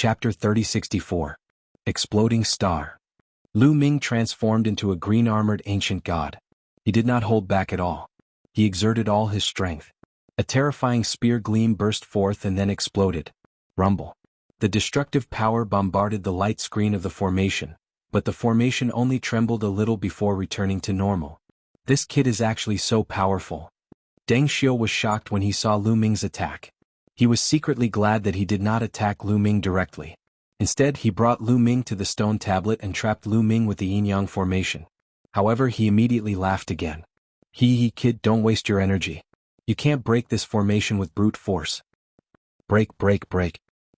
Chapter 3064. Exploding Star. Lu Ming transformed into a green-armored ancient god. He did not hold back at all. He exerted all his strength. A terrifying spear gleam burst forth and then exploded. Rumble. The destructive power bombarded the light screen of the formation, but the formation only trembled a little before returning to normal. This kid is actually so powerful. Deng Xiu was shocked when he saw Lu Ming's attack. He was secretly glad that he did not attack Lu Ming directly. Instead, he brought Lu Ming to the stone tablet and trapped Lu Ming with the yin-yang formation. However, he immediately laughed again. Hee kid, don't waste your energy. You can't break this formation with brute force. Break.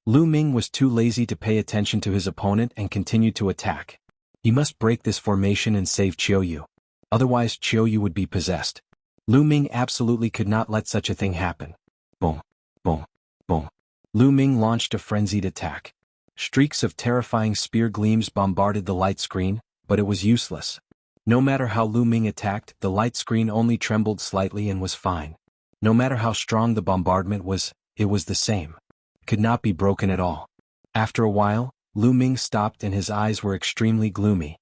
Lu Ming was too lazy to pay attention to his opponent and continued to attack. He must break this formation and save Qiuyu. Otherwise Qiuyu would be possessed. Lu Ming absolutely could not let such a thing happen. Boom. Lu Ming launched a frenzied attack. Streaks of terrifying spear gleams bombarded the light screen, but it was useless. No matter how Lu Ming attacked, the light screen only trembled slightly and was fine. No matter how strong the bombardment was, it was the same. It could not be broken at all. After a while, Lu Ming stopped and his eyes were extremely gloomy.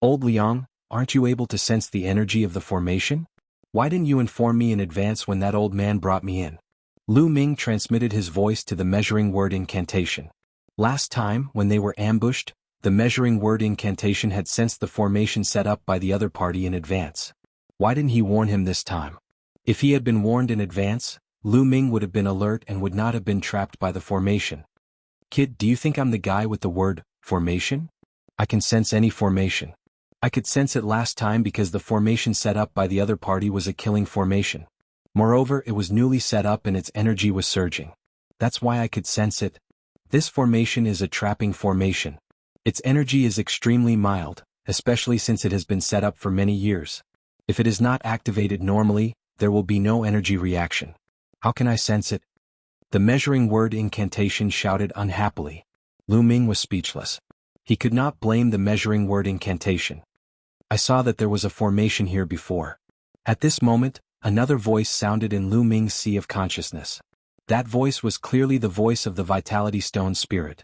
Old Liang, aren't you able to sense the energy of the formation? Why didn't you inform me in advance when that old man brought me in? Lu Ming transmitted his voice to the measuring word incantation. Last time, when they were ambushed, the measuring word incantation had sensed the formation set up by the other party in advance. Why didn't he warn him this time? If he had been warned in advance, Lu Ming would have been alert and would not have been trapped by the formation. Kid, do you think I'm the guy with the word formation? I can sense any formation. I could sense it last time because the formation set up by the other party was a killing formation. Moreover, it was newly set up and its energy was surging. That's why I could sense it. This formation is a trapping formation. Its energy is extremely mild, especially since it has been set up for many years. If it is not activated normally, there will be no energy reaction. How can I sense it? The measuring word incantation shouted unhappily. Lu Ming was speechless. He could not blame the measuring word incantation. I saw that there was a formation here before. At this moment, another voice sounded in Lu Ming's sea of consciousness. That voice was clearly the voice of the Vitality Stone spirit.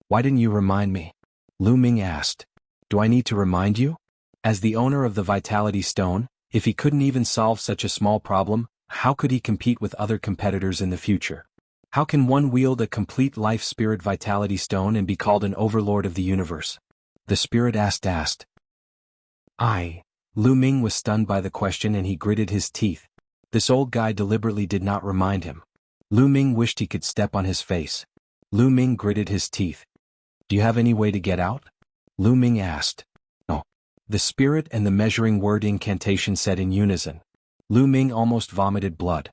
Why didn't you remind me? Lu Ming asked. Do I need to remind you? As the owner of the Vitality Stone, if he couldn't even solve such a small problem, how could he compete with other competitors in the future? How can one wield a complete life spirit Vitality Stone and be called an overlord of the universe? The spirit asked. Lu Ming was stunned by the question and he gritted his teeth. This old guy deliberately did not remind him. Lu Ming wished he could step on his face. Lu Ming gritted his teeth. Do you have any way to get out? Lu Ming asked. No. The spirit and the measuring word incantation said in unison. Lu Ming almost vomited blood.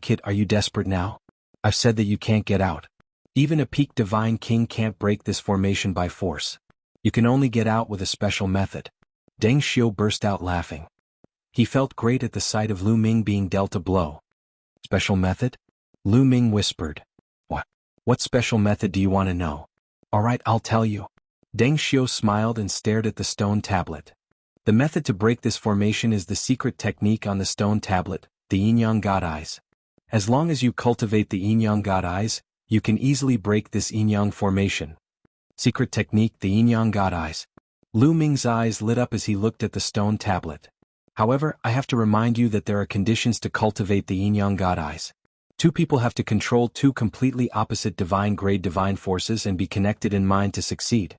Kid, are you desperate now? I've said that you can't get out. Even a peak divine king can't break this formation by force. You can only get out with a special method. Deng Xiu burst out laughing. He felt great at the sight of Lu Ming being dealt a blow. Special method? Lu Ming whispered. What special method do you want to know? Alright, I'll tell you. Deng Xiu smiled and stared at the stone tablet. The method to break this formation is the secret technique on the stone tablet, the yin-yang god eyes. As long as you cultivate the yin-yang god eyes, you can easily break this yin-yang formation. Secret technique, the yin-yang god eyes. Lu Ming's eyes lit up as he looked at the stone tablet. However, I have to remind you that there are conditions to cultivate the yin-yang god eyes. Two people have to control two completely opposite divine-grade divine forces and be connected in mind to succeed.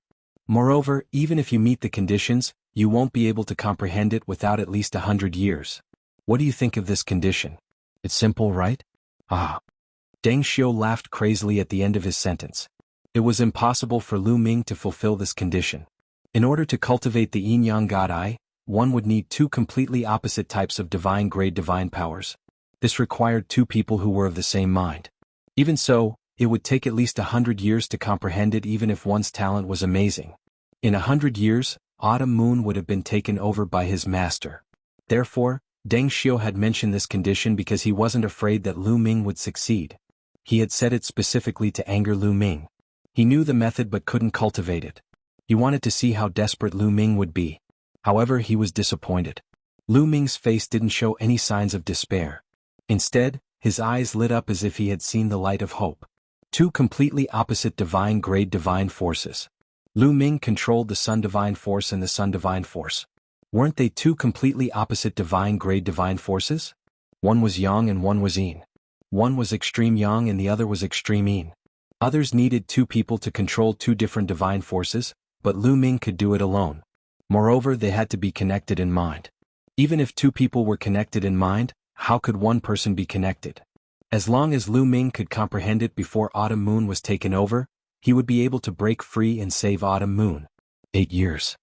Moreover, even if you meet the conditions, you won't be able to comprehend it without at least 100 years. What do you think of this condition? It's simple, right? Deng Xiu laughed crazily at the end of his sentence. It was impossible for Lu Ming to fulfill this condition. In order to cultivate the yin-yang god eye, one would need two completely opposite types of divine-grade divine powers. This required two people who were of the same mind. Even so, it would take at least 100 years to comprehend it even if one's talent was amazing. In 100 years, Autumn Moon would have been taken over by his master. Therefore, Deng Xiu had mentioned this condition because he wasn't afraid that Lu Ming would succeed. He had said it specifically to anger Lu Ming. He knew the method but couldn't cultivate it. He wanted to see how desperate Lu Ming would be. However, he was disappointed. Lu Ming's face didn't show any signs of despair. Instead, his eyes lit up as if he had seen the light of hope. Two completely opposite divine-grade divine forces. Lu Ming controlled the Sun Divine Force and the Sun Divine Force. Weren't they two completely opposite divine-grade divine forces? One was Yang and one was Yin. One was extreme Yang and the other was extreme Yin. Others needed two people to control two different divine forces, but Lu Ming could do it alone. Moreover, they had to be connected in mind. Even if two people were connected in mind, how could one person be connected? As long as Lu Ming could comprehend it before Autumn Moon was taken over, he would be able to break free and save Autumn Moon. 8 years.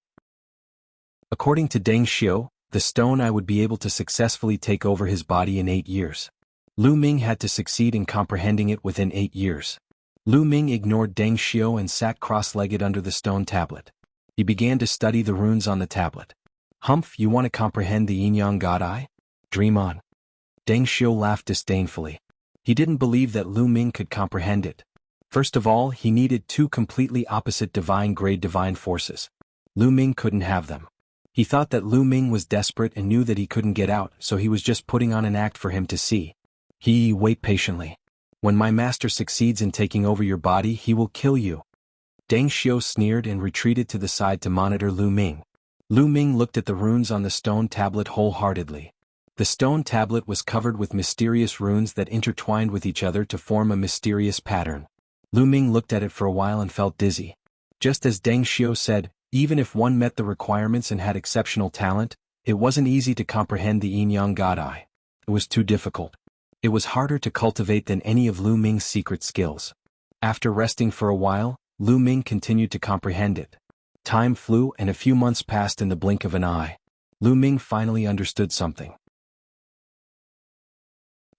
According to Deng Xiu, the stone I would be able to successfully take over his body in 8 years. Lu Ming had to succeed in comprehending it within 8 years. Lu Ming ignored Deng Xiu and sat cross-legged under the stone tablet. He began to study the runes on the tablet. Humph, you want to comprehend the yin-yang god eye? Dream on. Deng Xiu laughed disdainfully. He didn't believe that Lu Ming could comprehend it. First of all, he needed two completely opposite divine-grade divine forces. Lu Ming couldn't have them. He thought that Lu Ming was desperate and knew that he couldn't get out, so he was just putting on an act for him to see. Wait patiently. When my master succeeds in taking over your body, he will kill you. Deng Xiu sneered and retreated to the side to monitor Lu Ming. Lu Ming looked at the runes on the stone tablet wholeheartedly. The stone tablet was covered with mysterious runes that intertwined with each other to form a mysterious pattern. Lu Ming looked at it for a while and felt dizzy. Just as Deng Xiu said, even if one met the requirements and had exceptional talent, it wasn't easy to comprehend the yin-yang god eye. It was too difficult. It was harder to cultivate than any of Lu Ming's secret skills. After resting for a while, Lu Ming continued to comprehend it. Time flew and a few months passed in the blink of an eye. Lu Ming finally understood something.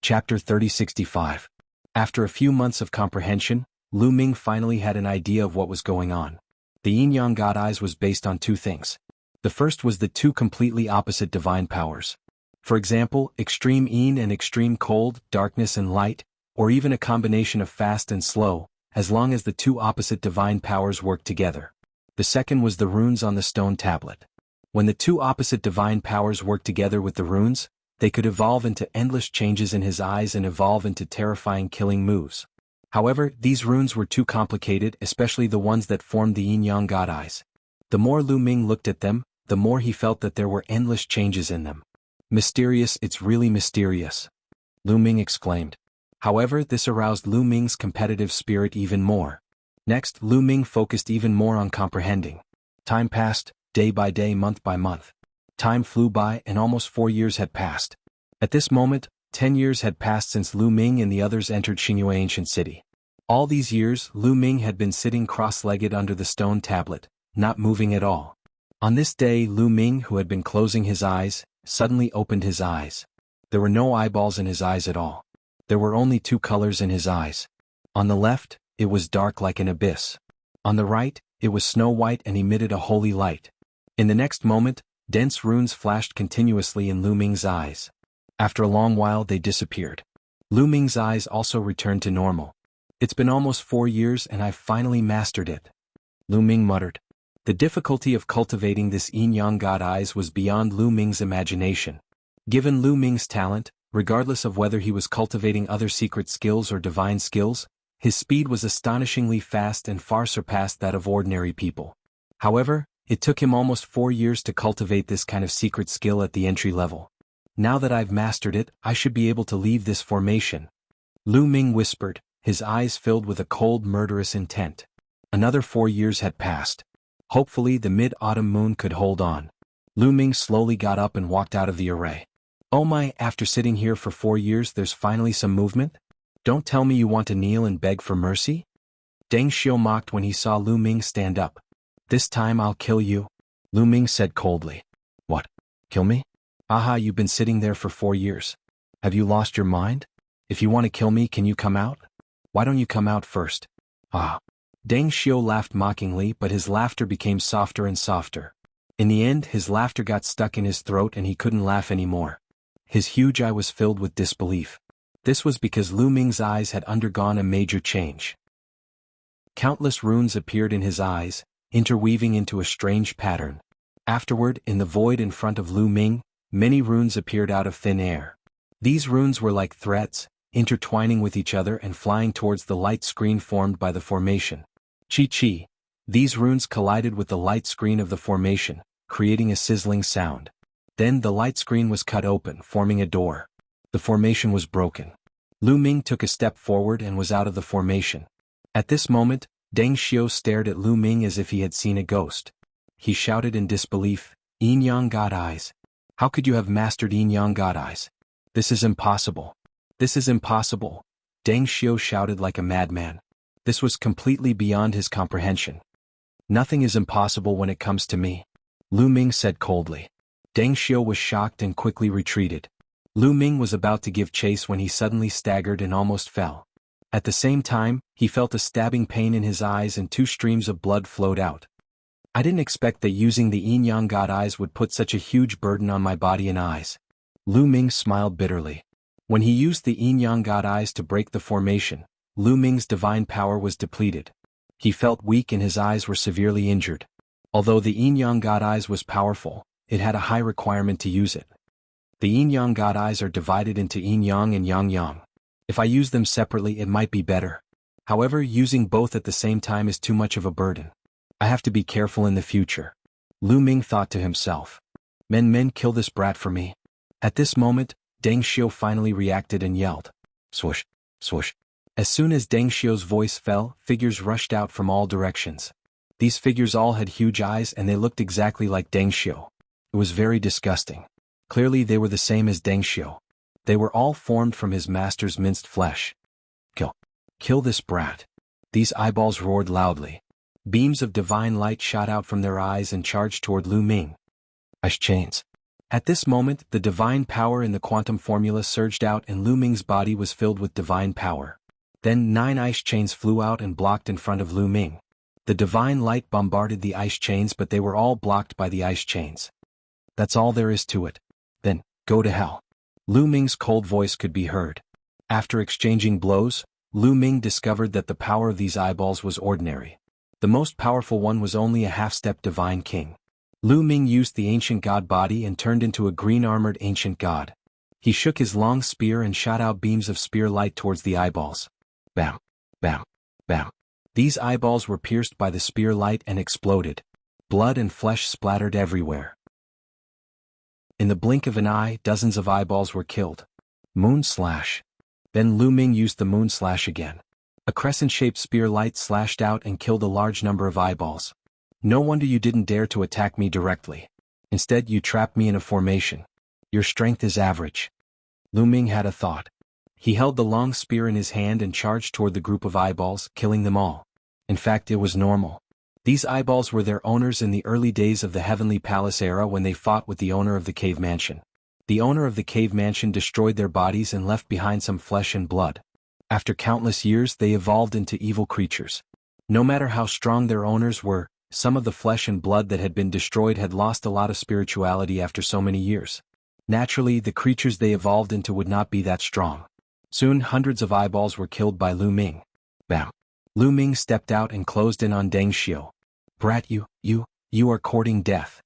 Chapter 3065. After a few months of comprehension, Lu Ming finally had an idea of what was going on. The yin-yang god eyes was based on two things. The first was the two completely opposite divine powers. For example, extreme yin and extreme cold, darkness and light, or even a combination of fast and slow, as long as the two opposite divine powers worked together. The second was the runes on the stone tablet. When the two opposite divine powers worked together with the runes, they could evolve into endless changes in his eyes and evolve into terrifying killing moves. However, these runes were too complicated, especially the ones that formed the yin-yang god eyes. The more Lu Ming looked at them, the more he felt that there were endless changes in them. Mysterious, it's really mysterious, Lu Ming exclaimed. However, this aroused Lu Ming's competitive spirit even more. Next, Lu Ming focused even more on comprehending. Time passed, day by day, month by month. Time flew by and almost 4 years had passed. At this moment, 10 years had passed since Lu Ming and the others entered Xingyue Ancient City. All these years, Lu Ming had been sitting cross-legged under the stone tablet, not moving at all. On this day, Lu Ming, who had been closing his eyes, suddenly opened his eyes. There were no eyeballs in his eyes at all. There were only two colors in his eyes. On the left, it was dark like an abyss. On the right, it was snow-white and emitted a holy light. In the next moment, dense runes flashed continuously in Lu Ming's eyes. After a long while, they disappeared. Lu Ming's eyes also returned to normal. It's been almost 4 years and I've finally mastered it, Lu Ming muttered. The difficulty of cultivating this yin-yang god eyes was beyond Lu Ming's imagination. Given Lu Ming's talent, regardless of whether he was cultivating other secret skills or divine skills, his speed was astonishingly fast and far surpassed that of ordinary people. However, it took him almost 4 years to cultivate this kind of secret skill at the entry level. Now that I've mastered it, I should be able to leave this formation, Lu Ming whispered, his eyes filled with a cold, murderous intent. Another 4 years had passed. Hopefully the mid-autumn moon could hold on. Lu Ming slowly got up and walked out of the array. Oh my, after sitting here for 4 years there's finally some movement? Don't tell me you want to kneel and beg for mercy? Deng Xiu mocked when he saw Lu Ming stand up. This time I'll kill you, Lu Ming said coldly. What? Kill me? Aha, you've been sitting there for 4 years. Have you lost your mind? If you want to kill me, can you come out? Why don't you come out first? Ah. Deng Xiu laughed mockingly, but his laughter became softer and softer. In the end, his laughter got stuck in his throat and he couldn't laugh anymore. His huge eye was filled with disbelief. This was because Lu Ming's eyes had undergone a major change. Countless runes appeared in his eyes, interweaving into a strange pattern. Afterward, in the void in front of Lu Ming, many runes appeared out of thin air. These runes were like threads, intertwining with each other and flying towards the light screen formed by the formation. Chi-chi. These runes collided with the light screen of the formation, creating a sizzling sound. Then the light screen was cut open, forming a door. The formation was broken. Lu Ming took a step forward and was out of the formation. At this moment, Deng Xiu stared at Lu Ming as if he had seen a ghost. He shouted in disbelief, "Yin Yang God Eyes. How could you have mastered Yin Yang God Eyes? This is impossible. This is impossible." Deng Xiu shouted like a madman. This was completely beyond his comprehension. "Nothing is impossible when it comes to me," Lu Ming said coldly. Deng Xiu was shocked and quickly retreated. Lu Ming was about to give chase when he suddenly staggered and almost fell. At the same time, he felt a stabbing pain in his eyes and 2 streams of blood flowed out. "I didn't expect that using the Yin Yang God Eyes would put such a huge burden on my body and eyes." Lu Ming smiled bitterly. When he used the Yin Yang God Eyes to break the formation, Lu Ming's divine power was depleted. He felt weak and his eyes were severely injured. Although the Yin Yang God Eyes was powerful, it had a high requirement to use it. The Yin Yang God Eyes are divided into Yin Yang and Yang Yang. If I use them separately it might be better. However, using both at the same time is too much of a burden. I have to be careful in the future. Lu Ming thought to himself. Men, kill this brat for me." At this moment, Deng Xiu finally reacted and yelled. Swoosh, swoosh. As soon as Deng Xiu's voice fell, figures rushed out from all directions. These figures all had huge eyes and they looked exactly like Deng Xiu. It was very disgusting. Clearly they were the same as Deng Xiu. They were all formed from his master's minced flesh. Kill this brat." These eyeballs roared loudly. Beams of divine light shot out from their eyes and charged toward Lu Ming. Ice chains. At this moment, the divine power in the quantum formula surged out and Lu Ming's body was filled with divine power. Then 9 ice chains flew out and blocked in front of Lu Ming. The divine light bombarded the ice chains but they were all blocked by the ice chains. "That's all there is to it. Then, go to hell." Lu Ming's cold voice could be heard. After exchanging blows, Lu Ming discovered that the power of these eyeballs was ordinary. The most powerful one was only a half-step divine king. Lu Ming used the ancient god body and turned into a green-armored ancient god. He shook his long spear and shot out beams of spear light towards the eyeballs. Bam, bam, bam. These eyeballs were pierced by the spear light and exploded. Blood and flesh splattered everywhere. In the blink of an eye, dozens of eyeballs were killed. Moon slash. Then Lu Ming used the moon slash again. A crescent-shaped spear light slashed out and killed a large number of eyeballs. "No wonder you didn't dare to attack me directly. Instead you trapped me in a formation. Your strength is average." Lu Ming had a thought. He held the long spear in his hand and charged toward the group of eyeballs, killing them all. In fact, it was normal. These eyeballs were their owners in the early days of the Heavenly Palace era when they fought with the owner of the cave mansion. The owner of the cave mansion destroyed their bodies and left behind some flesh and blood. After countless years they evolved into evil creatures. No matter how strong their owners were, some of the flesh and blood that had been destroyed had lost a lot of spirituality after so many years. Naturally, the creatures they evolved into would not be that strong. Soon hundreds of eyeballs were killed by Lu Ming. Bam. Lu Ming stepped out and closed in on Deng Xiu. "Brat, you are courting death."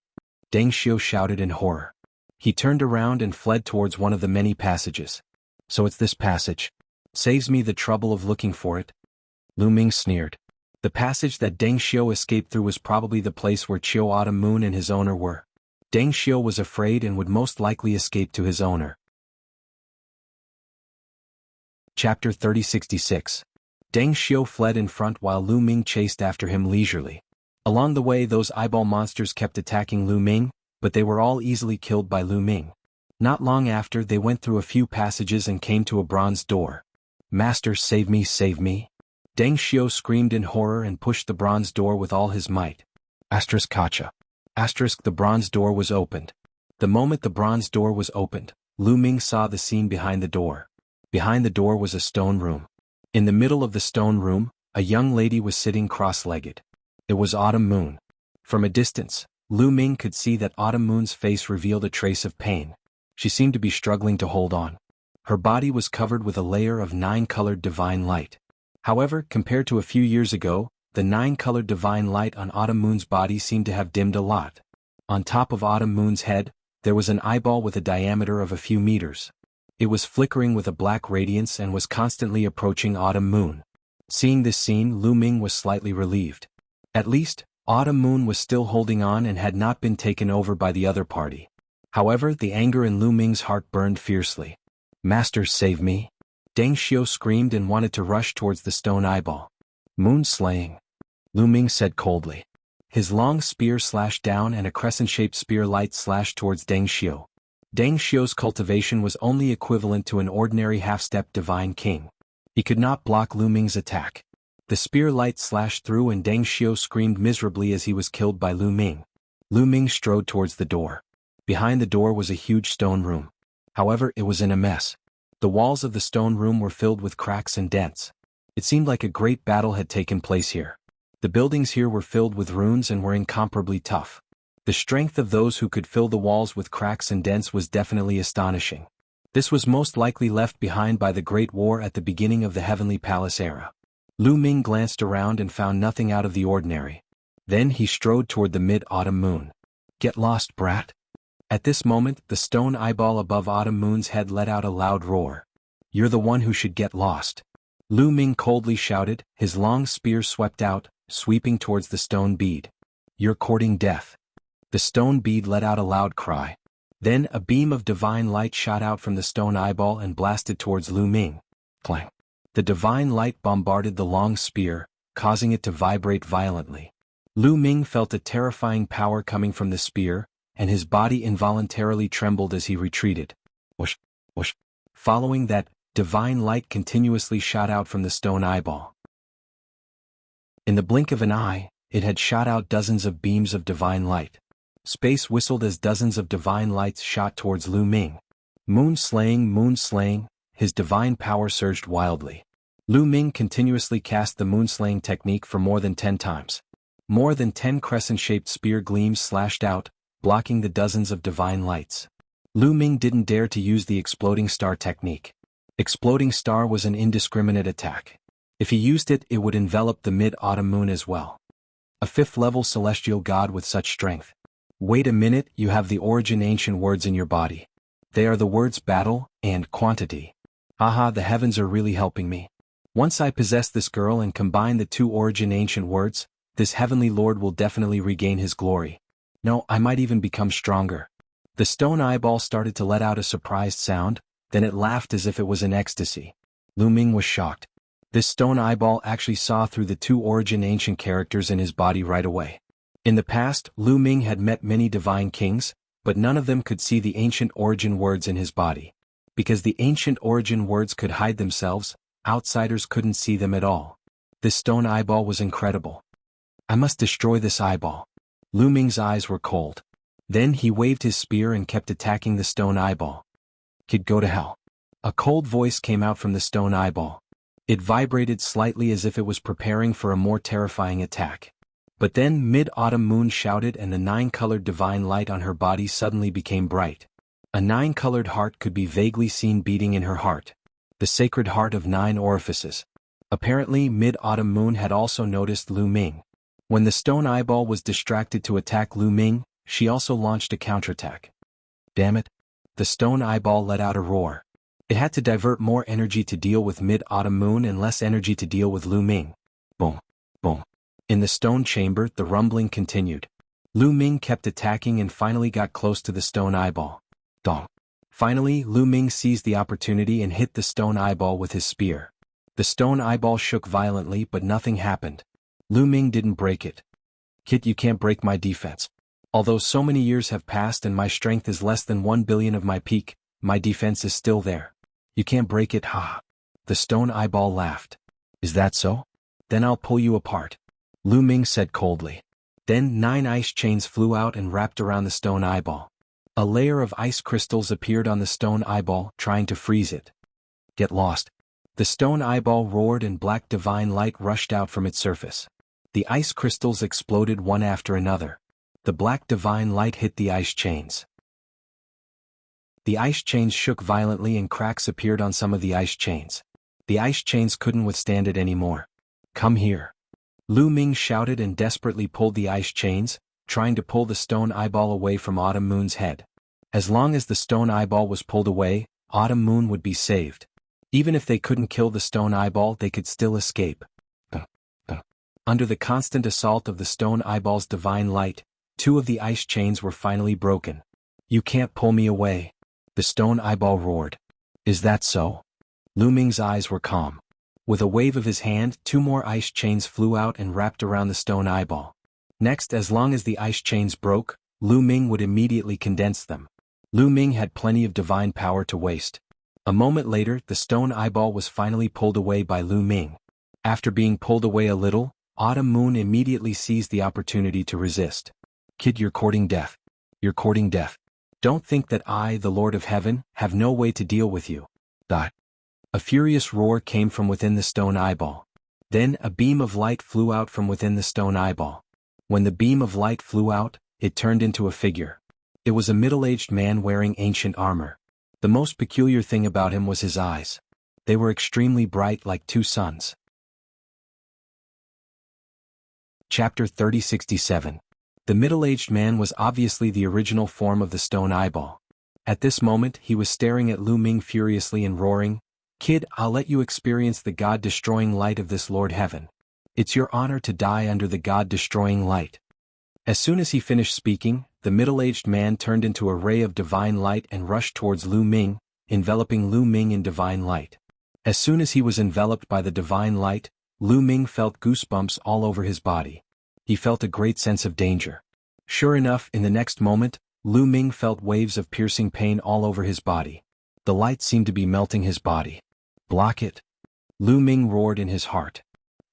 Deng Xiu shouted in horror. He turned around and fled towards one of the many passages. "So it's this passage. Saves me the trouble of looking for it." Lu Ming sneered. The passage that Deng Xiu escaped through was probably the place where Qiu Autumn Moon and his owner were. Deng Xiu was afraid and would most likely escape to his owner. Chapter 3066. Deng Xiu fled in front while Lu Ming chased after him leisurely. Along the way those eyeball monsters kept attacking Lu Ming, but they were all easily killed by Lu Ming. Not long after they went through a few passages and came to a bronze door. "Master, save me, save me." Deng Xiu screamed in horror and pushed the bronze door with all his might. Kacha. The bronze door was opened. The moment the bronze door was opened, Lu Ming saw the scene behind the door. Behind the door was a stone room. In the middle of the stone room, a young lady was sitting cross-legged. It was Autumn Moon. From a distance, Lu Ming could see that Autumn Moon's face revealed a trace of pain. She seemed to be struggling to hold on. Her body was covered with a layer of 9-colored divine light. However, compared to a few years ago, the 9-colored divine light on Autumn Moon's body seemed to have dimmed a lot. On top of Autumn Moon's head, there was an eyeball with a diameter of a few meters. It was flickering with a black radiance and was constantly approaching Autumn Moon. Seeing this scene, Lu Ming was slightly relieved. At least, Autumn Moon was still holding on and had not been taken over by the other party. However, the anger in Lu Ming's heart burned fiercely. "Master, save me!" Deng Xiu screamed and wanted to rush towards the stone eyeball. "Moon slaying," Lu Ming said coldly. His long spear slashed down and a crescent-shaped spear light slashed towards Deng Xiu. Deng Xiu's cultivation was only equivalent to an ordinary half-step divine king. He could not block Lu Ming's attack. The spear light slashed through and Deng Xiu screamed miserably as he was killed by Lu Ming. Lu Ming strode towards the door. Behind the door was a huge stone room. However, it was in a mess. The walls of the stone room were filled with cracks and dents. It seemed like a great battle had taken place here. The buildings here were filled with runes and were incomparably tough. The strength of those who could fill the walls with cracks and dents was definitely astonishing. This was most likely left behind by the Great War at the beginning of the Heavenly Palace era. Lu Ming glanced around and found nothing out of the ordinary. Then he strode toward the mid-autumn moon. "Get lost, brat." At this moment, the stone eyeball above Autumn Moon's head let out a loud roar. "You're the one who should get lost," Lu Ming coldly shouted. His long spear swept out, sweeping towards the stone bead. "You're courting death." The stone bead let out a loud cry. Then a beam of divine light shot out from the stone eyeball and blasted towards Lu Ming. Clang! The divine light bombarded the long spear, causing it to vibrate violently. Lu Ming felt a terrifying power coming from the spear, and his body involuntarily trembled as he retreated. Whoosh! Whoosh! Following that, divine light continuously shot out from the stone eyeball. In the blink of an eye, it had shot out dozens of beams of divine light. Space whistled as dozens of divine lights shot towards Lu Ming. Moon slaying, his divine power surged wildly. Lu Ming continuously cast the moon-slaying technique for more than 10 times. More than 10 crescent-shaped spear gleams slashed out, blocking the dozens of divine lights. Lu Ming didn't dare to use the exploding star technique. Exploding star was an indiscriminate attack. If he used it, it would envelop the mid-autumn moon as well. A 5th-level celestial god with such strength. Wait a minute, you have the origin ancient words in your body. They are the words battle and quantity. Haha, the heavens are really helping me. Once I possess this girl and combine the 2 origin ancient words, this heavenly lord will definitely regain his glory. No, I might even become stronger. The stone eyeball started to let out a surprised sound, then it laughed as if it was in ecstasy. Lu Ming was shocked. This stone eyeball actually saw through the 2 origin ancient characters in his body right away. In the past, Lu Ming had met many divine kings, but none of them could see the ancient origin words in his body. Because the ancient origin words could hide themselves, outsiders couldn't see them at all. This stone eyeball was incredible. I must destroy this eyeball. Lu Ming's eyes were cold. Then he waved his spear and kept attacking the stone eyeball. Kid, go to hell. A cold voice came out from the stone eyeball. It vibrated slightly as if it was preparing for a more terrifying attack. But then mid-autumn moon shouted and the 9-colored divine light on her body suddenly became bright. A 9-colored heart could be vaguely seen beating in her heart. The sacred heart of 9 orifices. Apparently, mid-autumn moon had also noticed Lu Ming. When the stone eyeball was distracted to attack Lu Ming, she also launched a counterattack. Damn it! The stone eyeball let out a roar. It had to divert more energy to deal with mid-autumn moon and less energy to deal with Lu Ming. Boom! Boom! In the stone chamber, the rumbling continued. Lu Ming kept attacking and finally got close to the stone eyeball. Dong! Finally, Lu Ming seized the opportunity and hit the stone eyeball with his spear. The stone eyeball shook violently, but nothing happened. Lu Ming didn't break it. Kid, you can't break my defense. Although so many years have passed and my strength is less than 1 billion of my peak, my defense is still there. You can't break it, ha. The stone eyeball laughed. Is that so? Then I'll pull you apart. Lu Ming said coldly. Then 9 ice chains flew out and wrapped around the stone eyeball. A layer of ice crystals appeared on the stone eyeball, trying to freeze it. Get lost. The stone eyeball roared and black divine light rushed out from its surface. The ice crystals exploded one after another. The black divine light hit the ice chains. The ice chains shook violently and cracks appeared on some of the ice chains. The ice chains couldn't withstand it anymore. Come here. Lu Ming shouted and desperately pulled the ice chains, trying to pull the stone eyeball away from Autumn Moon's head. As long as the stone eyeball was pulled away, Autumn Moon would be saved. Even if they couldn't kill the stone eyeball, they could still escape. Under the constant assault of the stone eyeball's divine light, 2 of the ice chains were finally broken. "You can't pull me away," the stone eyeball roared. "Is that so?" Lu Ming's eyes were calm. With a wave of his hand, 2 more ice chains flew out and wrapped around the stone eyeball. Next, as long as the ice chains broke, Lu Ming would immediately condense them. Lu Ming had plenty of divine power to waste. A moment later, the stone eyeball was finally pulled away by Lu Ming. After being pulled away a little, Autumn Moon immediately seized the opportunity to resist. "Kid, you're courting death. You're courting death. Don't think that I, the Lord of Heaven, have no way to deal with you." A furious roar came from within the stone eyeball. Then a beam of light flew out from within the stone eyeball. When the beam of light flew out, it turned into a figure. It was a middle-aged man wearing ancient armor. The most peculiar thing about him was his eyes. They were extremely bright like 2 suns. Chapter 3067. The middle-aged man was obviously the original form of the stone eyeball. At this moment, he was staring at Lu Ming furiously and roaring, "Kid, I'll let you experience the God-destroying light of this Lord Heaven. It's your honor to die under the God-destroying light." As soon as he finished speaking, the middle-aged man turned into a ray of divine light and rushed towards Lu Ming, enveloping Lu Ming in divine light. As soon as he was enveloped by the divine light, Lu Ming felt goosebumps all over his body. He felt a great sense of danger. Sure enough, in the next moment, Lu Ming felt waves of piercing pain all over his body. The light seemed to be melting his body. "Block it!" Lu Ming roared in his heart.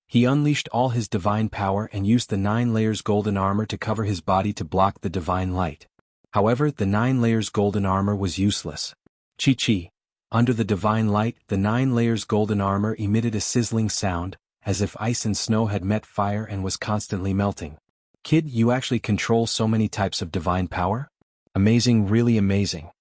He unleashed all his divine power and used the 9 layers golden armor to cover his body to block the divine light. However, the 9 layers golden armor was useless. Chi-chi. Under the divine light, the 9 layers golden armor emitted a sizzling sound, as if ice and snow had met fire and was constantly melting. "Kid, you actually control so many types of divine power? Amazing, really amazing."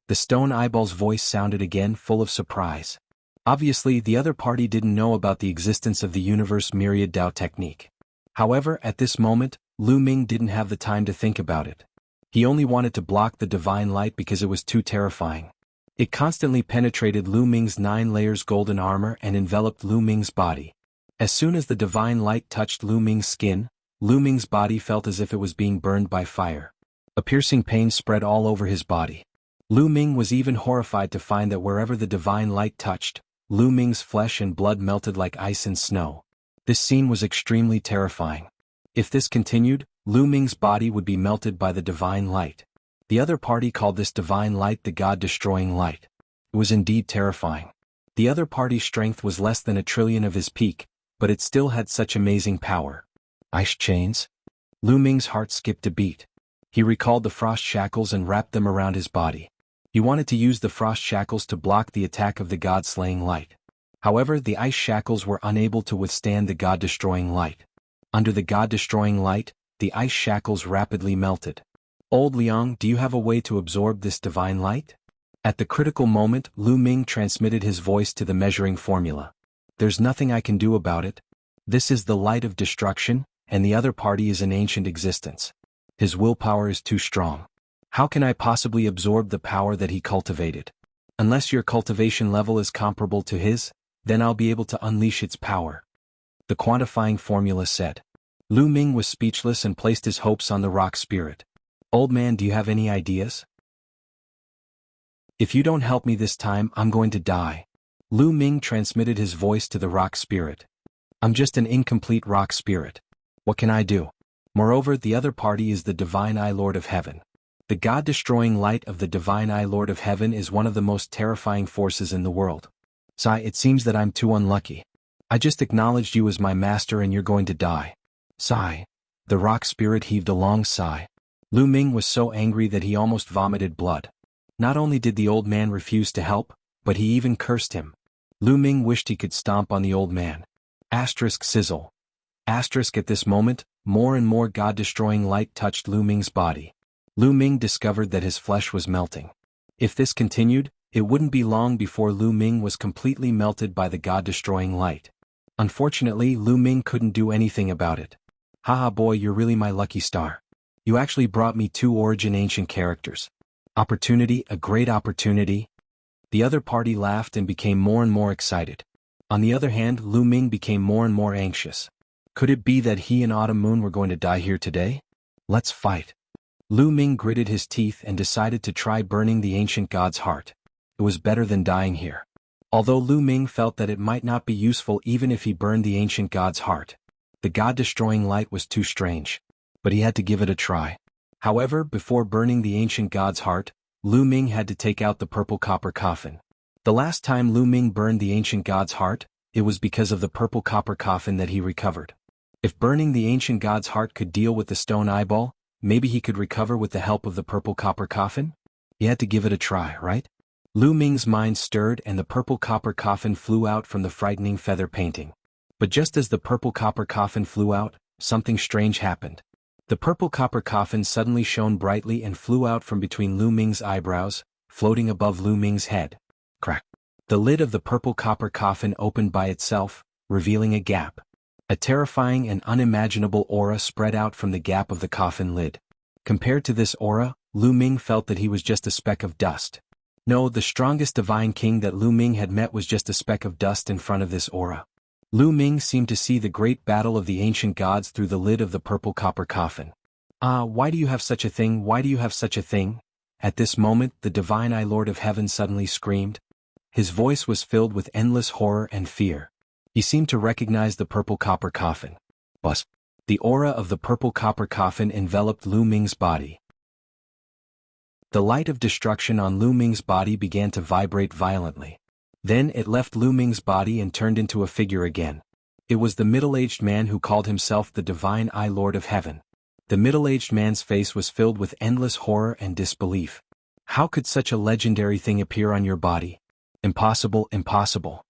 The stone eyeball's voice sounded again, full of surprise. Obviously, the other party didn't know about the existence of the universe myriad Dao technique. However, at this moment, Lu Ming didn't have the time to think about it. He only wanted to block the divine light because it was too terrifying. It constantly penetrated Lu Ming's 9 layers golden armor and enveloped Lu Ming's body. As soon as the divine light touched Lu Ming's skin, Lu Ming's body felt as if it was being burned by fire. A piercing pain spread all over his body. Lu Ming was even horrified to find that wherever the divine light touched, Lu Ming's flesh and blood melted like ice and snow. This scene was extremely terrifying. If this continued, Lu Ming's body would be melted by the divine light. The other party called this divine light the God-destroying light. It was indeed terrifying. The other party's strength was less than 1,000,000,000,000 of his peak, but it still had such amazing power. Ice chains? Lu Ming's heart skipped a beat. He recalled the frost shackles and wrapped them around his body. He wanted to use the frost shackles to block the attack of the God-slaying light. However, the ice shackles were unable to withstand the God-destroying light. Under the God-destroying light, the ice shackles rapidly melted. "Old Liang, do you have a way to absorb this divine light?" At the critical moment, Lu Ming transmitted his voice to the measuring formula. "There's nothing I can do about it. This is the light of destruction, and the other party is an ancient existence. His willpower is too strong. How can I possibly absorb the power that he cultivated? Unless your cultivation level is comparable to his, then I'll be able to unleash its power," the quantifying formula said. Lu Ming was speechless and placed his hopes on the rock spirit. "Old man, do you have any ideas? If you don't help me this time, I'm going to die." Lu Ming transmitted his voice to the rock spirit. "I'm just an incomplete rock spirit. What can I do? Moreover, the other party is the Divine Eye Lord of Heaven. The God-destroying light of the Divine Eye Lord of Heaven is one of the most terrifying forces in the world. Sai, it seems that I'm too unlucky. I just acknowledged you as my master and you're going to die." Sai. The rock spirit heaved a long sigh. Lu Ming was so angry that he almost vomited blood. Not only did the old man refuse to help, but he even cursed him. Lu Ming wished he could stomp on the old man. Asterisk sizzle. Asterisk at this moment, more and more God-destroying light touched Lu Ming's body. Lu Ming discovered that his flesh was melting. If this continued, it wouldn't be long before Lu Ming was completely melted by the God-destroying light. Unfortunately, Lu Ming couldn't do anything about it. "Haha boy, you're really my lucky star. You actually brought me 2 origin ancient characters. Opportunity, a great opportunity." The other party laughed and became more and more excited. On the other hand, Lu Ming became more and more anxious. Could it be that he and Autumn Moon were going to die here today? Let's fight. Lu Ming gritted his teeth and decided to try burning the ancient god's heart. It was better than dying here. Although Lu Ming felt that it might not be useful even if he burned the ancient god's heart. The god-destroying light was too strange. But he had to give it a try. However, before burning the ancient god's heart, Lu Ming had to take out the purple copper coffin. The last time Lu Ming burned the ancient god's heart, it was because of the purple copper coffin that he recovered. If burning the ancient god's heart could deal with the stone eyeball, maybe he could recover with the help of the purple copper coffin? He had to give it a try, right? Lu Ming's mind stirred and the purple copper coffin flew out from the frightening feather painting. But just as the purple copper coffin flew out, something strange happened. The purple copper coffin suddenly shone brightly and flew out from between Lu Ming's eyebrows, floating above Lu Ming's head. Crack. The lid of the purple copper coffin opened by itself, revealing a gap. A terrifying and unimaginable aura spread out from the gap of the coffin lid. Compared to this aura, Lu Ming felt that he was just a speck of dust. No, the strongest divine king that Lu Ming had met was just a speck of dust in front of this aura. Lu Ming seemed to see the great battle of the ancient gods through the lid of the purple copper coffin. Why do you have such a thing? Why do you have such a thing? At this moment, the divine Eye Lord of Heaven suddenly screamed. His voice was filled with endless horror and fear. He seemed to recognize the purple copper coffin. Buzz. The aura of the purple copper coffin enveloped Lu Ming's body. The light of destruction on Lu Ming's body began to vibrate violently. Then it left Lu Ming's body and turned into a figure again. It was the middle-aged man who called himself the Divine Eye Lord of Heaven. The middle-aged man's face was filled with endless horror and disbelief. How could such a legendary thing appear on your body? Impossible, impossible.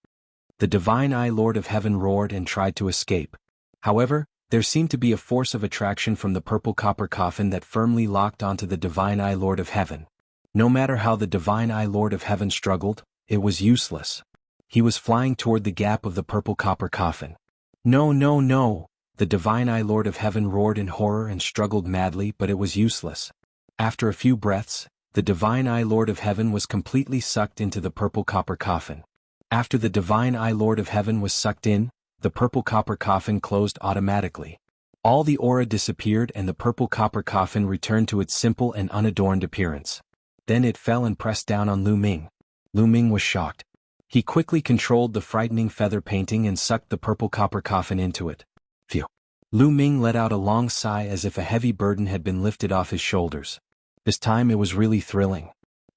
The Divine Eye Lord of Heaven roared and tried to escape. However, there seemed to be a force of attraction from the purple copper coffin that firmly locked onto the Divine Eye Lord of Heaven. No matter how the Divine Eye Lord of Heaven struggled, it was useless. He was flying toward the gap of the purple copper coffin. No, no, no! The Divine Eye Lord of Heaven roared in horror and struggled madly, but it was useless. After a few breaths, the Divine Eye Lord of Heaven was completely sucked into the purple copper coffin. After the Divine Eye Lord of Heaven was sucked in, the purple copper coffin closed automatically. All the aura disappeared and the purple copper coffin returned to its simple and unadorned appearance. Then it fell and pressed down on Lu Ming. Lu Ming was shocked. He quickly controlled the frightening feather painting and sucked the purple copper coffin into it. Phew. Lu Ming let out a long sigh as if a heavy burden had been lifted off his shoulders. This time it was really thrilling.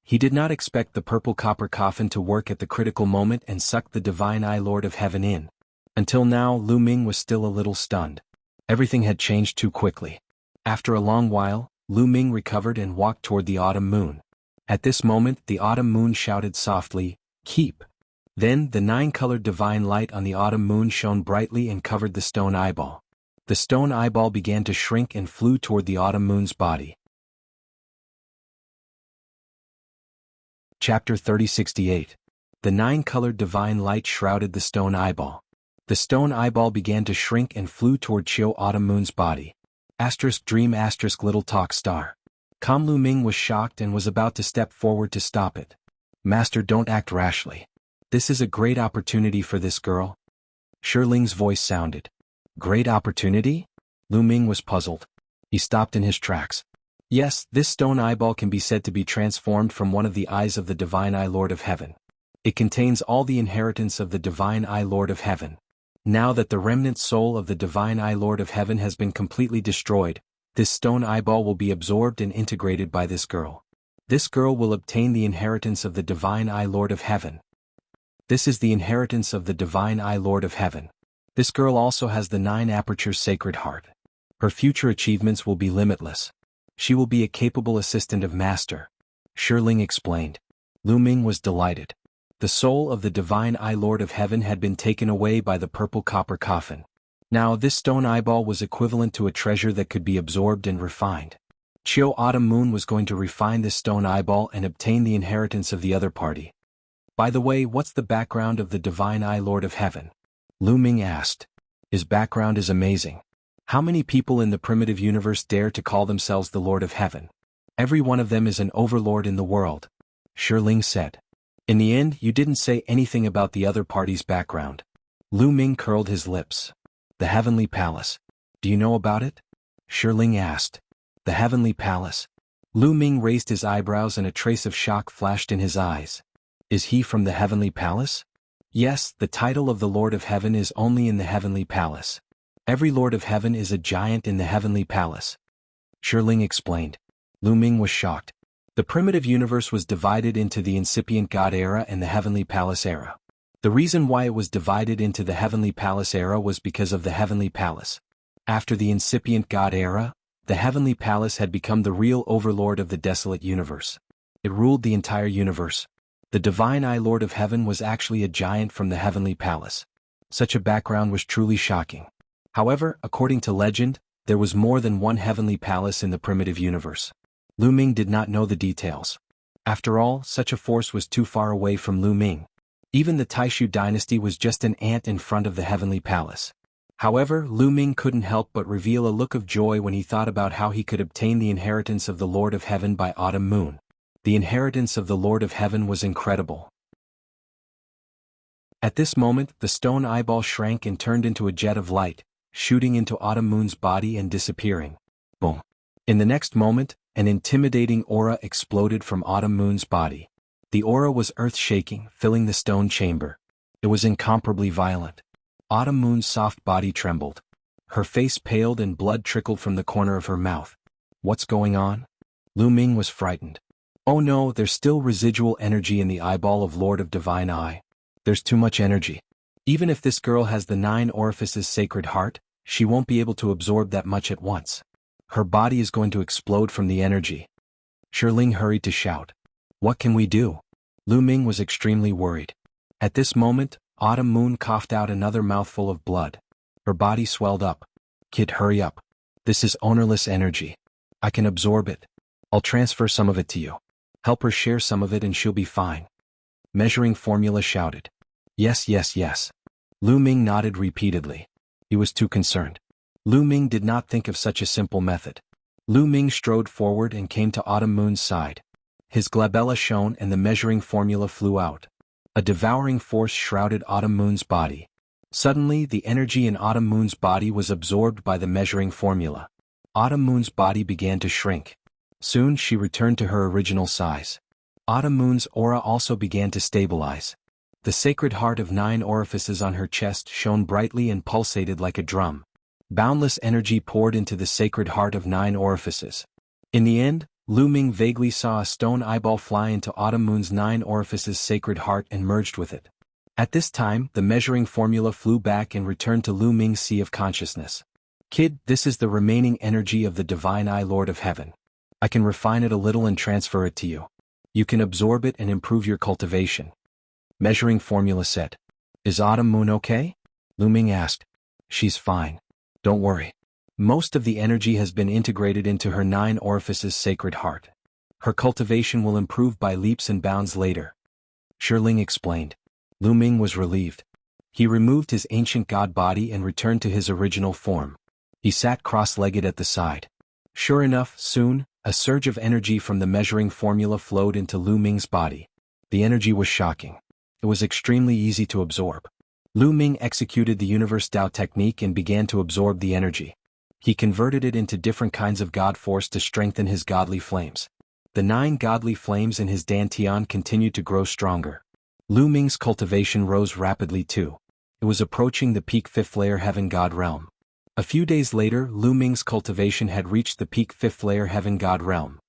He did not expect the purple copper coffin to work at the critical moment and suck the Divine Eye Lord of Heaven in. Until now, Lu Ming was still a little stunned. Everything had changed too quickly. After a long while, Lu Ming recovered and walked toward the autumn moon. At this moment, the autumn moon shouted softly, "Keep." Then, the 9-colored divine light on the autumn moon shone brightly and covered the stone eyeball. The stone eyeball began to shrink and flew toward the autumn moon's body. Chapter 3068. The 9-colored divine light shrouded the stone eyeball. The stone eyeball began to shrink and flew toward Chiu Autumn Moon's body. Dream little talk star. Kam Lu Ming was shocked and was about to step forward to stop it. Master, don't act rashly. This is a great opportunity for this girl. Shiling's voice sounded. Great opportunity? Lu Ming was puzzled. He stopped in his tracks. Yes, this stone eyeball can be said to be transformed from one of the eyes of the Divine Eye Lord of Heaven. It contains all the inheritance of the Divine Eye Lord of Heaven. Now that the remnant soul of the Divine Eye Lord of Heaven has been completely destroyed, this stone eyeball will be absorbed and integrated by this girl. This girl will obtain the inheritance of the Divine Eye Lord of Heaven. This is the inheritance of the Divine Eye Lord of Heaven. This girl also has the 9 apertures Sacred Heart. Her future achievements will be limitless. She will be a capable assistant of Master. Shiling explained. Lu Ming was delighted. The soul of the Divine Eye Lord of Heaven had been taken away by the purple copper coffin. Now this stone eyeball was equivalent to a treasure that could be absorbed and refined. Chiu Autumn Moon was going to refine this stone eyeball and obtain the inheritance of the other party. By the way, what's the background of the Divine Eye Lord of Heaven? Lu Ming asked. His background is amazing. How many people in the primitive universe dare to call themselves the Lord of Heaven? Every one of them is an overlord in the world. Shiling said. In the end, you didn't say anything about the other party's background. Lu Ming curled his lips. The Heavenly Palace. Do you know about it? Shiling asked. The Heavenly Palace. Lu Ming raised his eyebrows and a trace of shock flashed in his eyes. Is he from the Heavenly Palace? Yes, the title of the Lord of Heaven is only in the Heavenly Palace. Every Lord of Heaven is a giant in the Heavenly Palace. Shiling explained. Lu Ming was shocked. The primitive universe was divided into the incipient God era and the Heavenly Palace era. The reason why it was divided into the Heavenly Palace era was because of the Heavenly Palace. After the incipient God era, the Heavenly Palace had become the real overlord of the desolate universe. It ruled the entire universe. The Divine Eye Lord of Heaven was actually a giant from the Heavenly Palace. Such a background was truly shocking. However, according to legend, there was more than one Heavenly Palace in the primitive universe. Lu Ming did not know the details. After all, such a force was too far away from Lu Ming. Even the Taishu dynasty was just an ant in front of the Heavenly Palace. However, Lu Ming couldn't help but reveal a look of joy when he thought about how he could obtain the inheritance of the Lord of Heaven by Autumn Moon. The inheritance of the Lord of Heaven was incredible. At this moment, the stone eyeball shrank and turned into a jet of light, shooting into Autumn Moon's body and disappearing. Boom. In the next moment, an intimidating aura exploded from Autumn Moon's body. The aura was earth-shaking, filling the stone chamber. It was incomparably violent. Autumn Moon's soft body trembled. Her face paled and blood trickled from the corner of her mouth. What's going on? Lu Ming was frightened. Oh no, there's still residual energy in the eyeball of Lord of Divine Eye. There's too much energy. Even if this girl has the 9 orifices sacred heart, she won't be able to absorb that much at once. Her body is going to explode from the energy. Shiling hurried to shout. What can we do? Lu Ming was extremely worried. At this moment, Autumn Moon coughed out another mouthful of blood. Her body swelled up. Kid, hurry up. This is ownerless energy. I can absorb it. I'll transfer some of it to you. Help her share some of it and she'll be fine. Measuring Formula shouted. Yes, yes, yes. Lu Ming nodded repeatedly. He was too concerned. Lu Ming did not think of such a simple method. Lu Ming strode forward and came to Autumn Moon's side. His glabella shone and the measuring formula flew out. A devouring force shrouded Autumn Moon's body. Suddenly, the energy in Autumn Moon's body was absorbed by the measuring formula. Autumn Moon's body began to shrink. Soon she returned to her original size. Autumn Moon's aura also began to stabilize. The sacred heart of 9 orifices on her chest shone brightly and pulsated like a drum. Boundless energy poured into the sacred heart of 9 orifices. In the end, Lu Ming vaguely saw a stone eyeball fly into Autumn Moon's 9 orifices sacred heart and merged with it. At this time, the measuring formula flew back and returned to Lu Ming's sea of consciousness. Kid, this is the remaining energy of the Divine Eye Lord of Heaven. I can refine it a little and transfer it to you. You can absorb it and improve your cultivation. Measuring formula said. Is Autumn Moon okay? Lu Ming asked. She's fine. Don't worry. Most of the energy has been integrated into her 9 orifices sacred heart. Her cultivation will improve by leaps and bounds later. Shiling explained. Lu Ming was relieved. He removed his ancient god body and returned to his original form. He sat cross-legged at the side. Sure enough, soon, a surge of energy from the measuring formula flowed into Lu Ming's body. The energy was shocking. It was extremely easy to absorb. Lu Ming executed the Universe Tao technique and began to absorb the energy. He converted it into different kinds of God force to strengthen his godly flames. The 9 godly flames in his dantian continued to grow stronger. Lu Ming's cultivation rose rapidly too. It was approaching the peak 5th layer Heaven God realm. A few days later, Lu Ming's cultivation had reached the peak 5th layer Heaven God realm.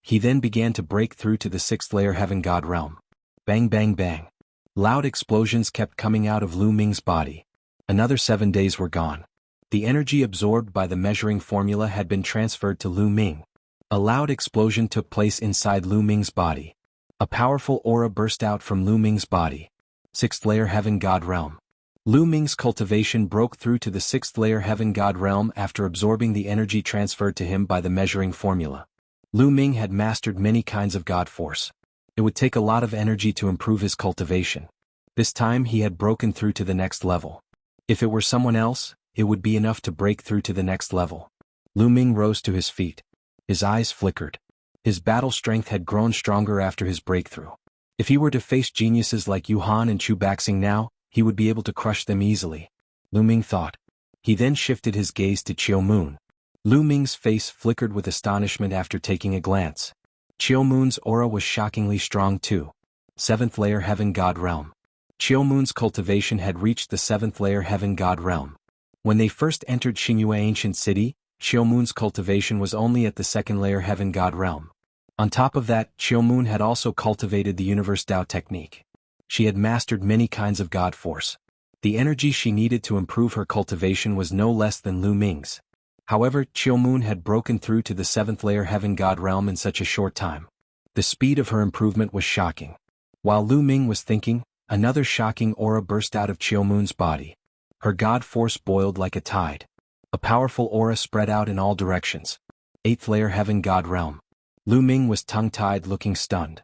He then began to break through to the 6th layer Heaven God realm. Bang bang bang. Loud explosions kept coming out of Lu Ming's body. Another 7 days were gone. The energy absorbed by the measuring formula had been transferred to Lu Ming. A loud explosion took place inside Lu Ming's body. A powerful aura burst out from Lu Ming's body. 6th layer Heaven God realm. Lu Ming's cultivation broke through to the 6th layer Heaven God realm after absorbing the energy transferred to him by the measuring formula. Lu Ming had mastered many kinds of God force. It would take a lot of energy to improve his cultivation. This time he had broken through to the next level. If it were someone else, it would be enough to break through to the next level. Lu Ming rose to his feet. His eyes flickered. His battle strength had grown stronger after his breakthrough. If he were to face geniuses like Yuhan and Chu Baxing now, he would be able to crush them easily, Lu Ming thought. He then shifted his gaze to Chiu Moon. Lu Ming's face flickered with astonishment after taking a glance. Chiu Moon's aura was shockingly strong too. 7th layer Heaven God Realm. Chiu Moon's cultivation had reached the 7th layer Heaven God Realm. When they first entered Xingyue Ancient City, Chiu Moon's cultivation was only at the 2nd layer Heaven God Realm. On top of that, Chiu Moon had also cultivated the Universe Tao technique. She had mastered many kinds of God Force. The energy she needed to improve her cultivation was no less than Lu Ming's. However, Chiu Moon had broken through to the 7th layer Heaven God Realm in such a short time. The speed of her improvement was shocking. While Lu Ming was thinking, another shocking aura burst out of Chiu Moon's body. Her God Force boiled like a tide. A powerful aura spread out in all directions. 8th layer Heaven God Realm. Lu Ming was tongue-tied, looking stunned.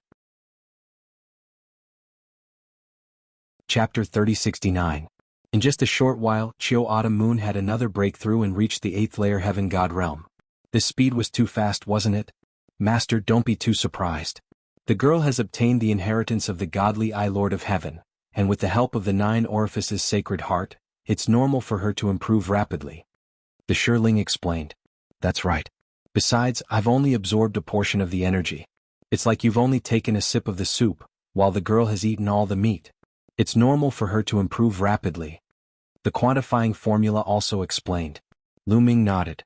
Chapter 3069. In just a short while, Chiu Autumn Moon had another breakthrough and reached the 8th layer Heaven God Realm. This speed was too fast, wasn't it? Master, don't be too surprised. The girl has obtained the inheritance of the godly Eye Lord of Heaven, and with the help of the 9 orifices Sacred Heart, it's normal for her to improve rapidly. The Shirling explained. That's right. Besides, I've only absorbed a portion of the energy. It's like you've only taken a sip of the soup, while the girl has eaten all the meat. It's normal for her to improve rapidly. The quantifying formula also explained. Lu Ming nodded.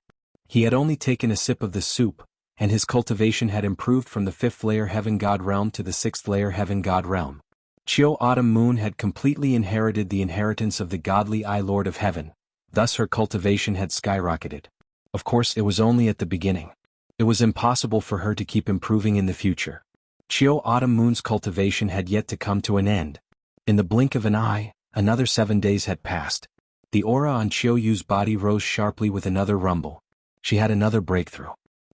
He had only taken a sip of the soup, and his cultivation had improved from the 5th layer Heaven God Realm to the 6th layer Heaven God Realm. Chiu Autumn Moon had completely inherited the inheritance of the godly Eye Lord of Heaven, thus her cultivation had skyrocketed. Of course, it was only at the beginning. It was impossible for her to keep improving in the future. Chiu Autumn Moon's cultivation had yet to come to an end. In the blink of an eye, another 7 days had passed. The aura on Chiu Yu's body rose sharply with another rumble. She had another breakthrough.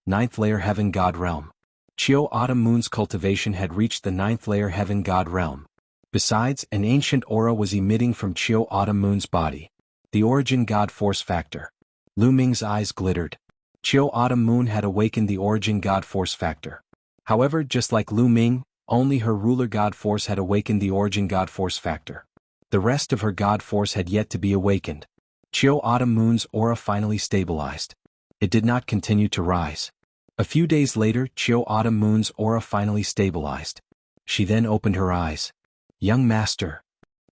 9th layer Heaven God Realm. Chiu Autumn Moon's cultivation had reached the 9th layer Heaven God Realm. Besides, an ancient aura was emitting from Chiu Autumn Moon's body. The Origin God Force Factor. Lu Ming's eyes glittered. Chiu Autumn Moon had awakened the Origin God Force Factor. However, just like Lu Ming, only her ruler God Force had awakened the Origin God Force Factor. The rest of her God Force had yet to be awakened. Chiu Autumn Moon's aura finally stabilized. It did not continue to rise. A few days later, Chiu Autumn Moon's aura finally stabilized. She then opened her eyes. Young Master.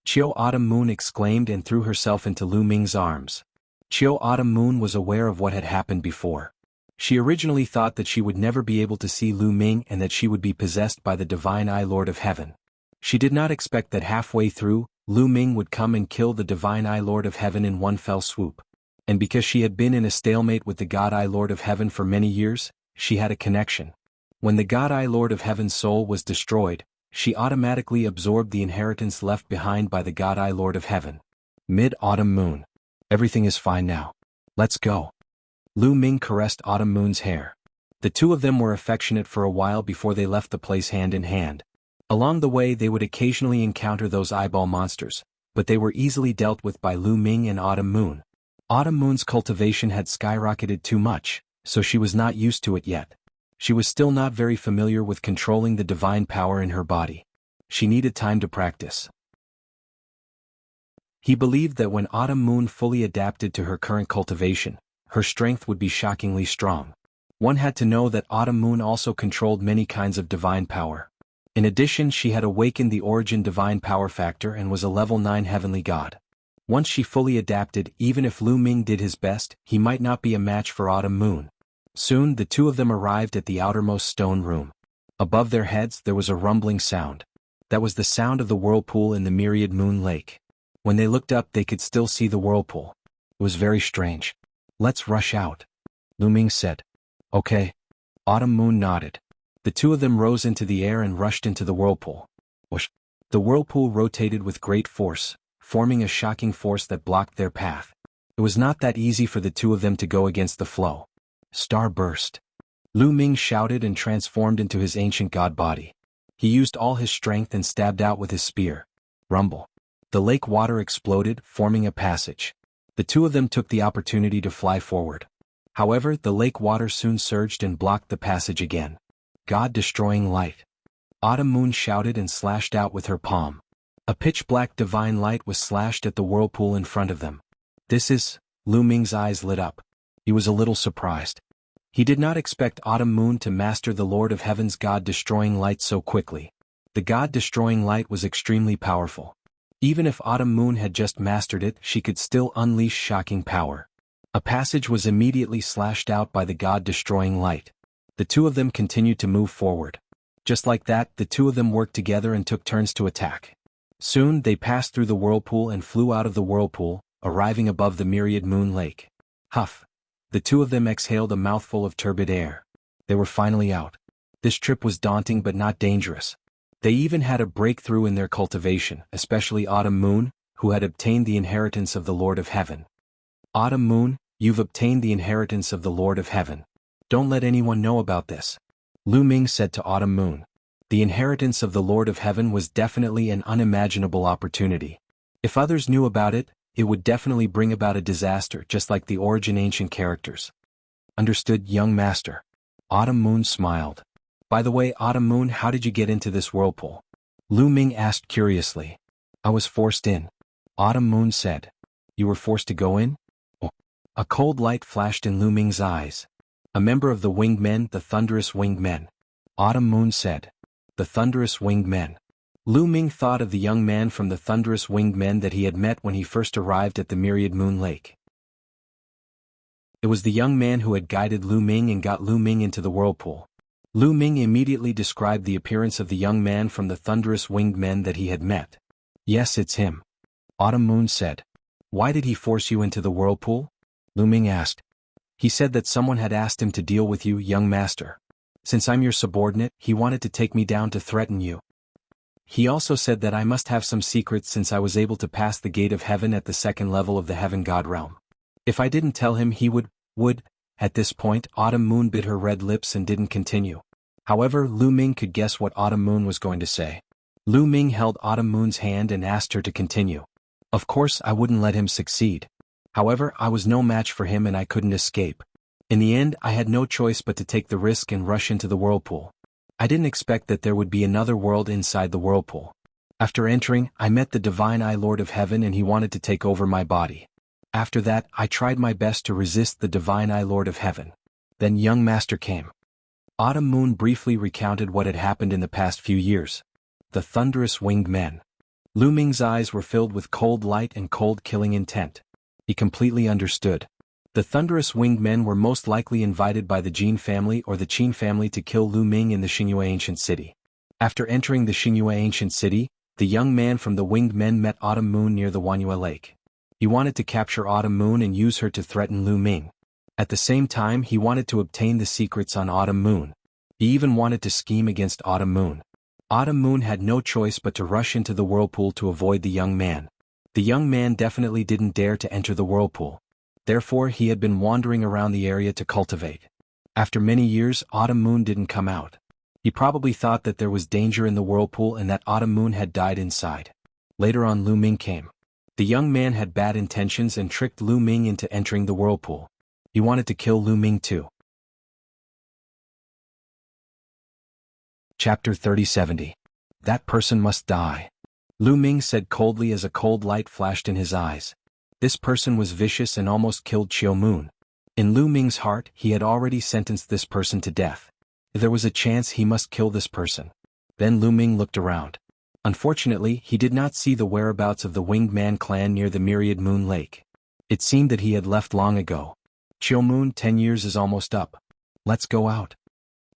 Chiu Autumn Moon exclaimed and threw herself into Lu Ming's arms. Chiu Autumn Moon was aware of what had happened before. She originally thought that she would never be able to see Lu Ming and that she would be possessed by the Divine Eye Lord of Heaven. She did not expect that halfway through, Lu Ming would come and kill the Divine Eye Lord of Heaven in one fell swoop. And because she had been in a stalemate with the God Eye Lord of Heaven for many years, she had a connection. When the God Eye Lord of Heaven's soul was destroyed, she automatically absorbed the inheritance left behind by the God Eye Lord of Heaven. Mid-Autumn Moon. Everything is fine now. Let's go. Lu Ming caressed Autumn Moon's hair. The two of them were affectionate for a while before they left the place hand in hand. Along the way they would occasionally encounter those eyeball monsters, but they were easily dealt with by Lu Ming and Autumn Moon. Autumn Moon's cultivation had skyrocketed too much, so she was not used to it yet. She was still not very familiar with controlling the divine power in her body. She needed time to practice. He believed that when Autumn Moon fully adapted to her current cultivation, her strength would be shockingly strong. One had to know that Autumn Moon also controlled many kinds of divine power. In addition, she had awakened the Origin Divine Power Factor and was a level 9 heavenly god. Once she fully adapted, even if Lu Ming did his best, he might not be a match for Autumn Moon. Soon the two of them arrived at the outermost stone room. Above their heads there was a rumbling sound. That was the sound of the whirlpool in the myriad moon lake. When they looked up they could still see the whirlpool. It was very strange. Let's rush out, Lu Ming said. Okay. Autumn Moon nodded. The two of them rose into the air and rushed into the whirlpool. Whoosh. The whirlpool rotated with great force, forming a shocking force that blocked their path. It was not that easy for the two of them to go against the flow. Star burst. Lu Ming shouted and transformed into his ancient god body. He used all his strength and stabbed out with his spear. Rumble. The lake water exploded, forming a passage. The two of them took the opportunity to fly forward. However, the lake water soon surged and blocked the passage again. God-destroying light. Autumn Moon shouted and slashed out with her palm. A pitch-black divine light was slashed at the whirlpool in front of them. This is... Lu Ming's eyes lit up. He was a little surprised. He did not expect Autumn Moon to master the Lord of Heaven's God-destroying light so quickly. The God-destroying light was extremely powerful. Even if Autumn Moon had just mastered it, she could still unleash shocking power. A passage was immediately slashed out by the God-destroying light. The two of them continued to move forward. Just like that, the two of them worked together and took turns to attack. Soon, they passed through the whirlpool and flew out of the whirlpool, arriving above the myriad moon lake. Huff! The two of them exhaled a mouthful of turbid air. They were finally out. This trip was daunting but not dangerous. They even had a breakthrough in their cultivation, especially Autumn Moon, who had obtained the inheritance of the Lord of Heaven. Autumn Moon, you've obtained the inheritance of the Lord of Heaven. Don't let anyone know about this. Lu Ming said to Autumn Moon. The inheritance of the Lord of Heaven was definitely an unimaginable opportunity. If others knew about it, it would definitely bring about a disaster just like the origin ancient characters. Understood, young master. Autumn Moon smiled. By the way, Autumn Moon, how did you get into this whirlpool? Lu Ming asked curiously. I was forced in. Autumn Moon said. You were forced to go in? Oh. A cold light flashed in Lu Ming's eyes. A member of the Winged Men, the Thunderous Winged Men. Autumn Moon said. The Thunderous Winged Men. Lu Ming thought of the young man from the Thunderous Winged Men that he had met when he first arrived at the Myriad Moon Lake. It was the young man who had guided Lu Ming and got Lu Ming into the whirlpool. Lu Ming immediately described the appearance of the young man from the Thunderous Winged Men that he had met. Yes, it's him. Autumn Moon said. Why did he force you into the whirlpool? Lu Ming asked. He said that someone had asked him to deal with you, young master. Since I'm your subordinate, he wanted to take me down to threaten you. He also said that I must have some secrets since I was able to pass the gate of heaven at the second level of the Heaven God realm. If I didn't tell him, he would. At this point, Autumn Moon bit her red lips and didn't continue. However, Lu Ming could guess what Autumn Moon was going to say. Lu Ming held Autumn Moon's hand and asked her to continue. Of course, I wouldn't let him succeed. However, I was no match for him and I couldn't escape. In the end, I had no choice but to take the risk and rush into the whirlpool. I didn't expect that there would be another world inside the whirlpool. After entering, I met the Divine Eye Lord of Heaven and he wanted to take over my body. After that, I tried my best to resist the Divine Eye Lord of Heaven. Then young master came. Autumn Moon briefly recounted what had happened in the past few years. The Thunderous Winged Men. Lu Ming's eyes were filled with cold light and cold killing intent. He completely understood. The Thunderous Winged Men were most likely invited by the Jin family or the Qin family to kill Lu Ming in the Xingyue Ancient City. After entering the Xingyue Ancient City, the young man from the Winged Men met Autumn Moon near the Wanyue Lake. He wanted to capture Autumn Moon and use her to threaten Lu Ming. At the same time, he wanted to obtain the secrets on Autumn Moon. He even wanted to scheme against Autumn Moon. Autumn Moon had no choice but to rush into the whirlpool to avoid the young man. The young man definitely didn't dare to enter the whirlpool. Therefore, he had been wandering around the area to cultivate. After many years, Autumn Moon didn't come out. He probably thought that there was danger in the whirlpool and that Autumn Moon had died inside. Later on, Lu Ming came. The young man had bad intentions and tricked Lu Ming into entering the whirlpool. He wanted to kill Lu Ming too. Chapter 3070. That person must die. Lu Ming said coldly as a cold light flashed in his eyes. This person was vicious and almost killed Chiu Moon. In Lu Ming's heart, he had already sentenced this person to death. If there was a chance, he must kill this person. Then Lu Ming looked around. Unfortunately, he did not see the whereabouts of the Winged Man clan near the Myriad Moon Lake. It seemed that he had left long ago. Chiu Moon, 10 years is almost up. Let's go out.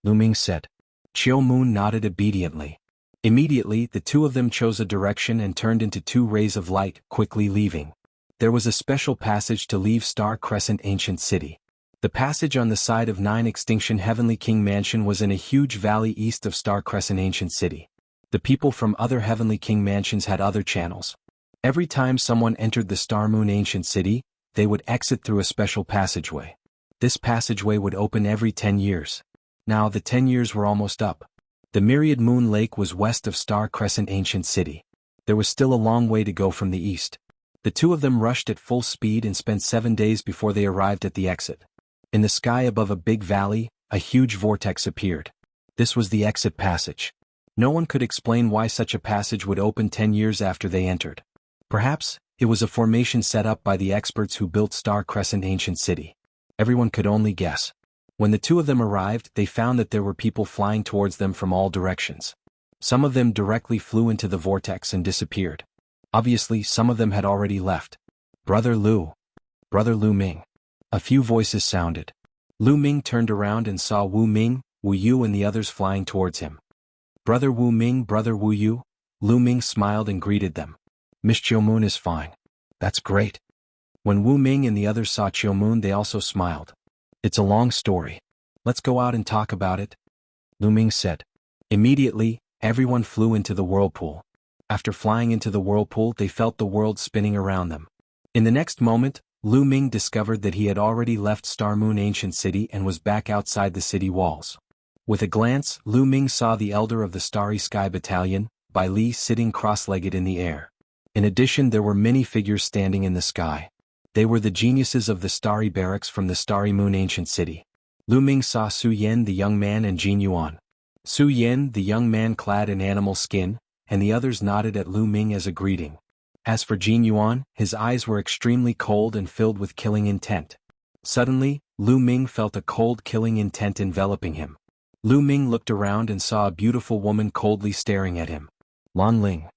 Lu Ming said. Chiu Moon nodded obediently. Immediately, the two of them chose a direction and turned into two rays of light, quickly leaving. There was a special passage to leave Star Crescent Ancient City. The passage on the side of 9 Extinction Heavenly King Mansion was in a huge valley east of Star Crescent Ancient City. The people from other Heavenly King Mansions had other channels. Every time someone entered the Star Moon Ancient City, they would exit through a special passageway. This passageway would open every 10 years. Now the 10 years were almost up. The Myriad Moon Lake was west of Star Crescent Ancient City. There was still a long way to go from the east. The two of them rushed at full speed and spent 7 days before they arrived at the exit. In the sky above a big valley, a huge vortex appeared. This was the exit passage. No one could explain why such a passage would open 10 years after they entered. Perhaps, it was a formation set up by the experts who built Star Crescent Ancient City. Everyone could only guess. When the two of them arrived, they found that there were people flying towards them from all directions. Some of them directly flew into the vortex and disappeared. Obviously, some of them had already left. Brother Lu Ming. A few voices sounded. Lu Ming turned around and saw Wu Ming, Wu Yu and the others flying towards him. Brother Wu Ming, Brother Wu Yu. Lu Ming smiled and greeted them. Miss Qiumoon is fine. That's great. When Wu Ming and the others saw Qiumoon, they also smiled. It's a long story. Let's go out and talk about it, Lu Ming said. Immediately, everyone flew into the whirlpool. After flying into the whirlpool, they felt the world spinning around them. In the next moment, Lu Ming discovered that he had already left Star Moon Ancient City and was back outside the city walls. With a glance, Lu Ming saw the elder of the Starry Sky Battalion, Bai Li, sitting cross-legged in the air. In addition, there were many figures standing in the sky. They were the geniuses of the Starry Barracks from the Starry Moon Ancient City. Lu Ming saw Su Yen the young man and Jin Yuan. Su Yen the young man clad in animal skin, and the others nodded at Lu Ming as a greeting. As for Jin Yuan, his eyes were extremely cold and filled with killing intent. Suddenly, Lu Ming felt a cold killing intent enveloping him. Lu Ming looked around and saw a beautiful woman coldly staring at him. Lan Ling.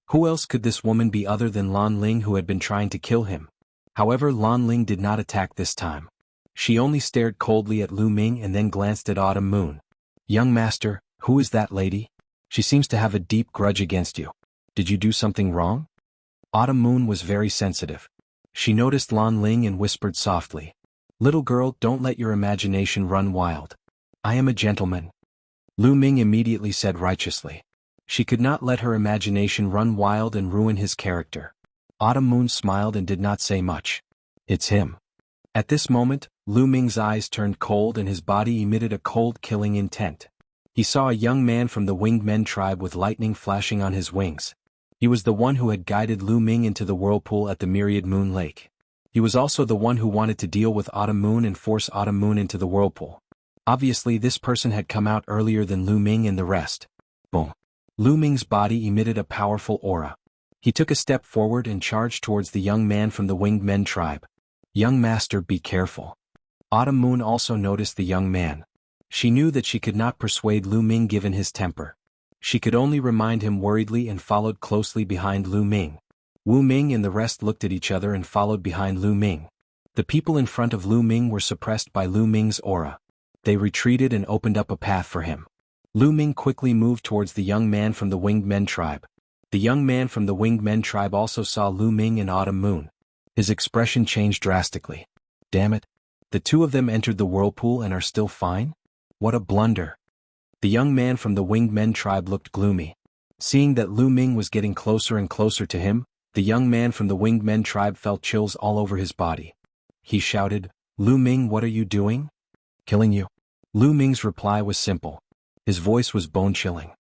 Who else could this woman be other than Lan Ling, who had been trying to kill him? However, Lan Ling did not attack this time. She only stared coldly at Lu Ming and then glanced at Autumn Moon. Young master, who is that lady? She seems to have a deep grudge against you. Did you do something wrong? Autumn Moon was very sensitive. She noticed Lan Ling and whispered softly. Little girl, don't let your imagination run wild. I am a gentleman. Lu Ming immediately said righteously. She could not let her imagination run wild and ruin his character. Autumn Moon smiled and did not say much. It's him. At this moment, Lu Ming's eyes turned cold and his body emitted a cold killing intent. He saw a young man from the Winged Men tribe with lightning flashing on his wings. He was the one who had guided Lu Ming into the whirlpool at the Myriad Moon Lake. He was also the one who wanted to deal with Autumn Moon and force Autumn Moon into the whirlpool. Obviously, this person had come out earlier than Lu Ming and the rest. Boom. Lu Ming's body emitted a powerful aura. He took a step forward and charged towards the young man from the Winged Men tribe. Young master, be careful. Autumn Moon also noticed the young man. She knew that she could not persuade Lu Ming given his temper. She could only remind him worriedly and followed closely behind Lu Ming. Wu Ming and the rest looked at each other and followed behind Lu Ming. The people in front of Lu Ming were suppressed by Lu Ming's aura. They retreated and opened up a path for him. Lu Ming quickly moved towards the young man from the Winged Men tribe. The young man from the Winged Men tribe also saw Lu Ming and Autumn Moon. His expression changed drastically. Damn it. The two of them entered the whirlpool and are still fine? What a blunder. The young man from the Winged Men tribe looked gloomy. Seeing that Lu Ming was getting closer and closer to him, the young man from the Winged Men tribe felt chills all over his body. He shouted, Lu Ming, what are you doing? Killing you. Lu Ming's reply was simple. His voice was bone-chilling.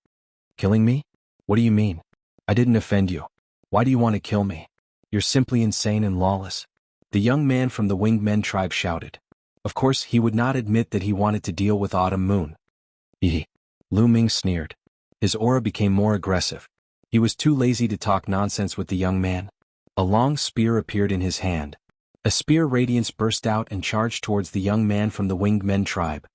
Killing me? What do you mean? I didn't offend you. Why do you want to kill me? You're simply insane and lawless. The young man from the Winged Men tribe shouted. Of course, he would not admit that he wanted to deal with Autumn Moon. Lu Ming sneered. His aura became more aggressive. He was too lazy to talk nonsense with the young man. A long spear appeared in his hand. A spear radiance burst out and charged towards the young man from the Winged Men tribe.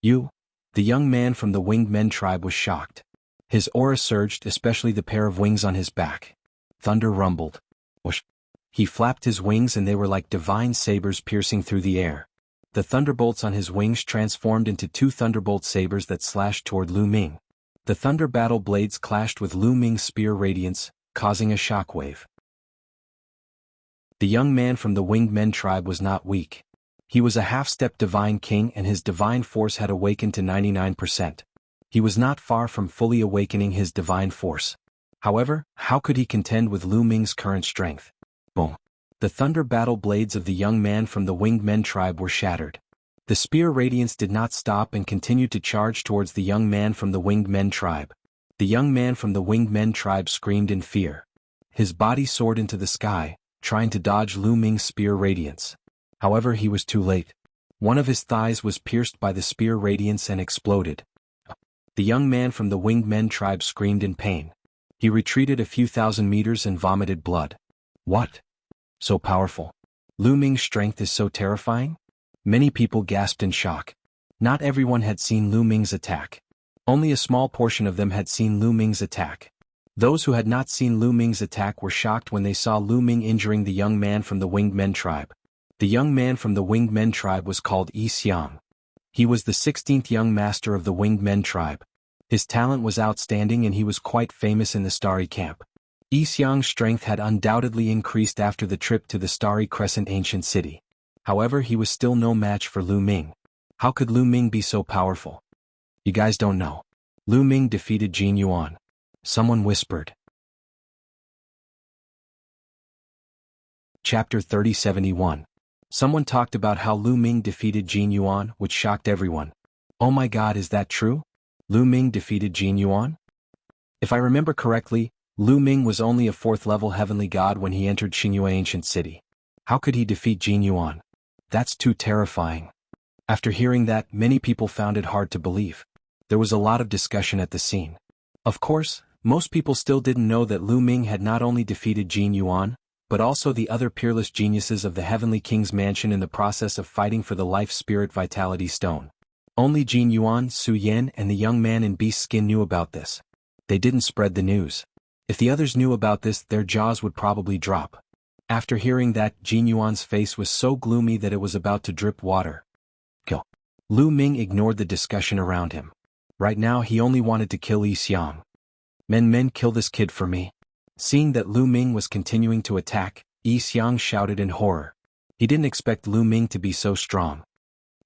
You? The young man from the Winged Men tribe was shocked. His aura surged, especially the pair of wings on his back. Thunder rumbled. Whoosh. He flapped his wings and they were like divine sabers piercing through the air. The thunderbolts on his wings transformed into two thunderbolt sabers that slashed toward Lu Ming. The thunder battle blades clashed with Lu Ming's spear radiance, causing a shockwave. The young man from the Winged Men tribe was not weak. He was a half-step divine king and his divine force had awakened to 99%. He was not far from fully awakening his divine force. However, how could he contend with Lu Ming's current strength? Boom. The thunder battle blades of the young man from the Winged Men tribe were shattered. The spear radiance did not stop and continued to charge towards the young man from the Winged Men tribe. The young man from the Winged Men tribe screamed in fear. His body soared into the sky, trying to dodge Lu Ming's spear radiance. However, he was too late. One of his thighs was pierced by the spear radiance and exploded. The young man from the winged men tribe screamed in pain. He retreated a few thousand meters and vomited blood. What? So powerful? Lu Ming's strength is so terrifying? Many people gasped in shock. Not everyone had seen Lu Ming's attack. Only a small portion of them had seen Lu Ming's attack. Those who had not seen Lu Ming's attack were shocked when they saw Lu Ming injuring the young man from the winged men tribe. The young man from the winged men tribe was called Yi Xiang. He was the 16th young master of the winged men tribe. His talent was outstanding and he was quite famous in the Starry Camp. Yi Xiang's strength had undoubtedly increased after the trip to the Starry Crescent ancient city. However, he was still no match for Lu Ming. How could Lu Ming be so powerful? You guys don't know. Lu Ming defeated Jin Yuan. Someone whispered. Chapter 3071. Someone talked about how Lu Ming defeated Jin Yuan, which shocked everyone. Oh my god, is that true? Lu Ming defeated Jin Yuan? If I remember correctly, Lu Ming was only a 4th level heavenly god when he entered Xingyue ancient city. How could he defeat Jin Yuan? That's too terrifying. After hearing that, many people found it hard to believe. There was a lot of discussion at the scene. Of course, most people still didn't know that Lu Ming had not only defeated Jin Yuan, but also the other peerless geniuses of the Heavenly King's mansion in the process of fighting for the Life Spirit Vitality Stone. Only Jin Yuan, Su Yan, and the young man in beast skin knew about this. They didn't spread the news. If the others knew about this, their jaws would probably drop. After hearing that, Jin Yuan's face was so gloomy that it was about to drip water. Kill. Lu Ming ignored the discussion around him. Right now he only wanted to kill Yi Xiang. Men, kill this kid for me. Seeing that Lu Ming was continuing to attack, Yi Xiang shouted in horror. He didn't expect Lu Ming to be so strong.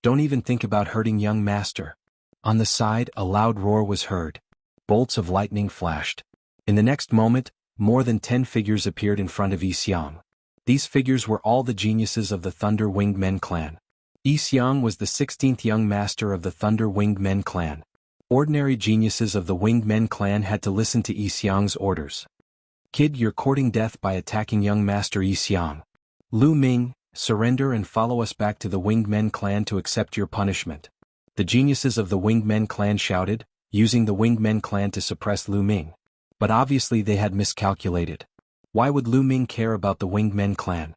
Don't even think about hurting young master. On the side, a loud roar was heard. Bolts of lightning flashed. In the next moment, more than 10 figures appeared in front of Yi Xiang. These figures were all the geniuses of the Thunder Winged Men clan. Yi Xiang was the 16th young master of the Thunder Winged Men clan. Ordinary geniuses of the Winged Men clan had to listen to Yi Xiang's orders. Kid, you're courting death by attacking young master Yi Xiang. Lu Ming, surrender and follow us back to the Winged Men clan to accept your punishment. The geniuses of the Winged Men clan shouted, using the Winged Men clan to suppress Lu Ming. But obviously they had miscalculated. Why would Lu Ming care about the Winged Men clan?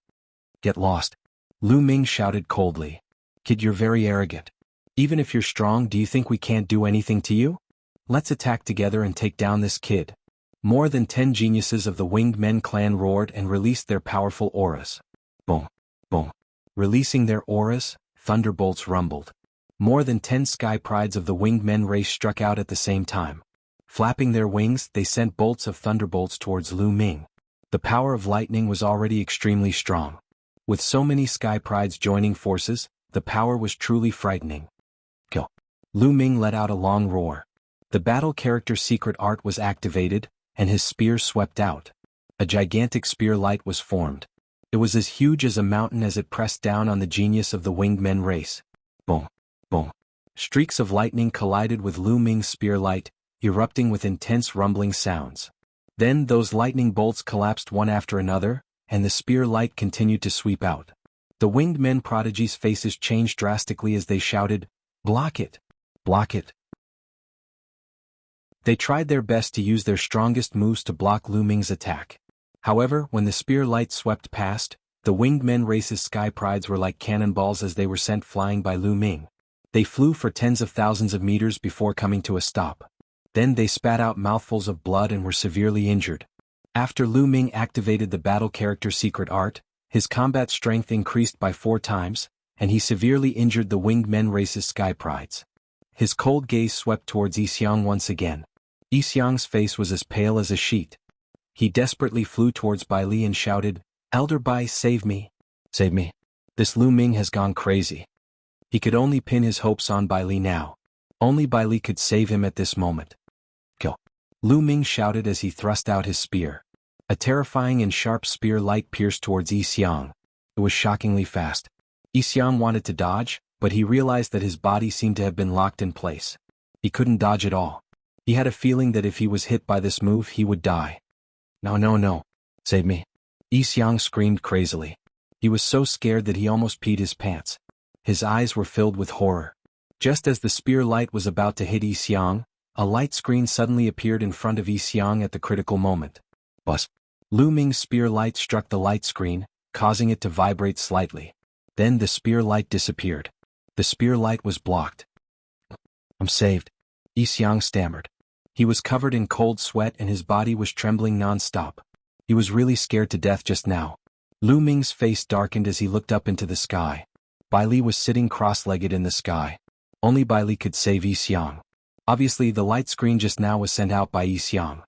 Get lost. Lu Ming shouted coldly. Kid, you're very arrogant. Even if you're strong, do you think we can't do anything to you? Let's attack together and take down this kid. More than 10 geniuses of the Winged Men clan roared and released their powerful auras. Boom, boom. Releasing their auras, thunderbolts rumbled. More than 10 sky prides of the Winged Men race struck out at the same time. Flapping their wings, they sent bolts of thunderbolts towards Lu Ming. The power of lightning was already extremely strong. With so many sky prides joining forces, the power was truly frightening. Kill. Lu Ming let out a long roar. The battle character's secret art was activated, and his spear swept out. A gigantic spear light was formed. It was as huge as a mountain as it pressed down on the genius of the Winged Men race. Boom, boom. Streaks of lightning collided with Lu Ming's spear light, erupting with intense rumbling sounds. Then those lightning bolts collapsed one after another, and the spear light continued to sweep out. The Winged Men prodigy's faces changed drastically as they shouted, "Block it! Block it!" They tried their best to use their strongest moves to block Lu Ming's attack. However, when the spear light swept past, the Winged Men race's sky prides were like cannonballs as they were sent flying by Lu Ming. They flew for tens of thousands of meters before coming to a stop. Then they spat out mouthfuls of blood and were severely injured. After Lu Ming activated the battle character's secret art, his combat strength increased by 4 times, and he severely injured the Winged Men race's sky prides. His cold gaze swept towards Yi Xiang once again. Yi Xiang's face was as pale as a sheet. He desperately flew towards Bai Li and shouted, "Elder Bai, save me! Save me! This Lu Ming has gone crazy." He could only pin his hopes on Bai Li now. Only Bai Li could save him at this moment. Kill! Lu Ming shouted as he thrust out his spear. A terrifying and sharp spear light pierced towards Yi Xiang. It was shockingly fast. Yi Xiang wanted to dodge, but he realized that his body seemed to have been locked in place. He couldn't dodge at all. He had a feeling that if he was hit by this move he would die. No. Save me. Yi Xiang screamed crazily. He was so scared that he almost peed his pants. His eyes were filled with horror. Just as the spear light was about to hit Yi Xiang, A light screen suddenly appeared in front of Yi Xiang at the critical moment. Buzz. Lu Ming's spear light struck the light screen, causing it to vibrate slightly. Then the spear light disappeared. The spear light was blocked. I'm saved, Yi Xiang stammered. He was covered in cold sweat and his body was trembling non-stop. He was really scared to death just now. Lu Ming's face darkened as he looked up into the sky. Bai Li was sitting cross-legged in the sky. Only Bai Li could save Yi Xiang. Obviously the light screen just now was sent out by Yi Xiang.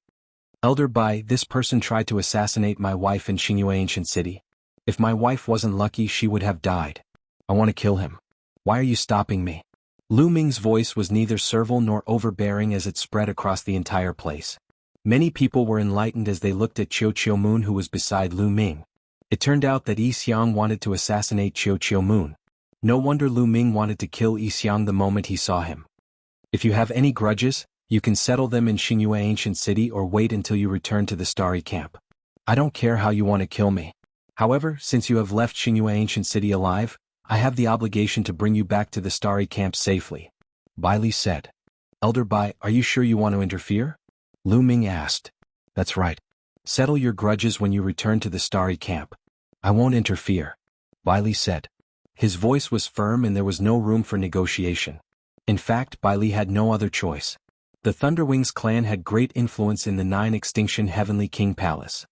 Elder Bai, this person tried to assassinate my wife in Xingyue Ancient City. If my wife wasn't lucky she would have died. I want to kill him. Why are you stopping me? Lu Ming's voice was neither servile nor overbearing as it spread across the entire place. Many people were enlightened as they looked at Qiu Moon who was beside Lu Ming. It turned out that Yi Xiang wanted to assassinate Qiu Moon. No wonder Lu Ming wanted to kill Yi Xiang the moment he saw him. If you have any grudges, you can settle them in Xingyue Ancient City or wait until you return to the Starry Camp. I don't care how you want to kill me. However, since you have left Xingyue Ancient City alive, I have the obligation to bring you back to the Starry Camp safely. Bai Li said. Elder Bai, are you sure you want to interfere? Lu Ming asked. That's right. Settle your grudges when you return to the Starry Camp. I won't interfere, Bai Li said. His voice was firm and there was no room for negotiation. In fact, Bai Li had no other choice. The Thunderwings clan had great influence in the 9 Extinction Heavenly King Palace.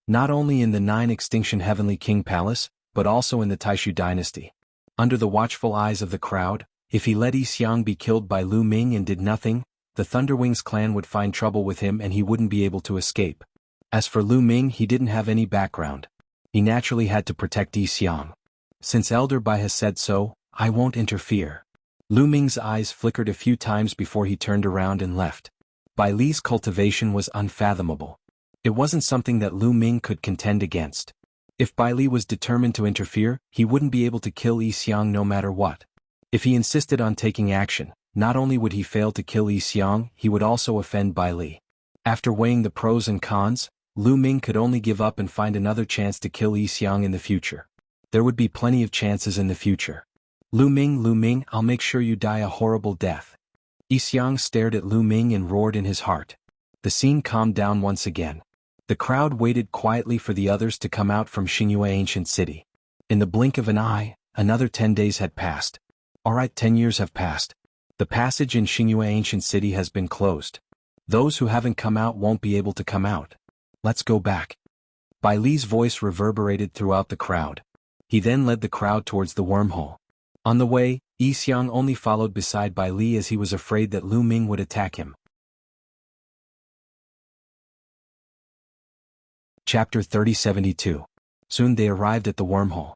Not only in the 9 Extinction Heavenly King Palace, but also in the Taishu dynasty. Under the watchful eyes of the crowd, if he let Yi Xiang be killed by Lu Ming and did nothing, the Thunderwings clan would find trouble with him and he wouldn't be able to escape. As for Lu Ming, he didn't have any background. He naturally had to protect Yi Xiang. Since Elder Bai has said so, I won't interfere. Lu Ming's eyes flickered a few times before he turned around and left. Bai Li's cultivation was unfathomable. It wasn't something that Lu Ming could contend against. If Bai Li was determined to interfere, he wouldn't be able to kill Yi Xiang no matter what. If he insisted on taking action, not only would he fail to kill Yi Xiang, he would also offend Bai Li. After weighing the pros and cons, Lu Ming could only give up and find another chance to kill Yi Xiang in the future. There would be plenty of chances in the future. Lu Ming, I'll make sure you die a horrible death. Yi Xiang stared at Lu Ming and roared in his heart. The scene calmed down once again. The crowd waited quietly for the others to come out from Xingyue Ancient City. In the blink of an eye, another 10 days had passed. Alright, 10 years have passed. The passage in Xingyue Ancient City has been closed. Those who haven't come out won't be able to come out. Let's go back. Bai Li's voice reverberated throughout the crowd. He then led the crowd towards the wormhole. On the way, Yi Xiang only followed beside Bai Li as he was afraid that Lu Ming would attack him. Chapter 3072. Soon they arrived at the wormhole.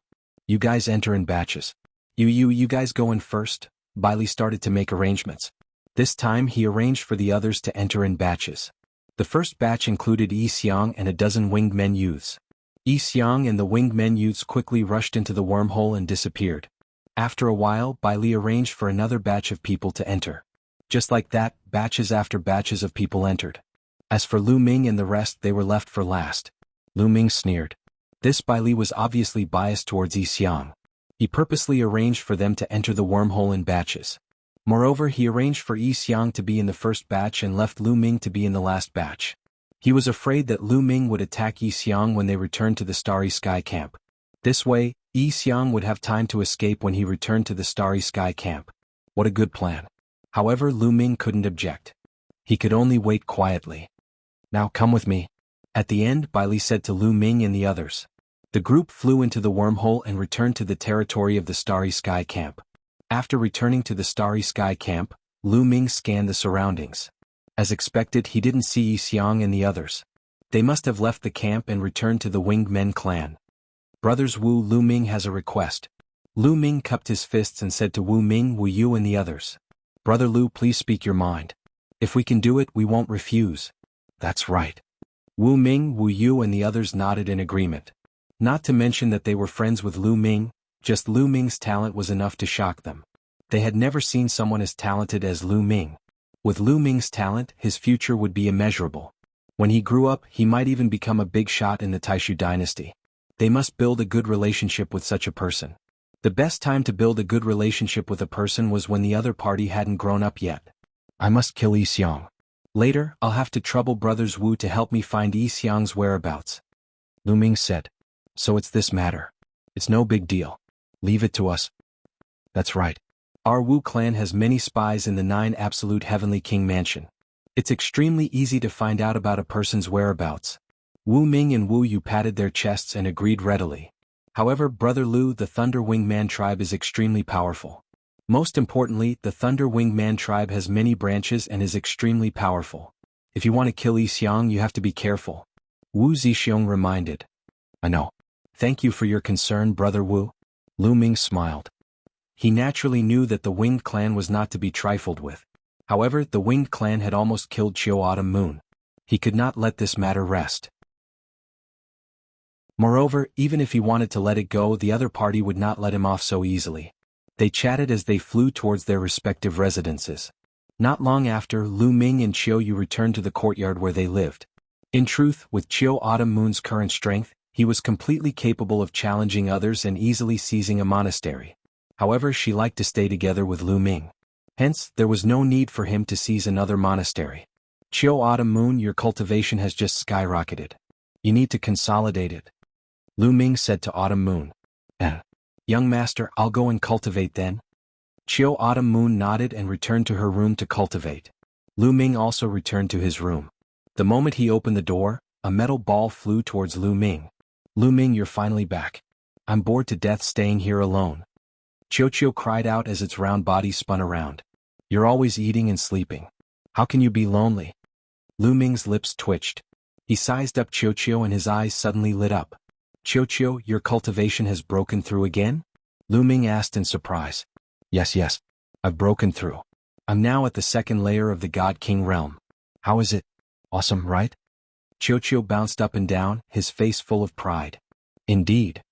You guys enter in batches. You guys go in first. Bai Li started to make arrangements. This time he arranged for the others to enter in batches. The first batch included Yi Xiang and a dozen winged men youths. Yi Xiang and the winged men youths quickly rushed into the wormhole and disappeared. After a while, Bai Li arranged for another batch of people to enter. Just like that, batches after batches of people entered. As for Lu Ming and the rest, they were left for last. Lu Ming sneered. This Bai Li was obviously biased towards Yi Xiang. He purposely arranged for them to enter the wormhole in batches. Moreover, he arranged for Yi Xiang to be in the first batch and left Lu Ming to be in the last batch. He was afraid that Lu Ming would attack Yi Xiang when they returned to the Starry Sky Camp. This way, Yi Xiang would have time to escape when he returned to the Starry Sky Camp. What a good plan. However, Lu Ming couldn't object. He could only wait quietly. Now come with me. At the end, Bai Li said to Lu Ming and the others. The group flew into the wormhole and returned to the territory of the Starry Sky Camp. After returning to the Starry Sky Camp, Lu Ming scanned the surroundings. As expected, he didn't see Yi Xiang and the others. They must have left the camp and returned to the Winged Men clan. Brothers Wu, Lu Ming has a request. Lu Ming cupped his fists and said to Wu Ming, Wu Yu and the others. Brother Lu, please speak your mind. If we can do it, we won't refuse. That's right. Wu Ming, Wu Yu and the others nodded in agreement. Not to mention that they were friends with Lu Ming, just Lu Ming's talent was enough to shock them. They had never seen someone as talented as Lu Ming. With Lu Ming's talent, his future would be immeasurable. When he grew up, he might even become a big shot in the Taishu dynasty. They must build a good relationship with such a person. The best time to build a good relationship with a person was when the other party hadn't grown up yet. I must kill Yi Xiang. Later, I'll have to trouble brothers Wu to help me find Yi Xiang's whereabouts. Lu Ming said. So it's this matter. It's no big deal. Leave it to us. That's right. Our Wu clan has many spies in the 9 Absolute Heavenly King Mansion. It's extremely easy to find out about a person's whereabouts. Wu Ming and Wu Yu patted their chests and agreed readily. However, Brother Lu, the Thunder Winged Man tribe is extremely powerful. Most importantly, the Thunder Winged Man tribe has many branches and is extremely powerful. If you want to kill Yi Xiang, you have to be careful. Wu Zixiong reminded. I know. Thank you for your concern, Brother Wu. Lu Ming smiled. He naturally knew that the Winged Clan was not to be trifled with. However, the Winged Clan had almost killed Chiu Autumn Moon. He could not let this matter rest. Moreover, even if he wanted to let it go, the other party would not let him off so easily. They chatted as they flew towards their respective residences. Not long after, Lu Ming and Chiu Yu returned to the courtyard where they lived. In truth, with Chiu Autumn Moon's current strength, he was completely capable of challenging others and easily seizing a monastery. However, she liked to stay together with Lu Ming. Hence, there was no need for him to seize another monastery. Chiu Autumn Moon, your cultivation has just skyrocketed. You need to consolidate it. Lu Ming said to Autumn Moon. Young master, I'll go and cultivate then. Chiu Autumn Moon nodded and returned to her room to cultivate. Lu Ming also returned to his room. The moment he opened the door, a metal ball flew towards Lu Ming. Lu Ming, you're finally back. I'm bored to death staying here alone. Chiu cried out as its round body spun around. You're always eating and sleeping. How can you be lonely? Lu Ming's lips twitched. He sized up Chiu and his eyes suddenly lit up. Chiu, your cultivation has broken through again? Lu Ming asked in surprise. Yes, I've broken through. I'm now at the 2nd layer of the God King realm. How is it? Awesome, right? Chiu bounced up and down, his face full of pride. Indeed.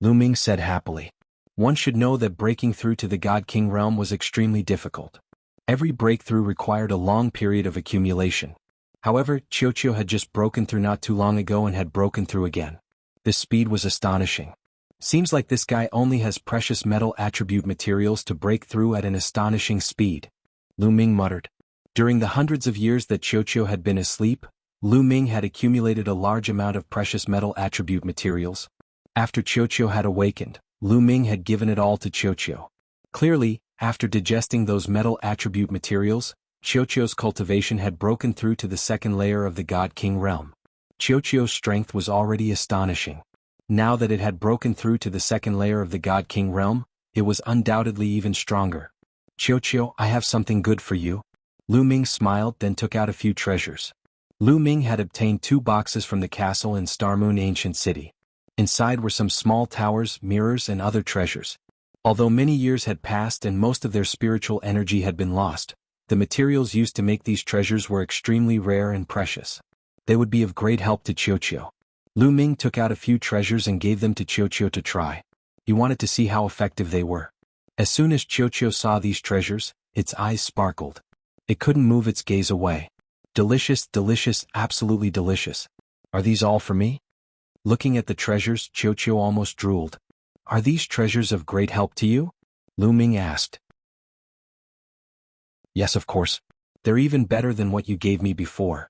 Lu Ming said happily. One should know that breaking through to the God King realm was extremely difficult. Every breakthrough required a long period of accumulation. However, Chiu had just broken through not too long ago and had broken through again. This speed was astonishing. Seems like this guy only has precious metal attribute materials to break through at an astonishing speed. Lu Ming muttered. During the hundreds of years that Chiu had been asleep, Lu Ming had accumulated a large amount of precious metal attribute materials. After Chiu had awakened, Lu Ming had given it all to Chiu. Clearly, after digesting those metal attribute materials, Chiu's cultivation had broken through to the 2nd layer of the God King realm. Chiu's strength was already astonishing. Now that it had broken through to the 2nd layer of the God King realm, it was undoubtedly even stronger. Chiu, I have something good for you. Lu Ming smiled, then took out a few treasures. Lu Ming had obtained 2 boxes from the castle in Starmoon Ancient City. Inside were some small towers, mirrors, and other treasures. Although many years had passed and most of their spiritual energy had been lost, the materials used to make these treasures were extremely rare and precious. They would be of great help to Chiu. Lu Ming took out a few treasures and gave them to Chiu to try. He wanted to see how effective they were. As soon as Chiu saw these treasures, its eyes sparkled. It couldn't move its gaze away. Delicious, absolutely delicious. Are these all for me? Looking at the treasures, Chiu almost drooled. Are these treasures of great help to you? Lu Ming asked. Yes, of course. They're even better than what you gave me before.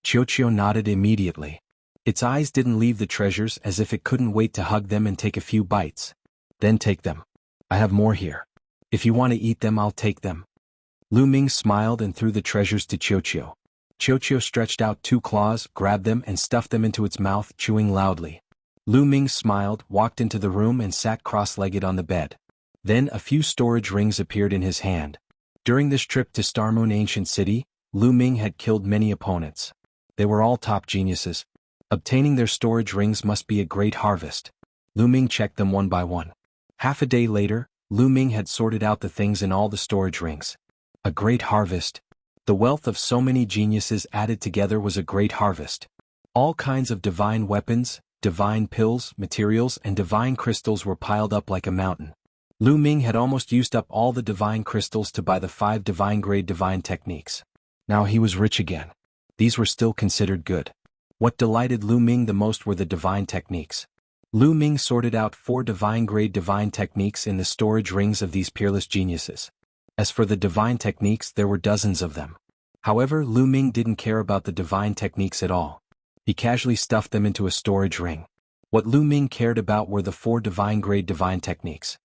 Chiu nodded immediately. Its eyes didn't leave the treasures as if it couldn't wait to hug them and take a few bites. Then take them. I have more here. If you want to eat them, I'll take them. Lu Ming smiled and threw the treasures to Chiu. Chiu stretched out 2 claws, grabbed them and stuffed them into its mouth, chewing loudly. Lu Ming smiled, walked into the room and sat cross-legged on the bed. Then a few storage rings appeared in his hand. During this trip to Starmoon Ancient City, Lu Ming had killed many opponents. They were all top geniuses. Obtaining their storage rings must be a great harvest. Lu Ming checked them one by one. Half a day later, Lu Ming had sorted out the things in all the storage rings. A great harvest. The wealth of so many geniuses added together was a great harvest. All kinds of divine weapons, divine pills, materials, and divine crystals were piled up like a mountain. Lu Ming had almost used up all the divine crystals to buy the 5 divine-grade divine techniques. Now he was rich again. These were still considered good. What delighted Lu Ming the most were the divine techniques. Lu Ming sorted out 4 divine-grade divine techniques in the storage rings of these peerless geniuses. As for the divine techniques, there were dozens of them. However, Lu Ming didn't care about the divine techniques at all. He casually stuffed them into a storage ring. What Lu Ming cared about were the 4 divine-grade divine techniques.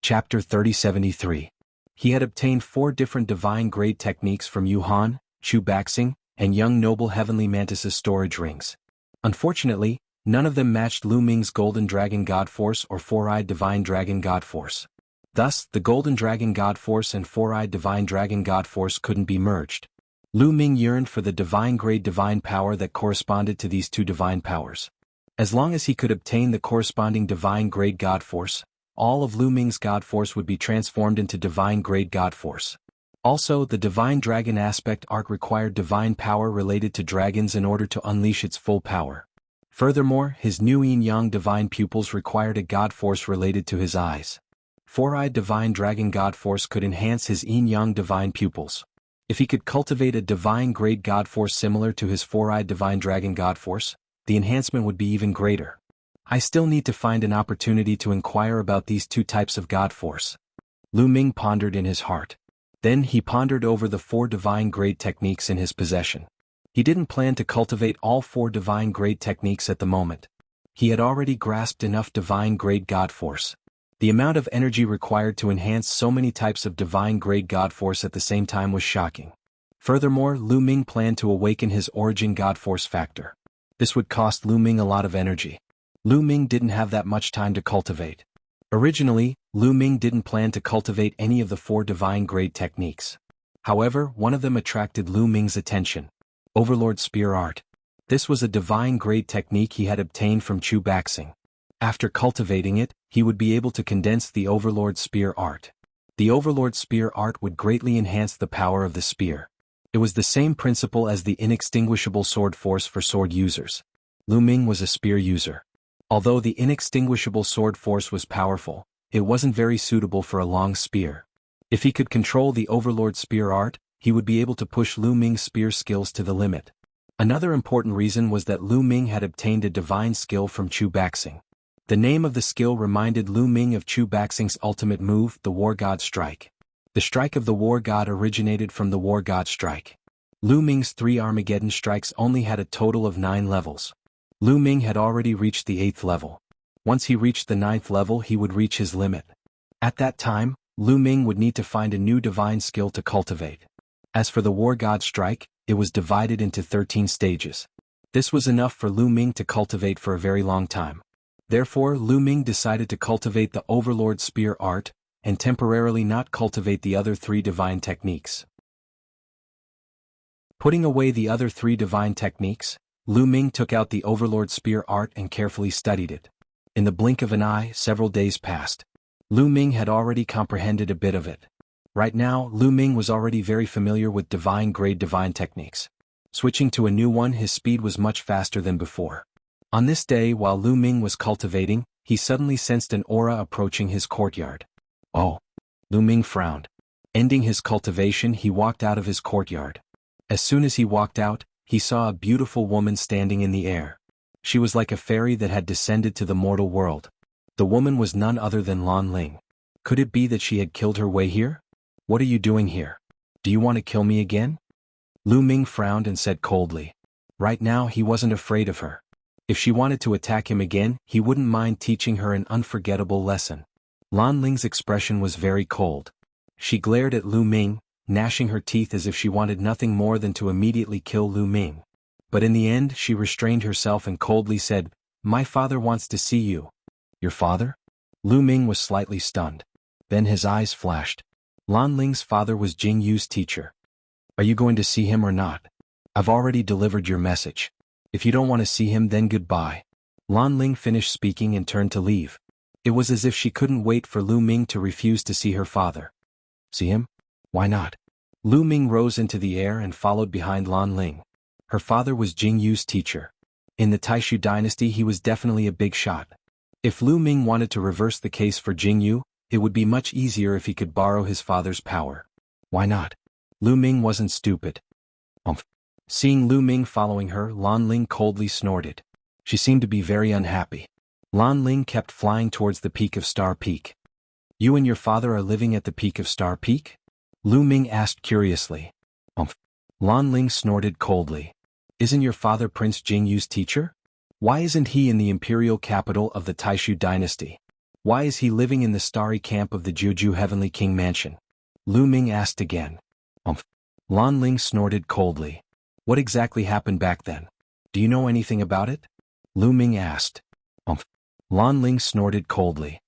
Chapter 3073. He had obtained 4 different divine-grade techniques from Yu Han, Chu Baxing, and young noble Heavenly Mantis's storage rings. Unfortunately, none of them matched Lu Ming's Golden Dragon God Force or 4-eyed Divine Dragon God Force. Thus, the Golden Dragon God Force and 4-eyed Divine Dragon God Force couldn't be merged. Lu Ming yearned for the divine-grade divine power that corresponded to these 2 divine powers. As long as he could obtain the corresponding divine-grade God Force, all of Lu Ming's God Force would be transformed into divine-grade God Force. Also, the Divine Dragon Aspect arc required divine power related to dragons in order to unleash its full power. Furthermore, his new Yin-Yang Divine Pupils required a God Force related to his eyes. 4-eyed Divine Dragon God Force could enhance his Yin-Yang Divine Pupils. If he could cultivate a divine-grade God Force similar to his 4-eyed Divine Dragon God Force, the enhancement would be even greater. I still need to find an opportunity to inquire about these 2 types of God Force. Lu Ming pondered in his heart. Then he pondered over the 4 divine-grade techniques in his possession. He didn't plan to cultivate all 4 divine-grade techniques at the moment. He had already grasped enough divine-grade God Force. The amount of energy required to enhance so many types of divine-grade God Force at the same time was shocking. Furthermore, Lu Ming planned to awaken his origin God Force factor. This would cost Lu Ming a lot of energy. Lu Ming didn't have that much time to cultivate. Originally, Lu Ming didn't plan to cultivate any of the 4 divine-grade techniques. However, one of them attracted Lu Ming's attention. Overlord Spear Art. This was a divine-grade technique he had obtained from Chu Baxing. After cultivating it, he would be able to condense the Overlord Spear Art. The Overlord Spear Art would greatly enhance the power of the spear. It was the same principle as the Inextinguishable Sword Force for sword users. Lu Ming was a spear user. Although the Inextinguishable Sword Force was powerful, it wasn't very suitable for a long spear. If he could control the Overlord Spear Art, he would be able to push Lu Ming's spear skills to the limit. Another important reason was that Lu Ming had obtained a divine skill from Chu Baxing. The name of the skill reminded Lu Ming of Chu Baxing's ultimate move, the War God Strike. The strike of the War God originated from the War God Strike. Lu Ming's 3 Armageddon strikes only had a total of 9 levels. Lu Ming had already reached the 8th level. Once he reached the 9th level, he would reach his limit. At that time, Lu Ming would need to find a new divine skill to cultivate. As for the War God Strike, it was divided into 13 stages. This was enough for Lu Ming to cultivate for a very long time. Therefore, Lu Ming decided to cultivate the Overlord Spear Art, and temporarily not cultivate the other 3 divine techniques. Putting away the other 3 divine techniques, Lu Ming took out the Overlord Spear Art and carefully studied it. In the blink of an eye, several days passed. Lu Ming had already comprehended a bit of it. Right now, Lu Ming was already very familiar with divine-grade divine techniques. Switching to a new one, his speed was much faster than before. On this day, while Lu Ming was cultivating, he suddenly sensed an aura approaching his courtyard. Oh! Lu Ming frowned. Ending his cultivation, he walked out of his courtyard. As soon as he walked out, he saw a beautiful woman standing in the air. She was like a fairy that had descended to the mortal world. The woman was none other than Lan Ling. Could it be that she had killed her way here? What are you doing here? Do you want to kill me again? Lu Ming frowned and said coldly. Right now he wasn't afraid of her. If she wanted to attack him again, he wouldn't mind teaching her an unforgettable lesson. Lan Ling's expression was very cold. She glared at Lu Ming, gnashing her teeth as if she wanted nothing more than to immediately kill Lu Ming. But in the end, she restrained herself and coldly said, "My father wants to see you." Your father? Lu Ming was slightly stunned. Then his eyes flashed. Lan Ling's father was Jingyu's teacher. Are you going to see him or not? I've already delivered your message. If you don't want to see him, then goodbye. Lan Ling finished speaking and turned to leave. It was as if she couldn't wait for Lu Ming to refuse to see her father. See him? Why not? Lu Ming rose into the air and followed behind Lan Ling. Her father was Jingyu's teacher. In the Taishu dynasty, he was definitely a big shot. If Lu Ming wanted to reverse the case for Jingyu, it would be much easier if he could borrow his father's power. Why not? Lu Ming wasn't stupid. Seeing Lu Ming following her, Lan Ling coldly snorted. She seemed to be very unhappy. Lan Ling kept flying towards the peak of Star Peak. You and your father are living at the peak of Star Peak? Lu Ming asked curiously. Lan Ling snorted coldly. Isn't your father Prince Jingyu's teacher? Why isn't he in the imperial capital of the Taishu dynasty? Why is he living in the starry camp of the Juju Heavenly King Mansion? Lu Ming asked again. Lan Ling snorted coldly. What exactly happened back then? Do you know anything about it? Lu Ming asked. Lan Ling snorted coldly.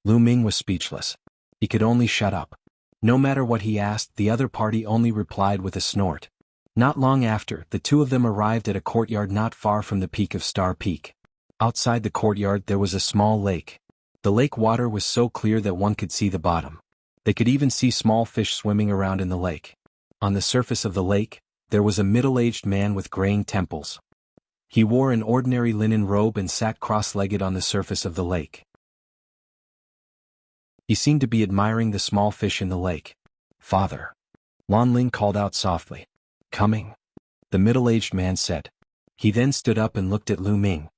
Lu Ming was speechless. He could only shut up. No matter what he asked, the other party only replied with a snort. Not long after, the two of them arrived at a courtyard not far from the peak of Star Peak. Outside the courtyard there was a small lake. The lake water was so clear that one could see the bottom. They could even see small fish swimming around in the lake. On the surface of the lake, there was a middle-aged man with graying temples. He wore an ordinary linen robe and sat cross-legged on the surface of the lake. He seemed to be admiring the small fish in the lake. Father. Lan Ling called out softly. Coming. The middle-aged man said. He then stood up and looked at Lu Ming.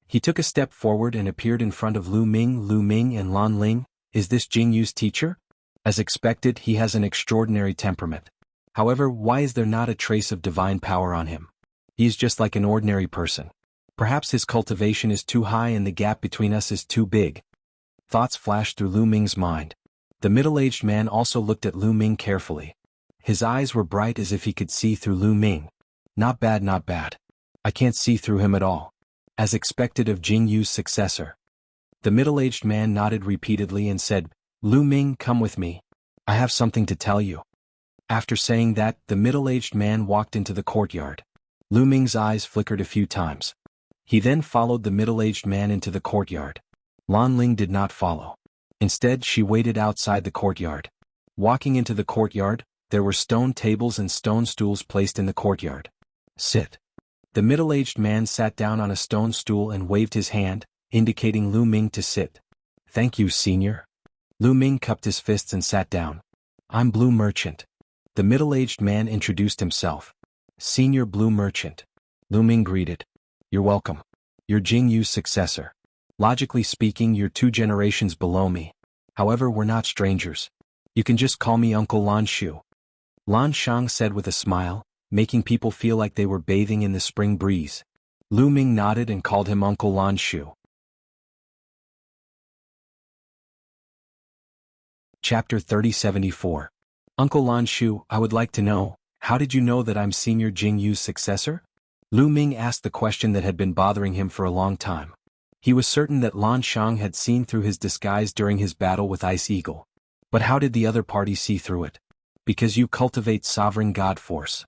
He took a step forward and appeared in front of Lu Ming and Lan Ling. Is this Jingyu's teacher? As expected, he has an extraordinary temperament. However, why is there not a trace of divine power on him? He is just like an ordinary person. Perhaps his cultivation is too high and the gap between us is too big. Thoughts flashed through Lu Ming's mind. The middle-aged man also looked at Lu Ming carefully. His eyes were bright as if he could see through Lu Ming. Not bad, not bad. I can't see through him at all. As expected of Jingyu's successor. The middle-aged man nodded repeatedly and said, Lu Ming, come with me. I have something to tell you. After saying that, the middle-aged man walked into the courtyard. Lu Ming's eyes flickered a few times. He then followed the middle-aged man into the courtyard. Lan Ling did not follow. Instead, she waited outside the courtyard. Walking into the courtyard, there were stone tables and stone stools placed in the courtyard. Sit. The middle-aged man sat down on a stone stool and waved his hand, indicating Lu Ming to sit. Thank you, senior. Lu Ming cupped his fists and sat down. I'm Blue Merchant. The middle-aged man introduced himself. Senior Blue Merchant. Lu Ming greeted. You're welcome. You're Jingyu's successor. Logically speaking, you're 2 generations below me. However, we're not strangers. You can just call me Uncle Lan Shu. Lan Shang said with a smile, making people feel like they were bathing in the spring breeze. Lu Ming nodded and called him Uncle Lan Shu. Chapter 3074. Uncle Lan Shu, I would like to know, how did you know that I'm Senior Jingyu's successor? Lu Ming asked the question that had been bothering him for a long time. He was certain that Lan Shang had seen through his disguise during his battle with Ice Eagle. But how did the other party see through it? Because you cultivate Sovereign God Force.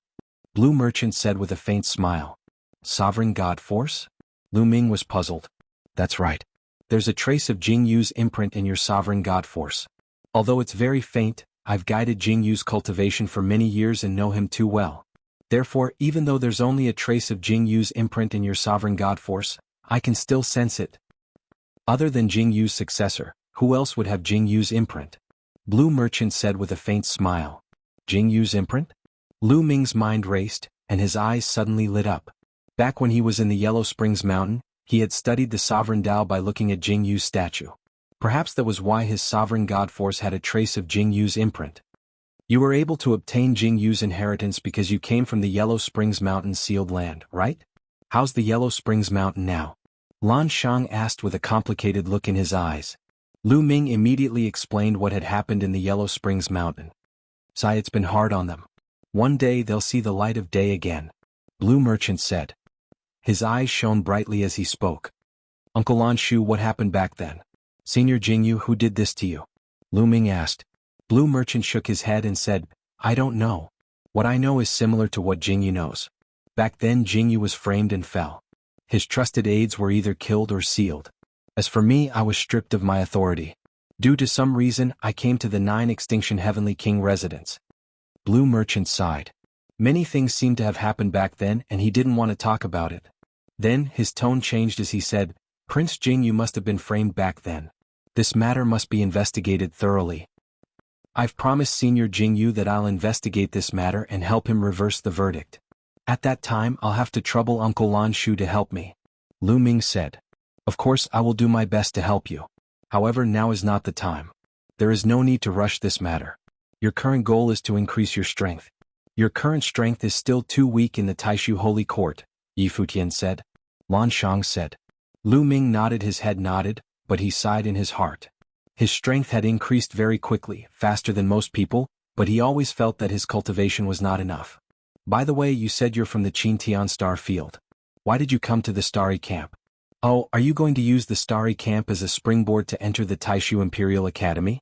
Blue Merchant said with a faint smile. Sovereign God Force? Lu Ming was puzzled. That's right. There's a trace of Jingyu's imprint in your Sovereign God Force. Although it's very faint, I've guided Jingyu's cultivation for many years and know him too well. Therefore, even though there's only a trace of Jingyu's imprint in your Sovereign God Force, I can still sense it. Other than Jingyu's successor, who else would have Jingyu's imprint? Blue Merchant said with a faint smile. Jingyu's imprint? Lu Ming's mind raced, and his eyes suddenly lit up. Back when he was in the Yellow Springs Mountain, he had studied the Sovereign Tao by looking at Jingyu's statue. Perhaps that was why his Sovereign God Force had a trace of Jingyu's imprint. You were able to obtain Jingyu's inheritance because you came from the Yellow Springs Mountain sealed land, right? How's the Yellow Springs Mountain now? Lan Shang asked with a complicated look in his eyes. Lu Ming immediately explained what had happened in the Yellow Springs Mountain. Sigh, it's been hard on them. One day they'll see the light of day again. Blue Merchant said. His eyes shone brightly as he spoke. Uncle Lan Shu, what happened back then? Senior Jingyu, who did this to you? Lu Ming asked. Blue Merchant shook his head and said, I don't know. What I know is similar to what Jingyu knows. Back then Jingyu was framed and fell. His trusted aides were either killed or sealed. As for me, I was stripped of my authority. Due to some reason, I came to the 9 Extinction Heavenly King residence. Blue Merchant sighed. Many things seemed to have happened back then and he didn't want to talk about it. Then, his tone changed as he said, Prince Jingyu must have been framed back then. This matter must be investigated thoroughly. I've promised Senior Jingyu that I'll investigate this matter and help him reverse the verdict. At that time I'll have to trouble Uncle Lan Shu to help me. Lu Ming said. Of course I will do my best to help you. However, now is not the time. There is no need to rush this matter. Your current goal is to increase your strength. Your current strength is still too weak in the Taishu Holy Court, Yi Futian said. Lan Shang said. Lu Ming nodded, his head nodded, but he sighed in his heart. His strength had increased very quickly, faster than most people, but he always felt that his cultivation was not enough. By the way, you said you're from the Qintian Star Field. Why did you come to the Starry Camp? Oh, are you going to use the Starry Camp as a springboard to enter the Taishu Imperial Academy?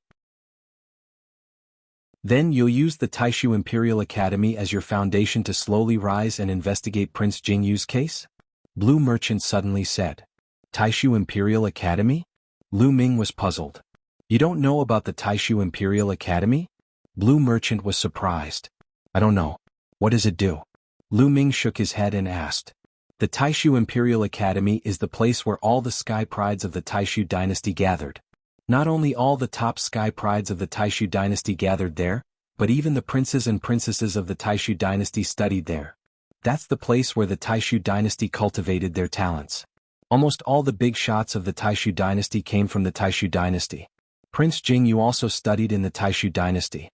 Then you'll use the Taishu Imperial Academy as your foundation to slowly rise and investigate Prince Jingyu's case? Blue Merchant suddenly said. Taishu Imperial Academy? Lu Ming was puzzled. You don't know about the Taishu Imperial Academy? Blue Merchant was surprised. I don't know. What does it do? Lu Ming shook his head and asked. The Taishu Imperial Academy is the place where all the sky prides of the Taishu dynasty gathered. Not only all the top sky prides of the Taishu dynasty gathered there, but even the princes and princesses of the Taishu dynasty studied there. That's the place where the Taishu dynasty cultivated their talents. Almost all the big shots of the Taishu dynasty came from the Taishu dynasty. Prince Jingyu also studied in the Taishu dynasty.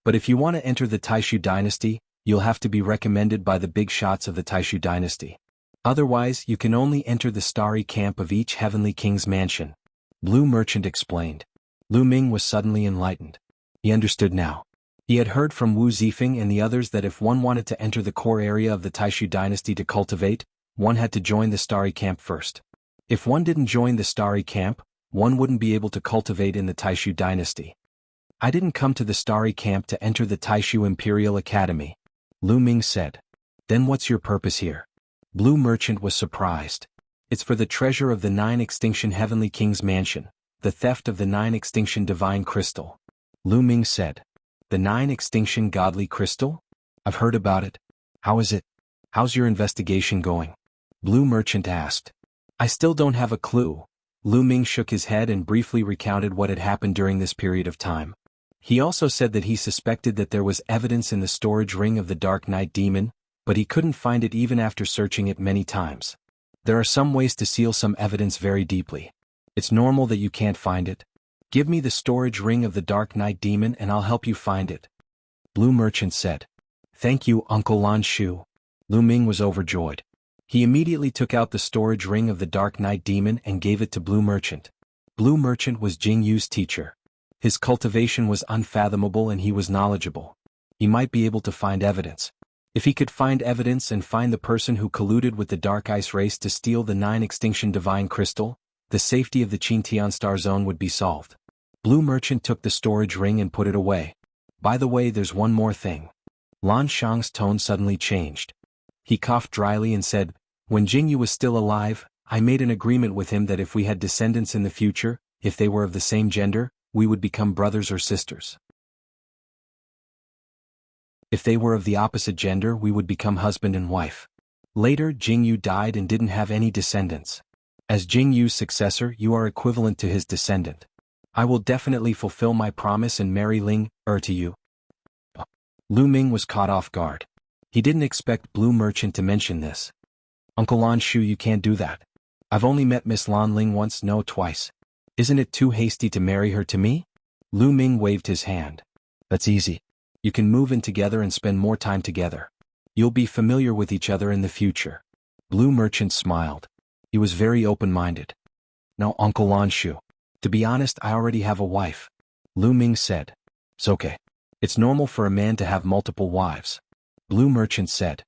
But if you want to enter the Taishu dynasty, you'll have to be recommended by the big shots of the Taishu dynasty. Otherwise, you can only enter the starry camp of each heavenly king's mansion. Blue Merchant explained. Lu Ming was suddenly enlightened. He understood now. He had heard from Wu Zifeng and the others that if one wanted to enter the core area of the Taishu dynasty to cultivate, one had to join the starry camp first. If one didn't join the starry camp, one wouldn't be able to cultivate in the Taishu dynasty. I didn't come to the starry camp to enter the Taishu Imperial Academy, Lu Ming said. Then what's your purpose here? Blue Merchant was surprised. It's for the treasure of the 9 Extinction Heavenly King's mansion, the theft of the 9 Extinction Divine Crystal. Lu Ming said. The 9 Extinction Godly Crystal? I've heard about it. How is it? How's your investigation going? Blue Merchant asked. I still don't have a clue. Lu Ming shook his head and briefly recounted what had happened during this period of time. He also said that he suspected that there was evidence in the storage ring of the Dark Knight Demon, but he couldn't find it even after searching it many times. There are some ways to seal some evidence very deeply. It's normal that you can't find it. Give me the storage ring of the Dark Knight Demon and I'll help you find it. Blue Merchant said. Thank you, Uncle Lan Shu. Lu Ming was overjoyed. He immediately took out the storage ring of the Dark Knight Demon and gave it to Blue Merchant. Blue Merchant was Jingyu's teacher. His cultivation was unfathomable and he was knowledgeable. He might be able to find evidence. If he could find evidence and find the person who colluded with the Dark Ice race to steal the 9 Extinction Divine Crystal, the safety of the Qintian Star Zone would be solved. Blue Merchant took the storage ring and put it away. By the way, there's one more thing. Lan Shang's tone suddenly changed. He coughed dryly and said, when Jingyu was still alive, I made an agreement with him that if we had descendants in the future, if they were of the same gender, we would become brothers or sisters. If they were of the opposite gender, we would become husband and wife. Later, Jingyu died and didn't have any descendants. As Jingyu's successor, you are equivalent to his descendant. I will definitely fulfill my promise and marry Ling to you. Lu Ming was caught off guard. He didn't expect Blue Merchant to mention this. Uncle Lan Shu, you can't do that. I've only met Miss Lan Ling once, no twice. Isn't it too hasty to marry her to me? Lu Ming waved his hand. That's easy. You can move in together and spend more time together. You'll be familiar with each other in the future. Blue Merchant smiled. He was very open-minded. Now, Uncle Lan Shu. To be honest, I already have a wife. Lu Ming said. It's okay. It's normal for a man to have multiple wives. Blue Merchant said.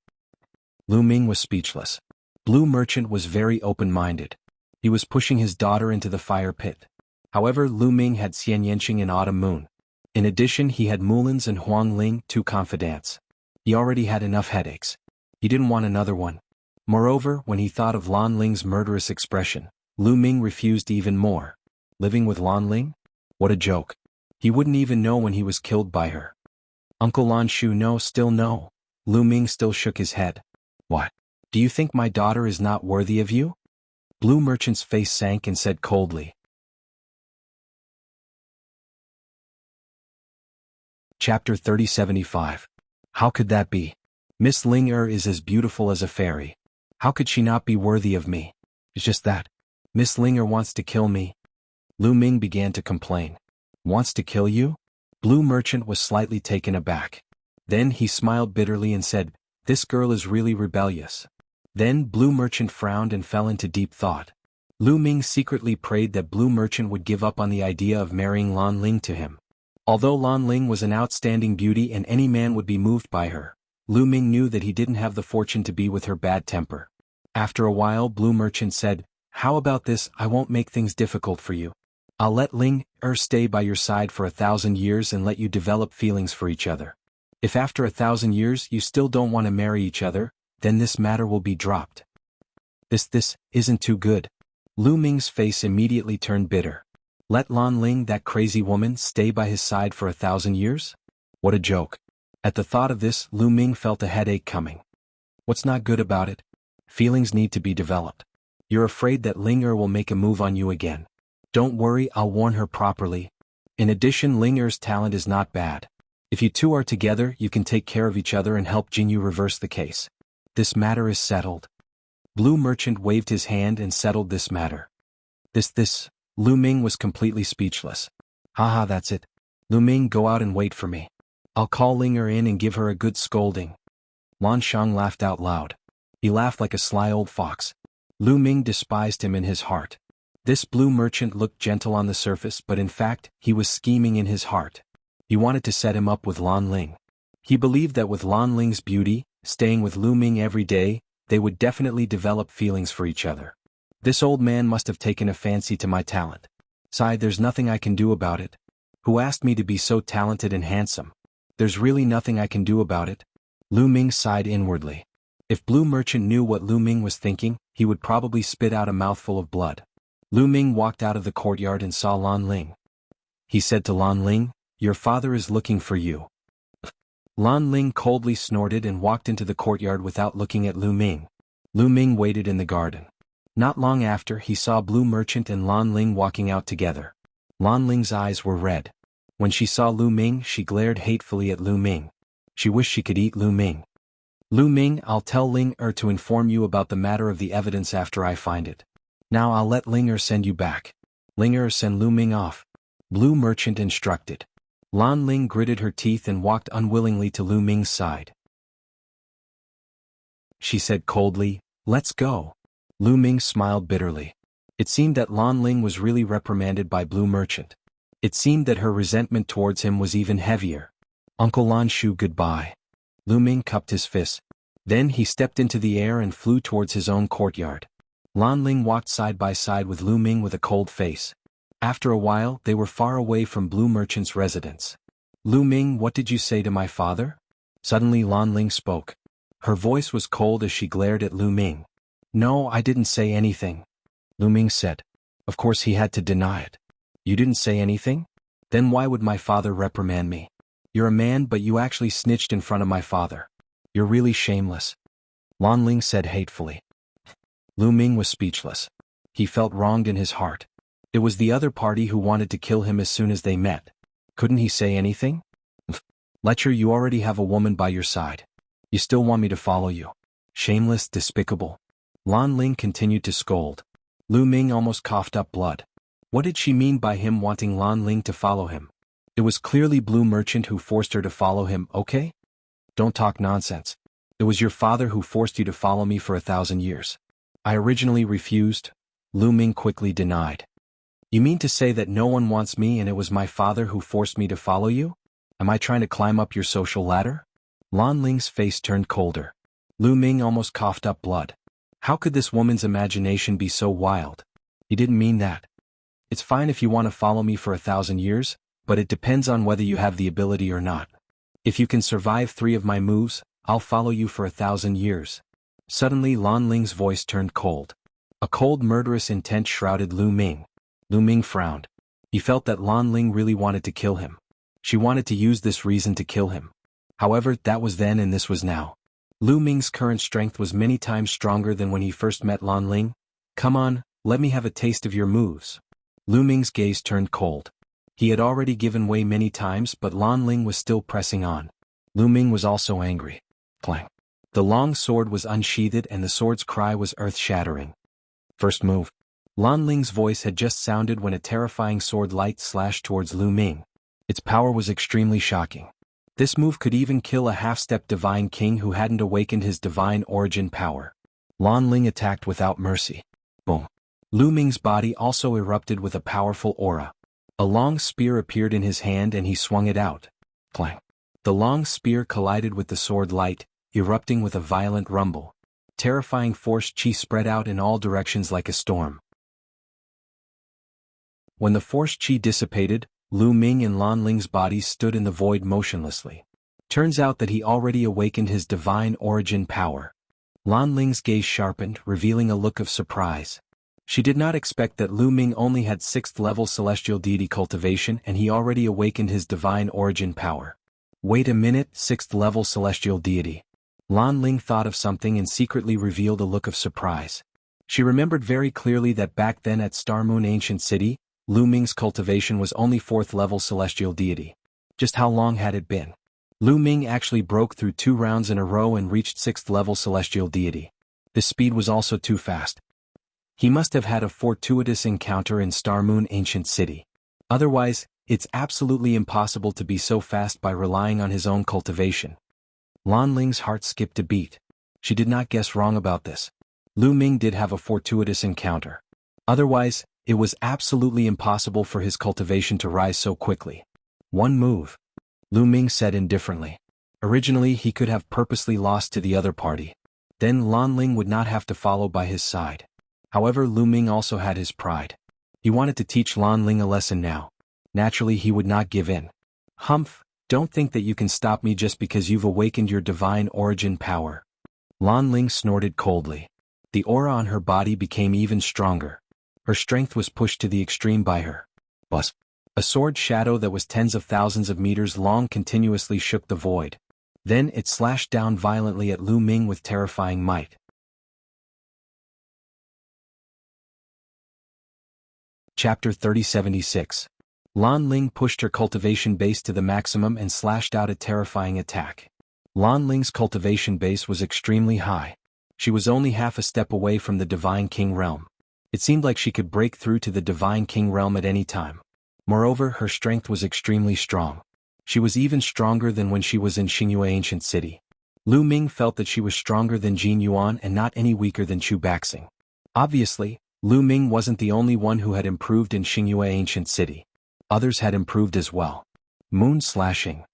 Lu Ming was speechless. Blue Merchant was very open-minded. He was pushing his daughter into the fire pit. However, Lu Ming had Xian Yanqing and Autumn Moon. In addition, he had Mulins and Huang Ling, 2 confidants. He already had enough headaches. He didn't want another one. Moreover, when he thought of Lan Ling's murderous expression, Lu Ming refused even more. Living with Lan Ling? What a joke. He wouldn't even know when he was killed by her. Uncle Lan Shu, no, still no. Lu Ming still shook his head. What? Do you think my daughter is not worthy of you? Blue Merchant's face sank and said coldly. Chapter 3075. How could that be? Miss Ling is as beautiful as a fairy. How could she not be worthy of me? It's just that. Miss Linger wants to kill me. Lu Ming began to complain. Wants to kill you? Blue Merchant was slightly taken aback. Then he smiled bitterly and said, this girl is really rebellious. Then Blue Merchant frowned and fell into deep thought. Lu Ming secretly prayed that Blue Merchant would give up on the idea of marrying Lan Ling to him. Although Lan Ling was an outstanding beauty and any man would be moved by her, Lu Ming knew that he didn't have the fortune to be with her bad temper. After a while Blue Merchant said, how about this, I won't make things difficult for you. I'll let Ling stay by your side for 1,000 years and let you develop feelings for each other. If after 1,000 years you still don't want to marry each other, then this matter will be dropped. This isn't too good. Lu Ming's face immediately turned bitter. Let Lan Ling, that crazy woman, stay by his side for 1,000 years? What a joke. At the thought of this, Lu Ming felt a headache coming. What's not good about it? Feelings need to be developed. You're afraid that Ling will make a move on you again. Don't worry, I'll warn her properly. In addition, Ling talent is not bad. If you two are together, you can take care of each other and help Jianghu reverse the case. This matter is settled. Blue Merchant waved his hand and settled this matter. Lu Ming was completely speechless. Haha, that's it. Lu Ming, go out and wait for me. I'll call Ling in and give her a good scolding. Lan Shang laughed out loud. He laughed like a sly old fox. Lu Ming despised him in his heart. This Blue Merchant looked gentle on the surface, but in fact, he was scheming in his heart. He wanted to set him up with Lan Ling. He believed that with Lan Ling's beauty, staying with Lu Ming every day, they would definitely develop feelings for each other. This old man must have taken a fancy to my talent. Sigh, there's nothing I can do about it. Who asked me to be so talented and handsome? There's really nothing I can do about it. Lu Ming sighed inwardly. If Blue Merchant knew what Lu Ming was thinking, he would probably spit out a mouthful of blood. Lu Ming walked out of the courtyard and saw Lan Ling. He said to Lan Ling, your father is looking for you. Lan Ling coldly snorted and walked into the courtyard without looking at Lu Ming. Lu Ming waited in the garden. Not long after, he saw Blue Merchant and Lan Ling walking out together. Lan Ling's eyes were red. When she saw Lu Ming, she glared hatefully at Lu Ming. She wished she could eat Lu Ming. Lu Ming, I'll tell Ling to inform you about the matter of the evidence after I find it. Now I'll let Ling send you back. Ling send Lu Ming off. Blue Merchant instructed. Lan Ling gritted her teeth and walked unwillingly to Lu Ming's side. She said coldly, let's go. Lu Ming smiled bitterly. It seemed that Lan Ling was really reprimanded by Blue Merchant. It seemed that her resentment towards him was even heavier. Uncle Lan Shu, goodbye. Lu Ming cupped his fist. Then he stepped into the air and flew towards his own courtyard. Lan Ling walked side by side with Lu Ming with a cold face. After a while, they were far away from Blue Merchant's residence. Lu Ming, what did you say to my father? Suddenly Lan Ling spoke. Her voice was cold as she glared at Lu Ming. No, I didn't say anything. Lu Ming said. Of course he had to deny it. You didn't say anything? Then why would my father reprimand me? You're a man, but you actually snitched in front of my father. You're really shameless. Lan Ling said hatefully. Lu Ming was speechless. He felt wronged in his heart. It was the other party who wanted to kill him as soon as they met. Couldn't he say anything? Letcher, you already have a woman by your side. You still want me to follow you? Shameless, despicable. Lan Ling continued to scold. Lu Ming almost coughed up blood. What did she mean by him wanting Lan Ling to follow him? It was clearly Blue Merchant who forced her to follow him, okay? Don't talk nonsense. It was your father who forced you to follow me for 1,000 years. I originally refused. Lu Ming quickly denied. You mean to say that no one wants me and it was my father who forced me to follow you? Am I trying to climb up your social ladder? Lan Ling's face turned colder. Lu Ming almost coughed up blood. How could this woman's imagination be so wild? He didn't mean that. It's fine if you want to follow me for 1,000 years, but it depends on whether you have the ability or not. If you can survive 3 of my moves, I'll follow you for 1,000 years. Suddenly Lan Ling's voice turned cold. A cold murderous intent shrouded Lu Ming. Lu Ming frowned. He felt that Lan Ling really wanted to kill him. She wanted to use this reason to kill him. However, that was then and this was now. Lu Ming's current strength was many times stronger than when he first met Lan Ling. Come on, let me have a taste of your moves. Lu Ming's gaze turned cold. He had already given way many times, but Lan Ling was still pressing on. Lu Ming was also angry. Clang. The long sword was unsheathed and the sword's cry was earth-shattering. First move. Lan Ling's voice had just sounded when a terrifying sword light slashed towards Lu Ming. Its power was extremely shocking. This move could even kill a half-step divine king who hadn't awakened his divine origin power. Lan Ling attacked without mercy. Boom. Lu Ming's body also erupted with a powerful aura. A long spear appeared in his hand and he swung it out. Clang. The long spear collided with the sword light, erupting with a violent rumble. Terrifying force chi spread out in all directions like a storm. When the force chi dissipated, Lu Ming and Lan Ling's bodies stood in the void motionlessly. Turns out that he already awakened his divine origin power. Lan Ling's gaze sharpened, revealing a look of surprise. She did not expect that Lu Ming only had 6th level celestial deity cultivation and he already awakened his divine origin power. Wait a minute, 6th level celestial deity. Lan Ling thought of something and secretly revealed a look of surprise. She remembered very clearly that back then at Star Moon Ancient City, Lu Ming's cultivation was only 4th level celestial deity. Just how long had it been? Lu Ming actually broke through 2 rounds in a row and reached 6th level celestial deity. This speed was also too fast. He must have had a fortuitous encounter in Star Moon Ancient City. Otherwise, it's absolutely impossible to be so fast by relying on his own cultivation. Lan Ling's heart skipped a beat. She did not guess wrong about this. Lu Ming did have a fortuitous encounter. Otherwise, it was absolutely impossible for his cultivation to rise so quickly. One move. Lu Ming said indifferently. Originally he could have purposely lost to the other party. Then Lan Ling would not have to follow by his side. However, Lu Ming also had his pride. He wanted to teach Lan Ling a lesson now. Naturally he would not give in. Humph, don't think that you can stop me just because you've awakened your divine origin power. Lan Ling snorted coldly. The aura on her body became even stronger. Her strength was pushed to the extreme by her. Buzz. A sword shadow that was tens of thousands of meters long continuously shook the void. Then it slashed down violently at Lu Ming with terrifying might. Chapter 3076. Lan Ling pushed her cultivation base to the maximum and slashed out a terrifying attack. Lan Ling's cultivation base was extremely high. She was only half a step away from the Divine King realm. It seemed like she could break through to the Divine King realm at any time. Moreover, her strength was extremely strong. She was even stronger than when she was in Xingyue Ancient City. Lu Ming felt that she was stronger than Jin Yuan and not any weaker than Chu Baxing. Obviously, Lu Ming wasn't the only one who had improved in Xingyue Ancient City. Others had improved as well. Moon slashing.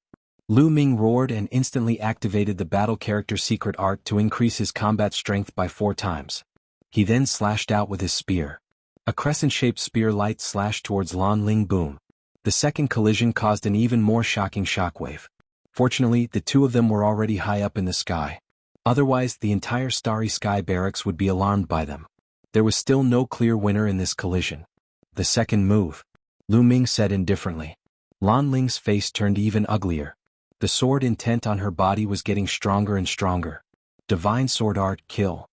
Lu Ming roared and instantly activated the battle character secret art to increase his combat strength by 4 times. He then slashed out with his spear. A crescent-shaped spear light slashed towards Lan Ling. Boom. The second collision caused an even more shocking shockwave. Fortunately, the two of them were already high up in the sky. Otherwise, the entire Starry Sky barracks would be alarmed by them. There was still no clear winner in this collision. The second move. Lu Ming said indifferently. Lan Ling's face turned even uglier. The sword intent on her body was getting stronger and stronger. Divine sword art, kill.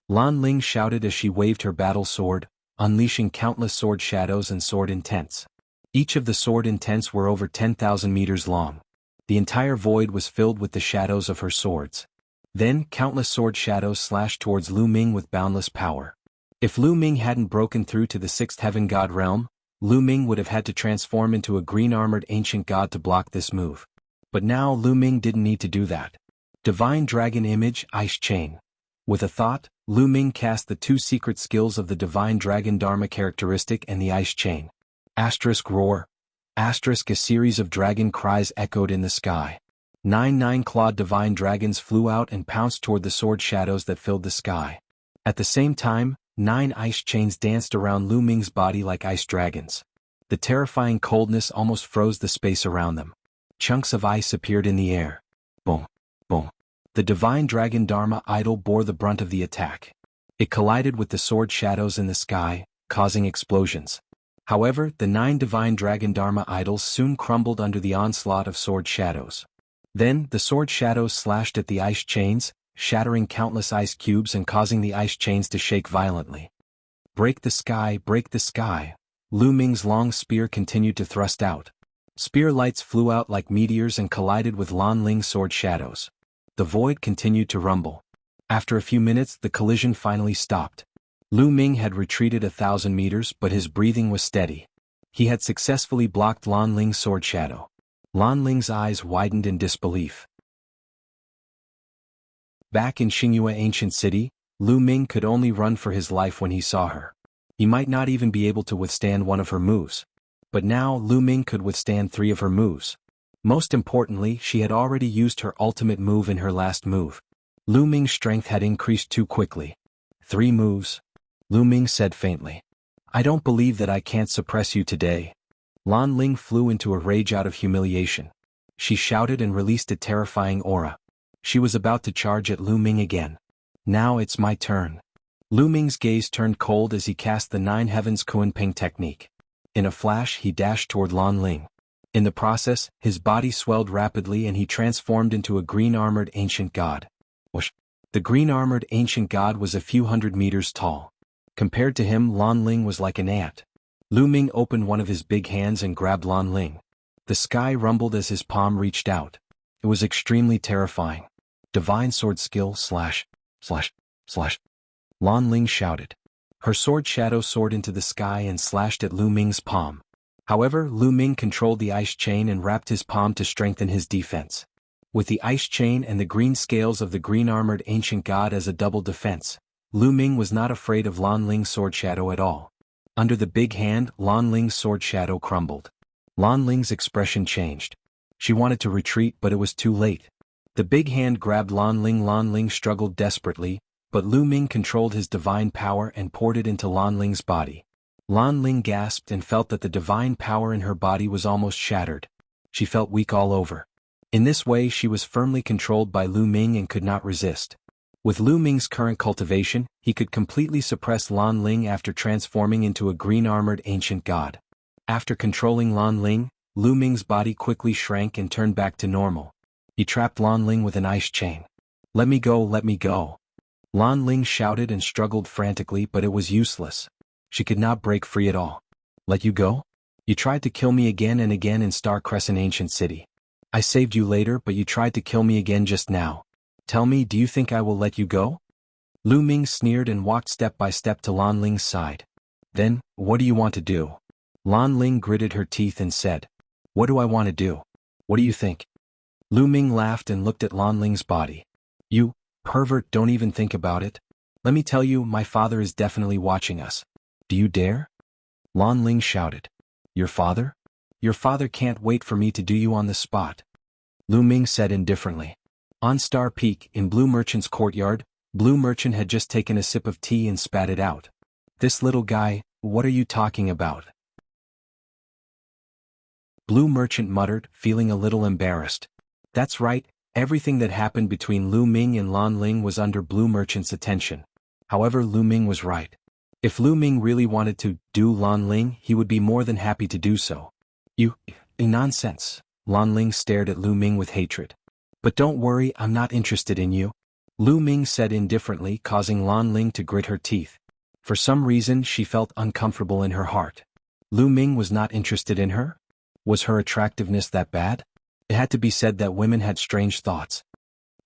Lan Ling shouted as she waved her battle sword, unleashing countless sword shadows and sword intents. Each of the sword intents were over 10,000 meters long. The entire void was filled with the shadows of her swords. Then, countless sword shadows slashed towards Lu Ming with boundless power. If Lu Ming hadn't broken through to the 6th heaven god realm, Lu Ming would have had to transform into a green-armored ancient god to block this move. But now Lu Ming didn't need to do that. Divine Dragon Image, Ice Chain. With a thought, Lu Ming cast the 2 secret skills of the Divine Dragon Dharma characteristic and the Ice Chain. Asterisk roar. Asterisk a series of dragon cries echoed in the sky. 9 clawed divine dragons flew out and pounced toward the sword shadows that filled the sky. At the same time, 9 ice chains danced around Lu Ming's body like ice dragons. The terrifying coldness almost froze the space around them. Chunks of ice appeared in the air. Boom, boom. The Divine Dragon Dharma idol bore the brunt of the attack. It collided with the sword shadows in the sky, causing explosions. However, the 9 Divine Dragon Dharma idols soon crumbled under the onslaught of sword shadows. Then, the sword shadows slashed at the ice chains, shattering countless ice cubes and causing the ice chains to shake violently. Break the sky, break the sky. Lu Ming's long spear continued to thrust out. Spear lights flew out like meteors and collided with Lan Ling's sword shadows. The void continued to rumble. After a few minutes, the collision finally stopped. Lu Ming had retreated 1,000 meters, but his breathing was steady. He had successfully blocked Lan Ling's sword shadow. Lan Ling's eyes widened in disbelief. Back in Xingyue Ancient City, Lu Ming could only run for his life when he saw her. He might not even be able to withstand one of her moves. But now Lu Ming could withstand 3 of her moves. Most importantly, she had already used her ultimate move in her last move. Lu Ming's strength had increased too quickly. 3 moves? Lu Ming said faintly. I don't believe that I can't suppress you today. Lan Ling flew into a rage out of humiliation. She shouted and released a terrifying aura. She was about to charge at Lu Ming again. Now it's my turn. Lu Ming's gaze turned cold as he cast the 9 Heavens Kunping technique. In a flash he dashed toward Lan Ling. In the process, his body swelled rapidly and he transformed into a green-armored ancient god. Whoosh! The green-armored ancient god was a few hundred meters tall. Compared to him, Lan Ling was like an ant. Lu Ming opened one of his big hands and grabbed Lan Ling. The sky rumbled as his palm reached out. It was extremely terrifying. Divine sword skill slash. Lan Ling shouted. Her sword shadow soared into the sky and slashed at Lu Ming's palm. However, Lu Ming controlled the ice chain and wrapped his palm to strengthen his defense. With the ice chain and the green scales of the green-armored ancient god as a double defense, Lu Ming was not afraid of Lan Ling's sword shadow at all. Under the big hand, Lan Ling's sword shadow crumbled. Lan Ling's expression changed. She wanted to retreat, but it was too late. The big hand grabbed Lan Ling. Lan Ling struggled desperately, but Lu Ming controlled his divine power and poured it into Lan Ling's body. Lan Ling gasped and felt that the divine power in her body was almost shattered. She felt weak all over. In this way she was firmly controlled by Lu Ming and could not resist. With Lu Ming's current cultivation, he could completely suppress Lan Ling after transforming into a green-armored ancient god. After controlling Lan Ling, Lu Ming's body quickly shrank and turned back to normal. He trapped Lan Ling with an ice chain. Let me go, let me go. Lan Ling shouted and struggled frantically, but it was useless. She could not break free at all. Let you go? You tried to kill me again and again in Star Crescent Ancient City. I saved you later, but you tried to kill me again just now. Tell me, do you think I will let you go? Lu Ming sneered and walked step by step to Lan Ling's side. Then, what do you want to do? Lan Ling gritted her teeth and said. What do I want to do? What do you think? Lu Ming laughed and looked at Lan Ling's body. You pervert, don't even think about it. Let me tell you, my father is definitely watching us. Do you dare? Lan Ling shouted. Your father? Your father can't wait for me to do you on the spot. Lu Ming said indifferently. On Star Peak, in Blue Merchant's courtyard, Blue Merchant had just taken a sip of tea and spat it out. This little guy, what are you talking about? Blue Merchant muttered, feeling a little embarrassed. That's right, everything that happened between Lu Ming and Lan Ling was under Blue Merchant's attention. However, Lu Ming was right. If Lu Ming really wanted to do Lan Ling, he would be more than happy to do so. You nonsense. Lan Ling stared at Lu Ming with hatred. But don't worry, I'm not interested in you. Lu Ming said indifferently, causing Lan Ling to grit her teeth. For some reason she felt uncomfortable in her heart. Lu Ming was not interested in her? Was her attractiveness that bad? It had to be said that women had strange thoughts.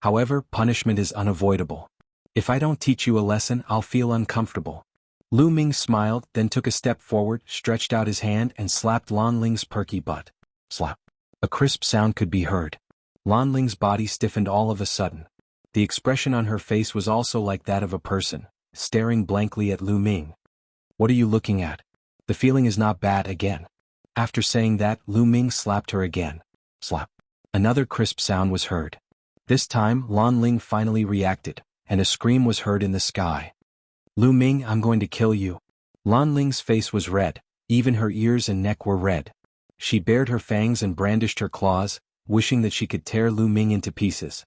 However, punishment is unavoidable. If I don't teach you a lesson, I'll feel uncomfortable. Lu Ming smiled, then took a step forward, stretched out his hand and slapped Lan Ling's perky butt. Slap. A crisp sound could be heard. Lan Ling's body stiffened all of a sudden. The expression on her face was also like that of a person, staring blankly at Lu Ming. What are you looking at? The feeling is not bad again. After saying that, Lu Ming slapped her again. Slap. Another crisp sound was heard. This time, Lan Ling finally reacted, and a scream was heard in the sky. Lu Ming, I'm going to kill you. Lan Ling's face was red, even her ears and neck were red. She bared her fangs and brandished her claws, wishing that she could tear Lu Ming into pieces.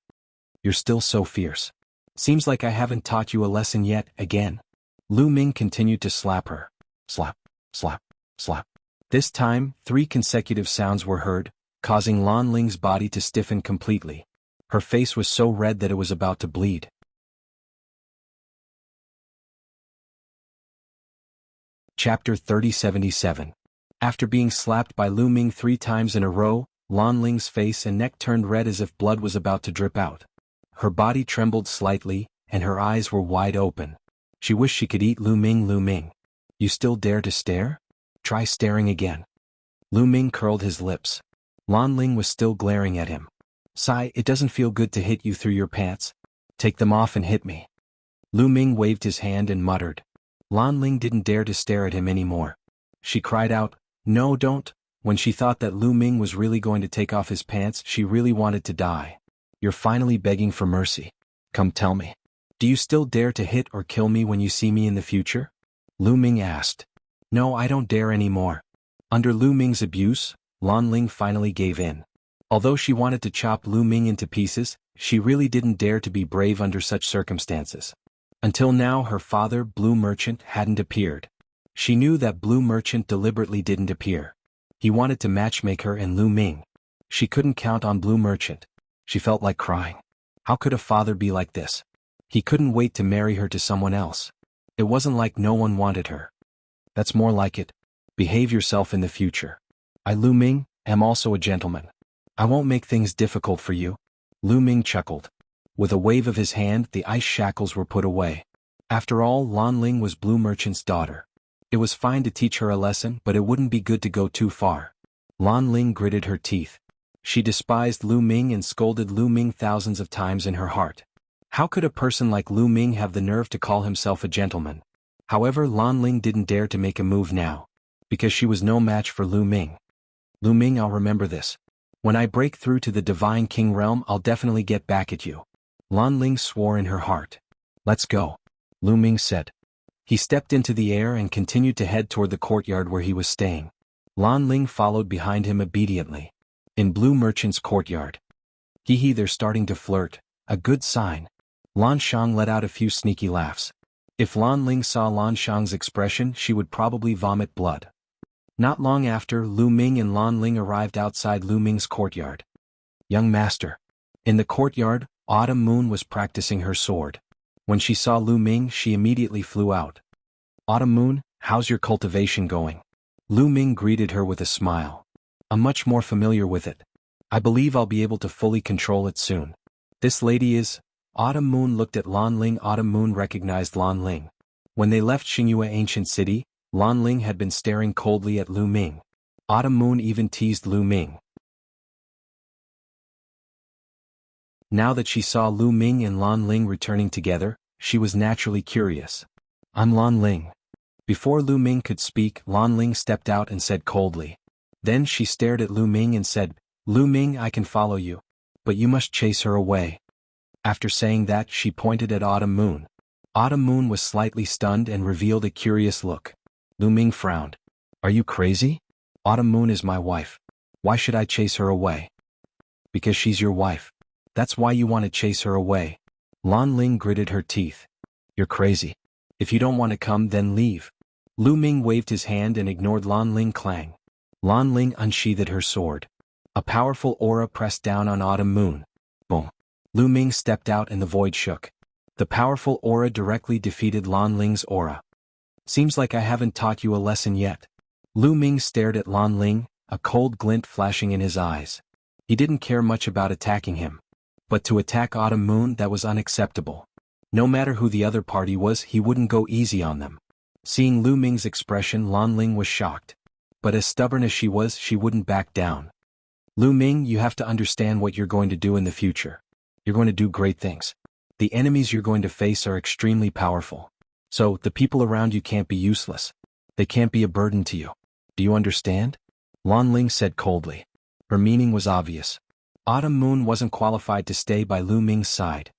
You're still so fierce. Seems like I haven't taught you a lesson yet, again. Lu Ming continued to slap her. Slap, slap, slap. This time, 3 consecutive sounds were heard, causing Lan Ling's body to stiffen completely. Her face was so red that it was about to bleed. Chapter 3077. After being slapped by Lu Ming 3 times in a row, Lan Ling's face and neck turned red as if blood was about to drip out. Her body trembled slightly, and her eyes were wide open. She wished she could eat Lu Ming. Lu Ming. You still dare to stare? Try staring again. Lu Ming curled his lips. Lan Ling was still glaring at him. Sigh, it doesn't feel good to hit you through your pants. Take them off and hit me. Lu Ming waved his hand and muttered. Lan Ling didn't dare to stare at him anymore. She cried out, no, don't. When she thought that Lu Ming was really going to take off his pants, she really wanted to die. You're finally begging for mercy. Come tell me. Do you still dare to hit or kill me when you see me in the future? Lu Ming asked. No, I don't dare anymore. Under Lu Ming's abuse, Lan Ling finally gave in. Although she wanted to chop Lu Ming into pieces, she really didn't dare to be brave under such circumstances. Until now her father, Blue Merchant, hadn't appeared. She knew that Blue Merchant deliberately didn't appear. He wanted to matchmake her and Lu Ming. She couldn't count on Blue Merchant. She felt like crying. How could a father be like this? He couldn't wait to marry her to someone else. It wasn't like no one wanted her. That's more like it. Behave yourself in the future. I, Lu Ming, am also a gentleman. I won't make things difficult for you. Lu Ming chuckled. With a wave of his hand, the ice shackles were put away. After all, Lan Ling was Blue Merchant's daughter. It was fine to teach her a lesson, but it wouldn't be good to go too far. Lan Ling gritted her teeth. She despised Lu Ming and scolded Lu Ming thousands of times in her heart. How could a person like Lu Ming have the nerve to call himself a gentleman? However, Lan Ling didn't dare to make a move now, because she was no match for Lu Ming. Lu Ming, I'll remember this. When I break through to the Divine King realm, I'll definitely get back at you. Lan Ling swore in her heart. Let's go, Lu Ming said. He stepped into the air and continued to head toward the courtyard where he was staying. Lan Ling followed behind him obediently. In Blue Merchant's courtyard. Hee, they're starting to flirt. A good sign. Lan Shang let out a few sneaky laughs. If Lan Ling saw Lan Shang's expression, she would probably vomit blood. Not long after, Lu Ming and Lan Ling arrived outside Lu Ming's courtyard. Young master. In the courtyard, Autumn Moon was practicing her sword. When she saw Lu Ming, she immediately flew out. Autumn Moon, how's your cultivation going? Lu Ming greeted her with a smile. I'm much more familiar with it. I believe I'll be able to fully control it soon. This lady is... Autumn Moon looked at Lan Ling. Autumn Moon recognized Lan Ling. When they left Xingyue Ancient City, Lan Ling had been staring coldly at Lu Ming. Autumn Moon even teased Lu Ming. Now that she saw Lu Ming and Lan Ling returning together, she was naturally curious. I'm Lan Ling. Before Lu Ming could speak, Lan Ling stepped out and said coldly. Then she stared at Lu Ming and said, Lu Ming, I can follow you. But you must chase her away. After saying that, she pointed at Autumn Moon. Autumn Moon was slightly stunned and revealed a curious look. Lu Ming frowned. Are you crazy? Autumn Moon is my wife. Why should I chase her away? Because she's your wife. That's why you want to chase her away. Lan Ling gritted her teeth. You're crazy. If you don't want to come, then leave. Lu Ming waved his hand and ignored Lan Ling. Clang. Lan Ling unsheathed her sword. A powerful aura pressed down on Autumn Moon. Boom. Lu Ming stepped out and the void shook. The powerful aura directly defeated Lan Ling's aura. Seems like I haven't taught you a lesson yet. Lu Ming stared at Lan Ling, a cold glint flashing in his eyes. He didn't care much about attacking him. But to attack Autumn Moon, that was unacceptable. No matter who the other party was, he wouldn't go easy on them. Seeing Lu Ming's expression, Lan Ling was shocked. But as stubborn as she was, she wouldn't back down. Lu Ming, you have to understand what you're going to do in the future. You're going to do great things. The enemies you're going to face are extremely powerful. So, the people around you can't be useless. They can't be a burden to you. Do you understand? Lan Ling said coldly. Her meaning was obvious. Autumn Moon wasn't qualified to stay by Lu Ming's side.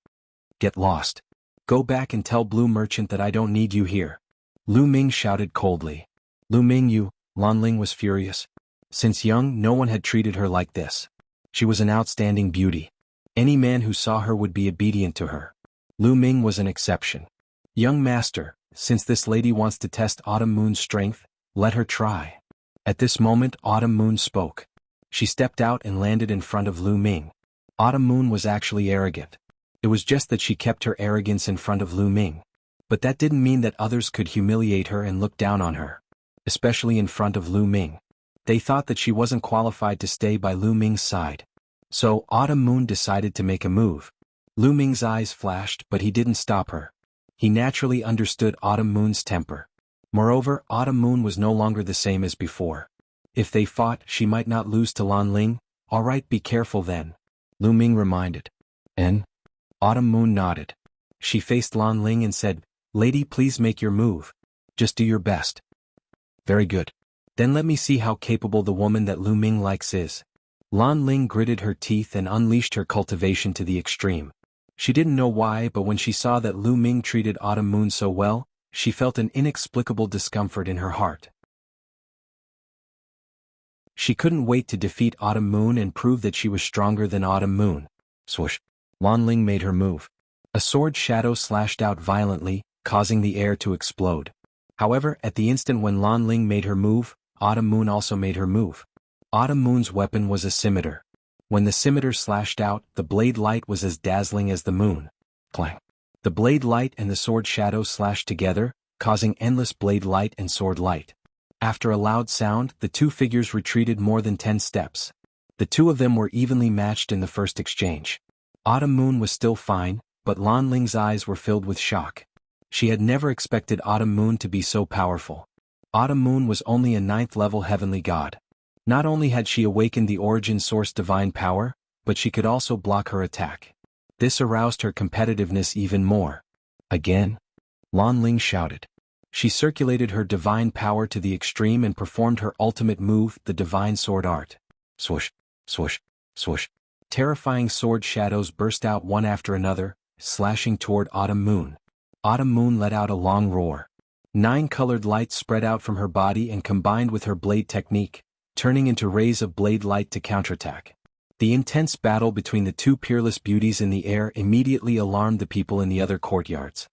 Get lost. Go back and tell Blue Merchant that I don't need you here. Lu Ming shouted coldly. Lu Ming, you... Lan Ling was furious. Since young, no one had treated her like this. She was an outstanding beauty. Any man who saw her would be obedient to her. Lu Ming was an exception. Young master, since this lady wants to test Autumn Moon's strength, let her try. At this moment, Autumn Moon spoke. She stepped out and landed in front of Lu Ming. Autumn Moon was actually arrogant. It was just that she kept her arrogance in front of Lu Ming. But that didn't mean that others could humiliate her and look down on her. Especially in front of Lu Ming. They thought that she wasn't qualified to stay by Lu Ming's side. So, Autumn Moon decided to make a move. Lu Ming's eyes flashed, but he didn't stop her. He naturally understood Autumn Moon's temper. Moreover, Autumn Moon was no longer the same as before. If they fought, she might not lose to Lan Ling. Alright, be careful then, Lu Ming reminded. And? Autumn Moon nodded. She faced Lan Ling and said, Lady, please make your move. Just do your best. Very good. Then let me see how capable the woman that Lu Ming likes is. Lan Ling gritted her teeth and unleashed her cultivation to the extreme. She didn't know why, but when she saw that Lu Ming treated Autumn Moon so well, she felt an inexplicable discomfort in her heart. She couldn't wait to defeat Autumn Moon and prove that she was stronger than Autumn Moon. Swoosh. Lan Ling made her move. A sword shadow slashed out violently, causing the air to explode. However, at the instant when Lan Ling made her move, Autumn Moon also made her move. Autumn Moon's weapon was a scimitar. When the scimitar slashed out, the blade light was as dazzling as the moon. Clang. The blade light and the sword shadow slashed together, causing endless blade light and sword light. After a loud sound, the two figures retreated more than 10 steps. The two of them were evenly matched in the first exchange. Autumn Moon was still fine, but Lan Ling's eyes were filled with shock. She had never expected Autumn Moon to be so powerful. Autumn Moon was only a 9th-level heavenly god. Not only had she awakened the origin source divine power, but she could also block her attack. This aroused her competitiveness even more. Again? Lan Ling shouted. She circulated her divine power to the extreme and performed her ultimate move, the divine sword art. Swoosh, swoosh, swoosh. Terrifying sword shadows burst out one after another, slashing toward Autumn Moon. Autumn Moon let out a long roar. 9 colored lights spread out from her body and combined with her blade technique, turning into rays of blade light to counterattack. The intense battle between the two peerless beauties in the air immediately alarmed the people in the other courtyards.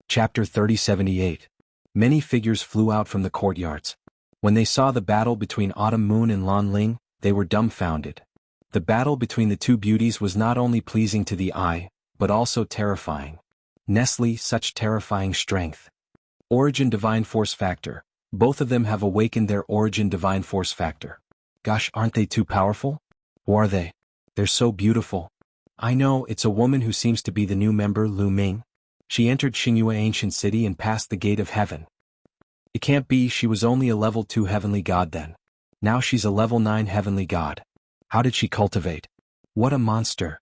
Chapter 3078. Many figures flew out from the courtyards. When they saw the battle between Autumn Moon and Lan Ling, they were dumbfounded. The battle between the two beauties was not only pleasing to the eye, but also terrifying. Nestle, such terrifying strength. Origin Divine Force Factor. Both of them have awakened their Origin Divine Force Factor. Gosh, aren't they too powerful? Who are they? They're so beautiful. I know, it's a woman who seems to be the new member, Lu Ming. She entered Xingyue Ancient City and passed the gate of heaven. It can't be, she was only a level 2 heavenly god then. Now she's a level 9 heavenly god. How did she cultivate? What a monster.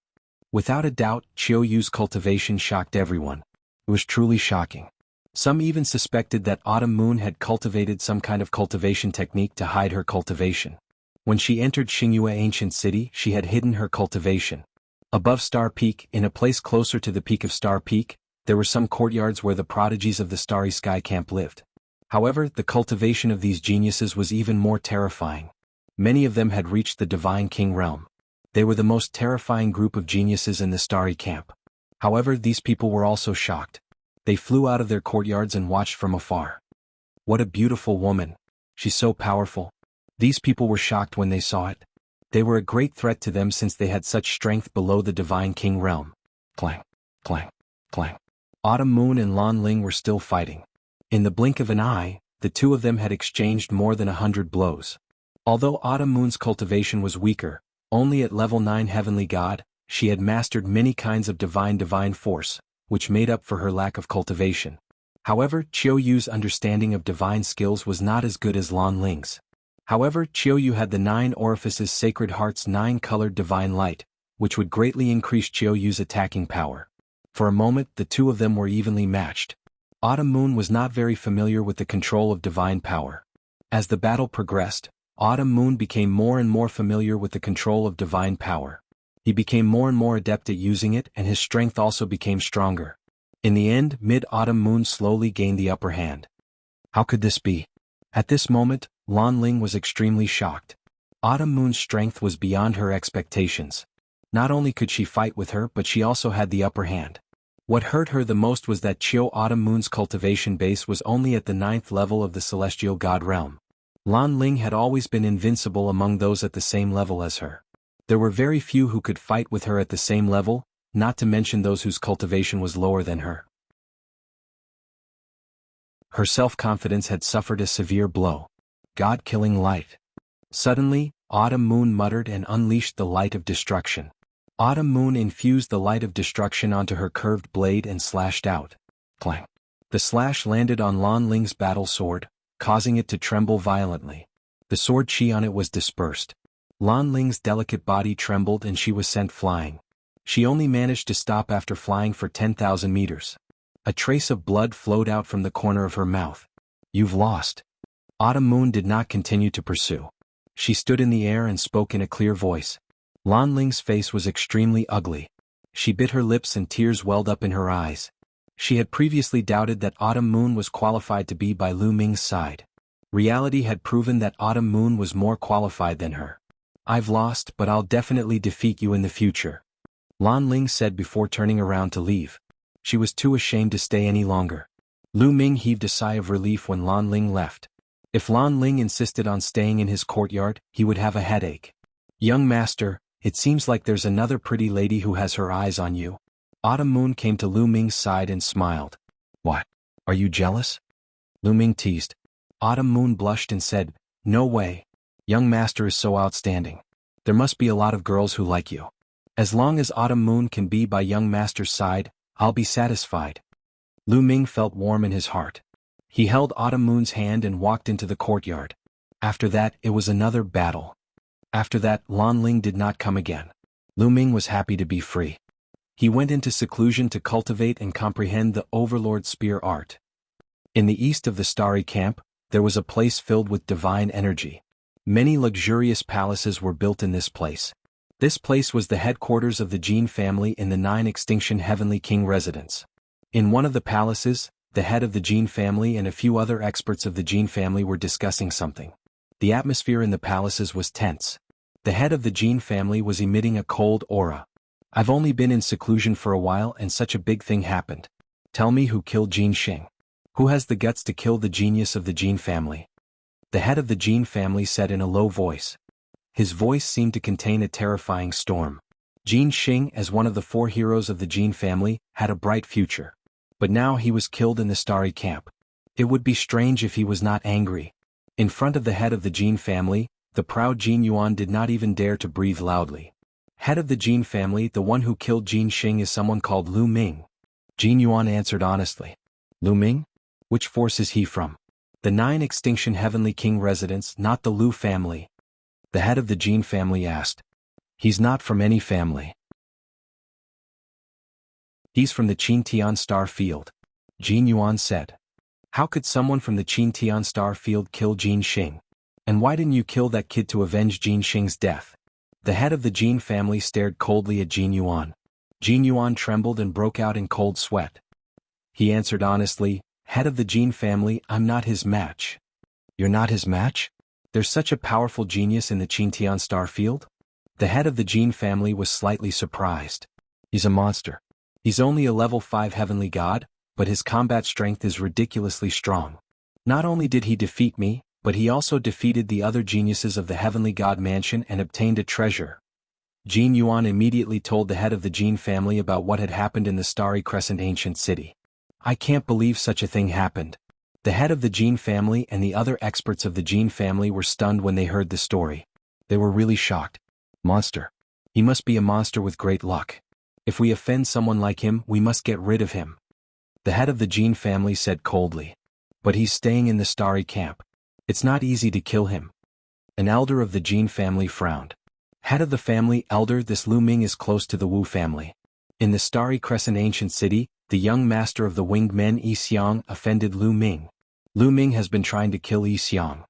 Without a doubt, Qiu Yu's cultivation shocked everyone. It was truly shocking. Some even suspected that Autumn Moon had cultivated some kind of cultivation technique to hide her cultivation. When she entered Xingyue Ancient City, she had hidden her cultivation. Above Star Peak, in a place closer to the peak of Star Peak, there were some courtyards where the prodigies of the Starry Sky Camp lived. However, the cultivation of these geniuses was even more terrifying. Many of them had reached the Divine King realm. They were the most terrifying group of geniuses in the Starry Camp. However, these people were also shocked. They flew out of their courtyards and watched from afar. What a beautiful woman. She's so powerful. These people were shocked when they saw it. They were a great threat to them since they had such strength below the Divine King realm. Clang, clang, clang. Autumn Moon and Lan Ling were still fighting. In the blink of an eye, the two of them had exchanged more than 100 blows. Although Autumn Moon's cultivation was weaker, only at level 9 heavenly god, she had mastered many kinds of divine force, which made up for her lack of cultivation. However, Qiu Yu's understanding of divine skills was not as good as Lan Ling's. However, Qiu Yu had the 9 orifices Sacred Heart's 9-colored divine light, which would greatly increase Qiu Yu's attacking power. For a moment, the two of them were evenly matched. Autumn Moon was not very familiar with the control of divine power. As the battle progressed, Autumn Moon became more and more familiar with the control of divine power. He became more and more adept at using it, and his strength also became stronger. In the end, Mid-Autumn Moon slowly gained the upper hand. How could this be? At this moment, Lan Ling was extremely shocked. Autumn Moon's strength was beyond her expectations. Not only could she fight with her, but she also had the upper hand. What hurt her the most was that Qiu Autumn Moon's cultivation base was only at the 9th level of the celestial god realm. Lan Ling had always been invincible among those at the same level as her. There were very few who could fight with her at the same level, not to mention those whose cultivation was lower than her. Her self-confidence had suffered a severe blow. God-killing light. Suddenly, Autumn Moon muttered and unleashed the light of destruction. Autumn Moon infused the light of destruction onto her curved blade and slashed out. Clang. The slash landed on Lan Ling's battle sword, causing it to tremble violently. The sword chi on it was dispersed. Lan Ling's delicate body trembled and she was sent flying. She only managed to stop after flying for 10,000 meters. A trace of blood flowed out from the corner of her mouth. You've lost. Autumn Moon did not continue to pursue. She stood in the air and spoke in a clear voice. Lan Ling's face was extremely ugly. She bit her lips and tears welled up in her eyes. She had previously doubted that Autumn Moon was qualified to be by Lu Ming's side. Reality had proven that Autumn Moon was more qualified than her. I've lost, but I'll definitely defeat you in the future, Lan Ling said before turning around to leave. She was too ashamed to stay any longer. Lu Ming heaved a sigh of relief when Lan Ling left. If Lan Ling insisted on staying in his courtyard, he would have a headache. Young master, it seems like there's another pretty lady who has her eyes on you. Autumn Moon came to Lu Ming's side and smiled. What? Are you jealous? Lu Ming teased. Autumn Moon blushed and said, No way. Young master is so outstanding. There must be a lot of girls who like you. As long as Autumn Moon can be by young master's side, I'll be satisfied. Lu Ming felt warm in his heart. He held Autumn Moon's hand and walked into the courtyard. After that, it was another battle. After that, Lan Ling did not come again. Lu Ming was happy to be free. He went into seclusion to cultivate and comprehend the Overlord Spear art. In the east of the Starry Camp, there was a place filled with divine energy. Many luxurious palaces were built in this place. This place was the headquarters of the Jin family in the 9 Extinction Heavenly King residence. In one of the palaces, the head of the Jin family and a few other experts of the Jin family were discussing something. The atmosphere in the palaces was tense. The head of the Jin family was emitting a cold aura. I've only been in seclusion for a while and such a big thing happened. Tell me who killed Jin Xing. Who has the guts to kill the genius of the Jin family? The head of the Jin family said in a low voice. His voice seemed to contain a terrifying storm. Jin Xing, as one of the 4 heroes of the Jin family, had a bright future. But now he was killed in the Starry Camp. It would be strange if he was not angry. In front of the head of the Jin family, the proud Jin Yuan did not even dare to breathe loudly. Head of the Jin family, the one who killed Jin Xing is someone called Lu Ming. Jin Yuan answered honestly. Lu Ming? Which force is he from? The 9 Extinction Heavenly King residence, not the Lu family. The head of the Jin family asked. He's not from any family. He's from the Qintian Star Field. Jin Yuan said. How could someone from the Qintian Star Field kill Jin Xing? And why didn't you kill that kid to avenge Jin Xing's death? The head of the Jin family stared coldly at Jin Yuan. Jin Yuan trembled and broke out in cold sweat. He answered honestly, Head of the Jin family, I'm not his match. You're not his match? There's such a powerful genius in the Qintian Star Field? The head of the Jin family was slightly surprised. He's a monster. He's only a level 5 heavenly god, but his combat strength is ridiculously strong. Not only did he defeat me, but he also defeated the other geniuses of the Heavenly God Mansion and obtained a treasure. Jin Yuan immediately told the head of the Jin family about what had happened in the Starry Crescent ancient city. I can't believe such a thing happened. The head of the Jin family and the other experts of the Jin family were stunned when they heard the story. They were really shocked. Monster. He must be a monster with great luck. If we offend someone like him, we must get rid of him. The head of the Jin family said coldly. But he's staying in the Starry Camp. It's not easy to kill him. An elder of the Jin family frowned. Head of the family, elder, this Lu Ming is close to the Wu family. In the Starry Crescent ancient city, the young master of the winged men Yi Xiang offended Lu Ming. Lu Ming has been trying to kill Yi Xiang.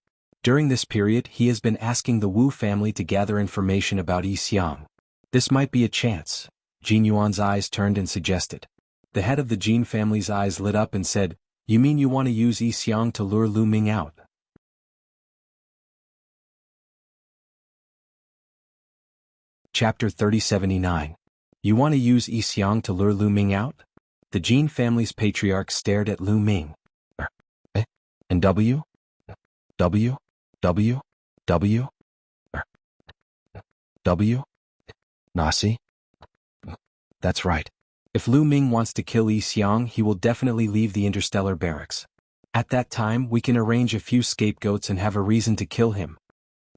During this period, he has been asking the Wu family to gather information about Yi Xiang. This might be a chance. Jin Yuan's eyes turned and suggested. The head of the Jin family's eyes lit up and said, You mean you want to use Yi Xiang to lure Lu Ming out? Chapter 3079. You want to use Yi Xiang to lure Lu Ming out? The Jin family's patriarch stared at Lu Ming. And W? W? W? W? W? Nasi? That's right. If Lu Ming wants to kill Yi Xiang, he will definitely leave the interstellar barracks. At that time, we can arrange a few scapegoats and have a reason to kill him.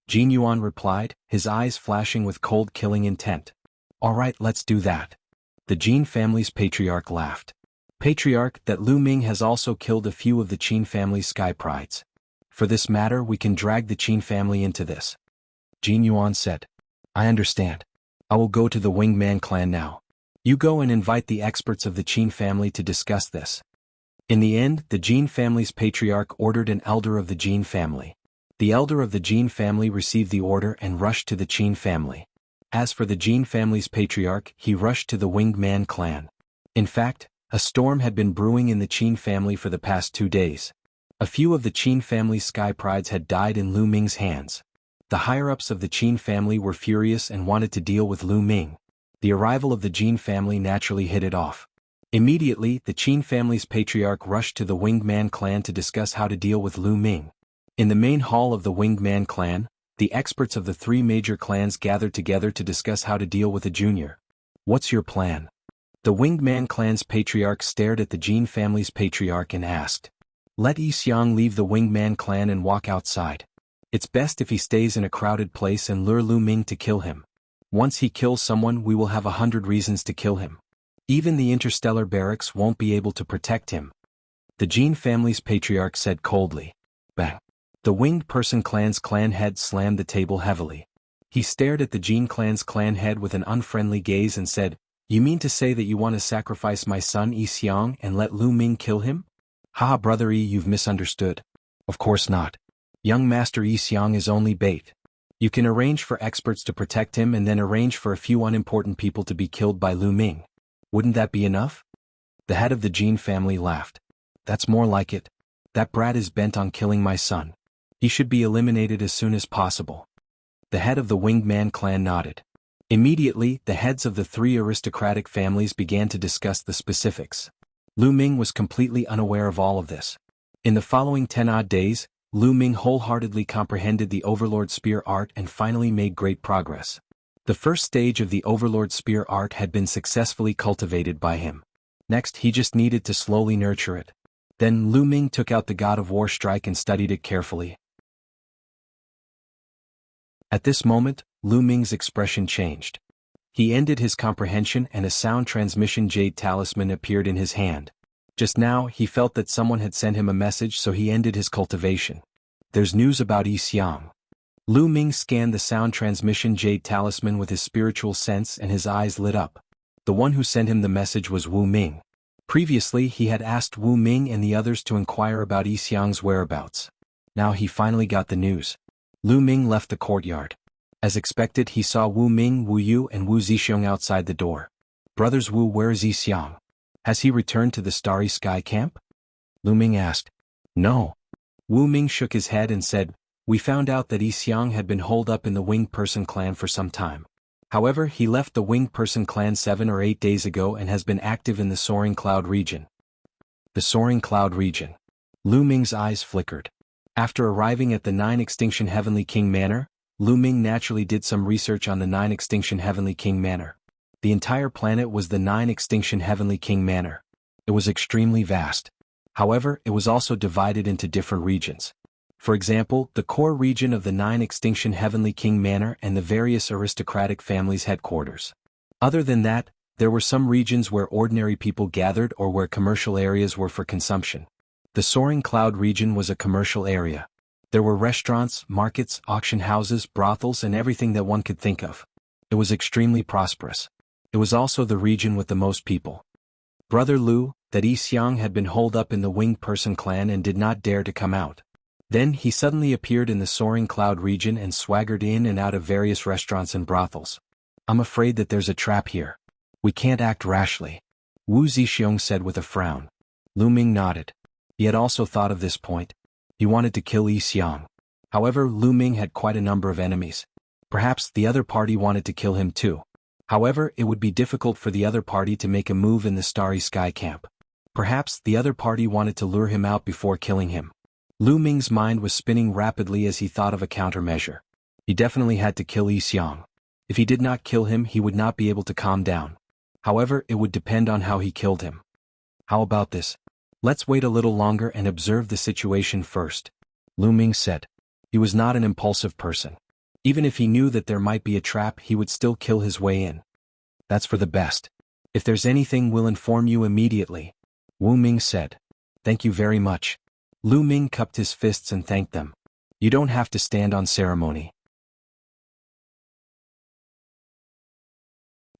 Jin Yuan replied, his eyes flashing with cold killing intent. Alright, let's do that. The Jin family's patriarch laughed. Patriarch, that Lu Ming has also killed a few of the Qin family's sky prides. For this matter, we can drag the Qin family into this. Jin Yuan said. I understand. I will go to the Winged Man clan now. You go and invite the experts of the Qin family to discuss this. In the end, the Jin family's patriarch ordered an elder of the Jin family. The elder of the Jin family received the order and rushed to the Qin family. As for the Jin family's patriarch, he rushed to the Winged Man clan. In fact, a storm had been brewing in the Qin family for the past 2 days. A few of the Qin family's sky prides had died in Lu Ming's hands. The higher-ups of the Qin family were furious and wanted to deal with Lu Ming. The arrival of the Jin family naturally hit it off. Immediately, the Qin family's patriarch rushed to the Winged Man clan to discuss how to deal with Lu Ming. In the main hall of the Winged Man clan, the experts of the 3 major clans gathered together to discuss how to deal with a junior. What's your plan? The Winged Man clan's patriarch stared at the Jin family's patriarch and asked. Let Yi Xiang leave the Winged Man clan and walk outside. It's best if he stays in a crowded place and lure Lu Ming to kill him. Once he kills someone, we will have 100 reasons to kill him. Even the interstellar barracks won't be able to protect him. The Jin family's patriarch said coldly. Bang. The Winged Person clan's clan head slammed the table heavily. He stared at the Jin clan's clan head with an unfriendly gaze and said, You mean to say that you want to sacrifice my son Yi Xiang and let Lu Ming kill him? Haha, brother Yi, you've misunderstood. Of course not. Young Master Yi Xiang is only bait. You can arrange for experts to protect him and then arrange for a few unimportant people to be killed by Lu Ming. Wouldn't that be enough? The head of the Jin family laughed. That's more like it. That brat is bent on killing my son. He should be eliminated as soon as possible. The head of the Winged Man clan nodded. Immediately, the heads of the 3 aristocratic families began to discuss the specifics. Lu Ming was completely unaware of all of this. In the following 10-odd days, Lu Ming wholeheartedly comprehended the Overlord Spear art and finally made great progress. The first stage of the Overlord Spear art had been successfully cultivated by him. Next, he just needed to slowly nurture it. Then Lu Ming took out the God of War strike and studied it carefully. At this moment, Lu Ming's expression changed. He ended his comprehension and a sound transmission jade talisman appeared in his hand. Just now, he felt that someone had sent him a message, so he ended his cultivation. There's news about Yi Xiang. Lu Ming scanned the sound transmission jade talisman with his spiritual sense and his eyes lit up. The one who sent him the message was Wu Ming. Previously, he had asked Wu Ming and the others to inquire about Yi Xiang's whereabouts. Now he finally got the news. Lu Ming left the courtyard. As expected, he saw Wu Ming, Wu Yu and Wu Zixiong outside the door. Brothers Wu, where is Yi Xiang? Has he returned to the Starry Sky camp? Lu Ming asked. No. Wu Ming shook his head and said, We found out that Yi Xiang had been holed up in the Winged Person clan for some time. However, he left the Winged Person clan 7 or 8 days ago and has been active in the Soaring Cloud region. The Soaring Cloud region. Lu Ming's eyes flickered. After arriving at the 9 Extinction Heavenly King Manor, Lu Ming naturally did some research on the 9 Extinction Heavenly King Manor. The entire planet was the 9 Extinction Heavenly King Manor. It was extremely vast. However, it was also divided into different regions. For example, the core region of the 9 Extinction Heavenly King Manor and the various aristocratic families' headquarters. Other than that, there were some regions where ordinary people gathered or where commercial areas were for consumption. The Soaring Cloud region was a commercial area. There were restaurants, markets, auction houses, brothels and everything that one could think of. It was extremely prosperous. It was also the region with the most people. Brother Lu, that Yi Xiang had been holed up in the Winged Person clan and did not dare to come out. Then he suddenly appeared in the Soaring Cloud region and swaggered in and out of various restaurants and brothels. I'm afraid that there's a trap here. We can't act rashly. Wu Zixiong said with a frown. Lu Ming nodded. He had also thought of this point. He wanted to kill Yi Xiang. However, Lu Ming had quite a number of enemies. Perhaps the other party wanted to kill him too. However, it would be difficult for the other party to make a move in the Starry Sky camp. Perhaps the other party wanted to lure him out before killing him. Lu Ming's mind was spinning rapidly as he thought of a countermeasure. He definitely had to kill Yi Xiang. If he did not kill him, he would not be able to calm down. However, it would depend on how he killed him. How about this? Let's wait a little longer and observe the situation first, Lu Ming said. He was not an impulsive person. Even if he knew that there might be a trap, he would still kill his way in. That's for the best. If there's anything, we'll inform you immediately, Wu Ming said. Thank you very much. Lu Ming cupped his fists and thanked them. You don't have to stand on ceremony.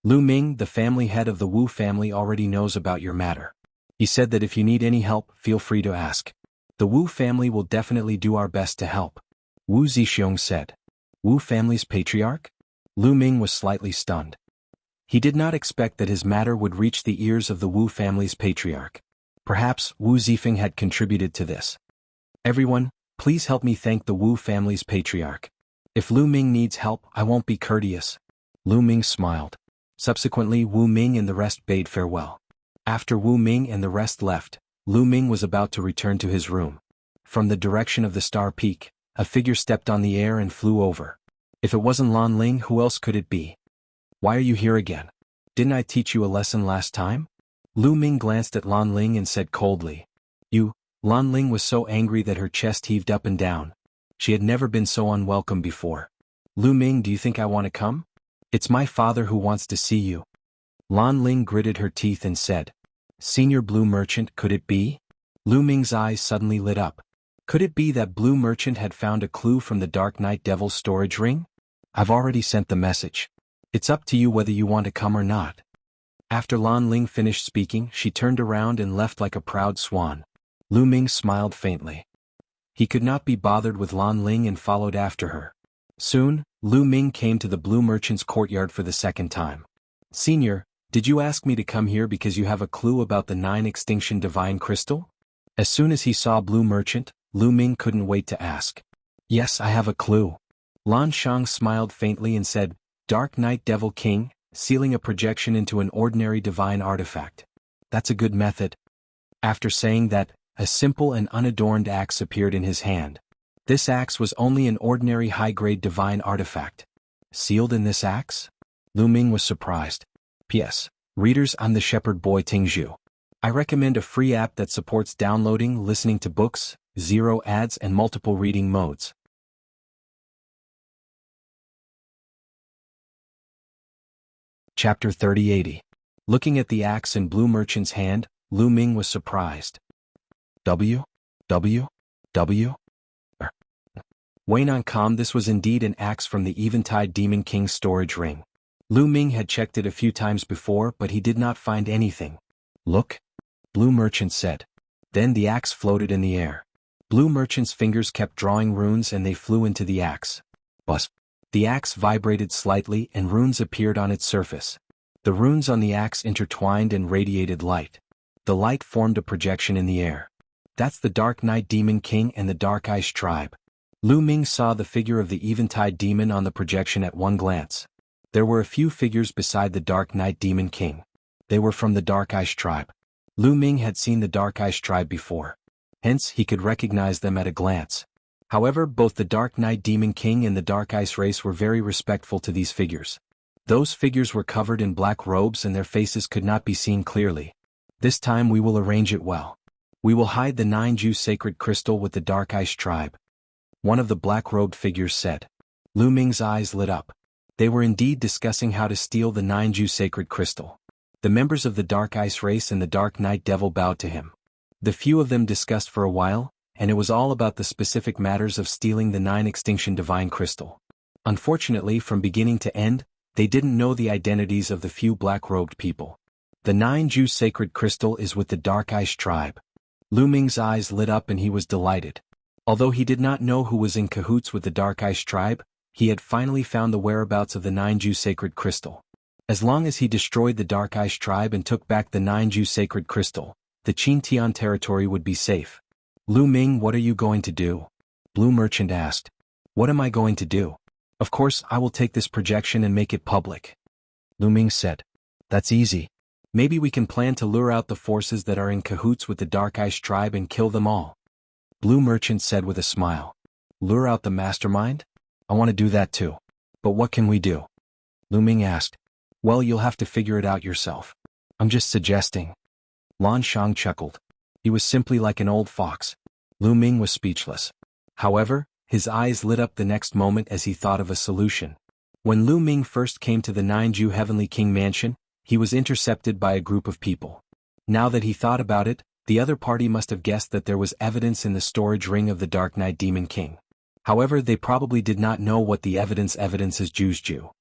Lu Ming, the family head of the Wu family, already knows about your matter. He said that if you need any help, feel free to ask. The Wu family will definitely do our best to help, Wu Zixiong said. Wu family's patriarch? Lu Ming was slightly stunned. He did not expect that his matter would reach the ears of the Wu family's patriarch. Perhaps Wu Zifeng had contributed to this. Everyone, please help me thank the Wu family's patriarch. If Lu Ming needs help, I won't be courteous. Lu Ming smiled. Subsequently, Wu Ming and the rest bade farewell. After Wu Ming and the rest left, Lu Ming was about to return to his room. From the direction of the Star Peak, a figure stepped on the air and flew over. If it wasn't Lan Ling, who else could it be? Why are you here again? Didn't I teach you a lesson last time? Lu Ming glanced at Lan Ling and said coldly. You. Lan Ling was so angry that her chest heaved up and down. She had never been so unwelcome before. Lu Ming, do you think I want to come? It's my father who wants to see you. Lan Ling gritted her teeth and said, Senior Blue Merchant, could it be? Lu Ming's eyes suddenly lit up. Could it be that Blue Merchant had found a clue from the Dark Knight Devil's storage ring? I've already sent the message. It's up to you whether you want to come or not. After Lan Ling finished speaking, she turned around and left like a proud swan. Lu Ming smiled faintly. He could not be bothered with Lan Ling and followed after her. Soon, Lu Ming came to the Blue Merchant's courtyard for the second time. Senior, did you ask me to come here because you have a clue about the 9 Extinction Divine Crystal? As soon as he saw Blue Merchant, Lu Ming couldn't wait to ask. Yes, I have a clue. Lan Shang smiled faintly and said, Dark Knight Devil King, sealing a projection into an ordinary divine artifact. That's a good method. After saying that, a simple and unadorned axe appeared in his hand. This axe was only an ordinary high-grade divine artifact. Sealed in this axe? Lu Ming was surprised. P.S. Readers, I'm the shepherd boy Tingzhu. I recommend a free app that supports downloading, listening to books, 0 ads and multiple reading modes. Chapter 3080. Looking at the axe in Blue Merchant's hand, Lu Ming was surprised. W? Wayne.com. This was indeed an axe from the Eventide Demon King's storage ring. Lu Ming had checked it a few times before, but he did not find anything. Look? Blue Merchant said. Then the axe floated in the air. Blue Merchant's fingers kept drawing runes and they flew into the axe. Buzz. The axe vibrated slightly and runes appeared on its surface. The runes on the axe intertwined and radiated light. The light formed a projection in the air. That's the Dark Knight Demon King and the Dark Ice Tribe. Lu Ming saw the figure of the Eventide Demon on the projection at one glance. There were a few figures beside the Dark Knight Demon King. They were from the Dark Ice Tribe. Lu Ming had seen the Dark Ice Tribe before. Hence, he could recognize them at a glance. However, both the Dark Knight Demon King and the Dark Ice race were very respectful to these figures. Those figures were covered in black robes and their faces could not be seen clearly. This time we will arrange it well. We will hide the 9 sacred crystal with the Dark Ice Tribe. One of the black-robed figures said. Lu Ming's eyes lit up. They were indeed discussing how to steal the 9 sacred crystal. The members of the Dark Ice race and the Dark Knight Devil bowed to him. The few of them discussed for a while, and it was all about the specific matters of stealing the 9 Extinction Divine Crystal. Unfortunately, from beginning to end, they didn't know the identities of the few black-robed people. The 9 sacred crystal is with the Dark Ice Tribe. Lu Ming's eyes lit up and he was delighted. Although he did not know who was in cahoots with the Dark Ice Tribe, he had finally found the whereabouts of the 9 sacred crystal. As long as he destroyed the Dark Ice Tribe and took back the 9 sacred crystal, the Qintian territory would be safe. Lu Ming, what are you going to do? Blue Merchant asked. What am I going to do? Of course, I will take this projection and make it public. Lu Ming said. That's easy. Maybe we can plan to lure out the forces that are in cahoots with the Dark Ice Tribe and kill them all. Blue Merchant said with a smile. Lure out the mastermind? I want to do that too. But what can we do? Lu Ming asked. Well, you'll have to figure it out yourself. I'm just suggesting. Lan Shang chuckled. He was simply like an old fox. Lu Ming was speechless. However, his eyes lit up the next moment as he thought of a solution. When Lu Ming first came to the 9 Heavenly King Mansion, he was intercepted by a group of people. Now that he thought about it, the other party must have guessed that there was evidence in the storage ring of the Dark Knight Demon King. However, they probably did not know what the evidence is Jianghu.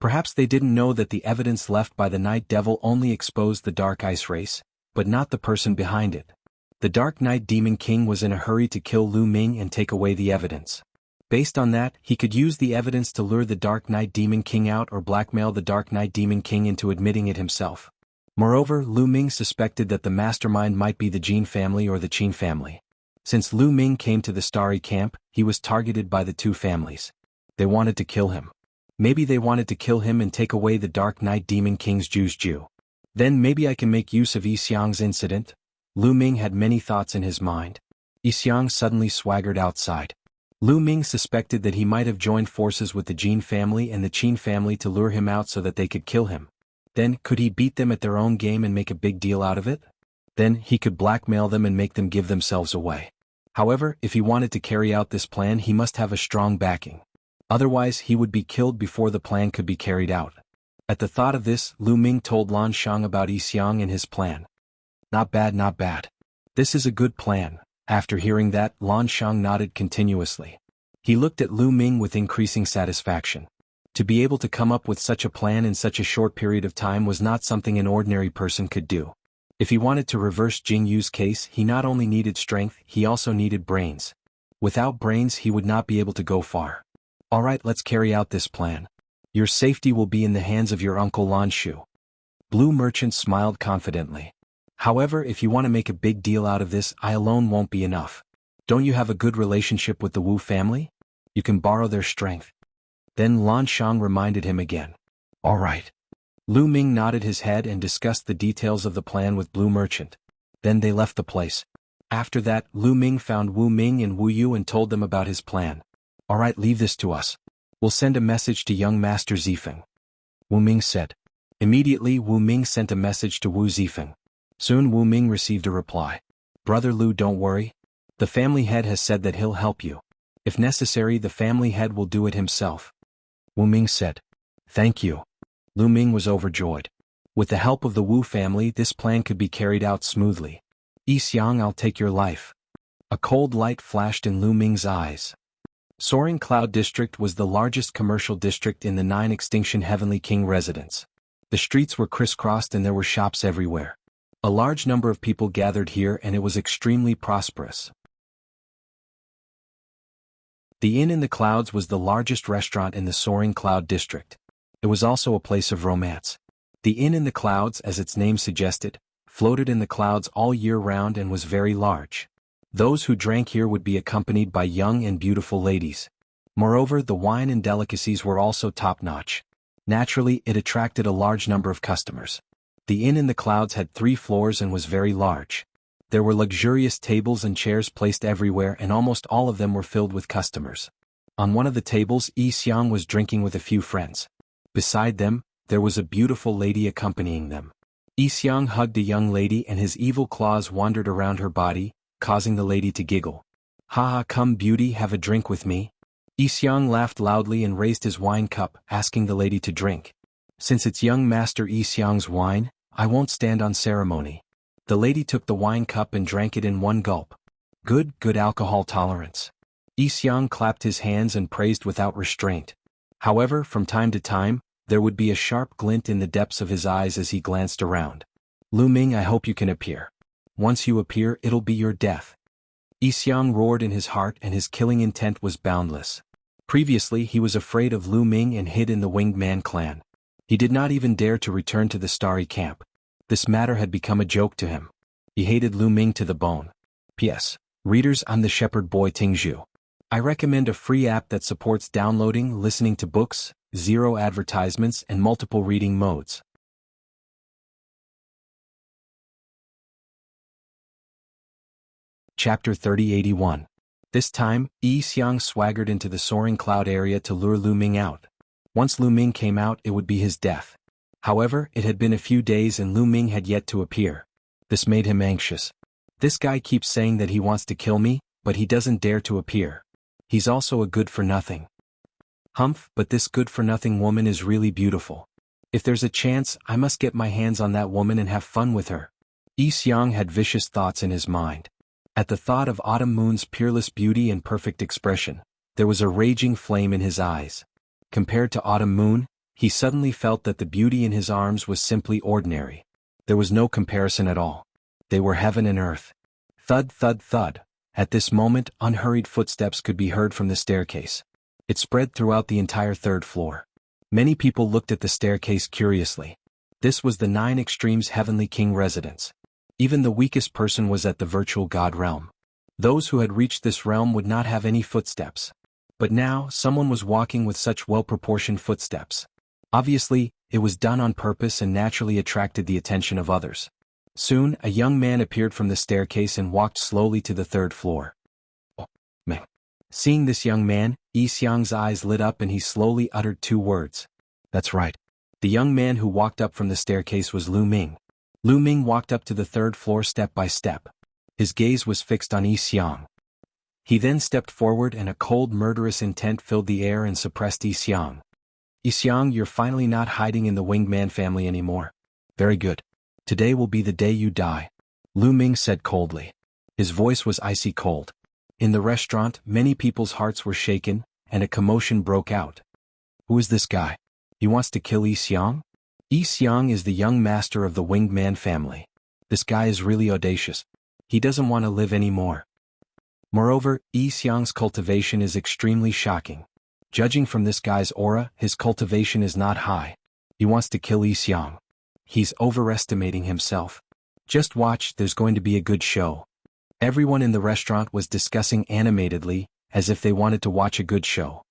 Perhaps they didn't know that the evidence left by the Night Devil only exposed the Dark Ice race, but not the person behind it. The Dark Knight Demon King was in a hurry to kill Lu Ming and take away the evidence. Based on that, he could use the evidence to lure the Dark Knight Demon King out or blackmail the Dark Knight Demon King into admitting it himself. Moreover, Lu Ming suspected that the mastermind might be the Jin family or the Qin family. Since Lu Ming came to the Starry Camp, he was targeted by the two families. They wanted to kill him. Maybe they wanted to kill him and take away the Dark Knight Demon King's Jianghu. Then maybe I can make use of Yixiang's incident. Lu Ming had many thoughts in his mind. Yixiang suddenly swaggered outside. Lu Ming suspected that he might have joined forces with the Jin family and the Qin family to lure him out so that they could kill him. Then, could he beat them at their own game and make a big deal out of it? Then, he could blackmail them and make them give themselves away. However, if he wanted to carry out this plan, he must have a strong backing. Otherwise, he would be killed before the plan could be carried out. At the thought of this, Lu Ming told Lan Shang about Yixiang and his plan. Not bad, not bad. This is a good plan. After hearing that, Lan Shang nodded continuously. He looked at Lu Ming with increasing satisfaction. To be able to come up with such a plan in such a short period of time was not something an ordinary person could do. If he wanted to reverse Jingyu's case, he not only needed strength, he also needed brains. Without brains, he would not be able to go far. Alright, let's carry out this plan. Your safety will be in the hands of your uncle Lan Shu. Blue Merchant smiled confidently. However, if you want to make a big deal out of this, I alone won't be enough. Don't you have a good relationship with the Wu family? You can borrow their strength. Then Lan Shang reminded him again. All right. Lu Ming nodded his head and discussed the details of the plan with Blue Merchant. Then they left the place. After that, Lu Ming found Wu Ming and Wu Yu and told them about his plan. All right, leave this to us. We'll send a message to young Master Zifeng. Wu Ming said. Immediately, Wu Ming sent a message to Wu Zifeng. Soon Wu Ming received a reply. Brother Lu, don't worry. The family head has said that he'll help you. If necessary, the family head will do it himself. Wu Ming said. Thank you. Lu Ming was overjoyed. With the help of the Wu family, this plan could be carried out smoothly. Yixiang, I'll take your life. A cold light flashed in Lu Ming's eyes. Soaring Cloud District was the largest commercial district in the 9 Extinction Heavenly King residence. The streets were crisscrossed and there were shops everywhere. A large number of people gathered here and it was extremely prosperous. The Inn in the Clouds was the largest restaurant in the Soaring Cloud District. It was also a place of romance. The Inn in the Clouds, as its name suggested, floated in the clouds all year round and was very large. Those who drank here would be accompanied by young and beautiful ladies. Moreover, the wine and delicacies were also top-notch. Naturally, it attracted a large number of customers. The Inn in the Clouds had 3 floors and was very large. There were luxurious tables and chairs placed everywhere and almost all of them were filled with customers. On one of the tables, Yixiang was drinking with a few friends. Beside them, there was a beautiful lady accompanying them. Yixiang hugged a young lady and his evil claws wandered around her body, causing the lady to giggle. Haha, come beauty, have a drink with me. Yixiang laughed loudly and raised his wine cup, asking the lady to drink. Since it's young Master Yixiang's wine, I won't stand on ceremony. The lady took the wine cup and drank it in one gulp. Good alcohol tolerance. Yixiang clapped his hands and praised without restraint. However, from time to time, there would be a sharp glint in the depths of his eyes as he glanced around. Lu Ming, I hope you can appear. Once you appear, it'll be your death. Yixiang roared in his heart and his killing intent was boundless. Previously, he was afraid of Lu Ming and hid in the Winged Man clan. He did not even dare to return to the Starry Camp. This matter had become a joke to him. He hated Lu Ming to the bone. P.S. Readers, I'm the Shepherd Boy Tingzhu. I recommend a free app that supports downloading, listening to books, 0 advertisements, and multiple reading modes. Chapter 3081. This time, Yixiang swaggered into the Soaring Cloud area to lure Lu Ming out. Once Lu Ming came out, it would be his death. However, it had been a few days and Lu Ming had yet to appear. This made him anxious. This guy keeps saying that he wants to kill me, but he doesn't dare to appear. He's also a good-for-nothing. Humph, but this good-for-nothing woman is really beautiful. If there's a chance, I must get my hands on that woman and have fun with her. Yi Xiang had vicious thoughts in his mind. At the thought of Autumn Moon's peerless beauty and perfect expression, there was a raging flame in his eyes. Compared to Autumn Moon, he suddenly felt that the beauty in his arms was simply ordinary. There was no comparison at all. They were heaven and earth. Thud, thud, thud. At this moment, unhurried footsteps could be heard from the staircase. It spread throughout the entire third floor. Many people looked at the staircase curiously. This was the 9 Extremes Heavenly King residence. Even the weakest person was at the virtual god realm. Those who had reached this realm would not have any footsteps. But now, someone was walking with such well-proportioned footsteps. Obviously, it was done on purpose and naturally attracted the attention of others. Soon, a young man appeared from the staircase and walked slowly to the third floor. Oh, man. Seeing this young man, Yi Xiang's eyes lit up and he slowly uttered 2 words. That's right. The young man who walked up from the staircase was Lu Ming. Lu Ming walked up to the third floor step by step. His gaze was fixed on Yi Xiang. He then stepped forward and a cold murderous intent filled the air and suppressed Yi Xiang. Yi Xiang, you're finally not hiding in the Winged Man family anymore. Very good. Today will be the day you die. Lu Ming said coldly. His voice was icy cold. In the restaurant, many people's hearts were shaken, and a commotion broke out. Who is this guy? He wants to kill Yi Xiang? Yi Xiang is the young master of the Winged Man family. This guy is really audacious. He doesn't want to live anymore. Moreover, Yi Xiang's cultivation is extremely shocking. Judging from this guy's aura, his cultivation is not high. He wants to kill Yi Xiang. He's overestimating himself. Just watch, there's going to be a good show. Everyone in the restaurant was discussing animatedly, as if they wanted to watch a good show.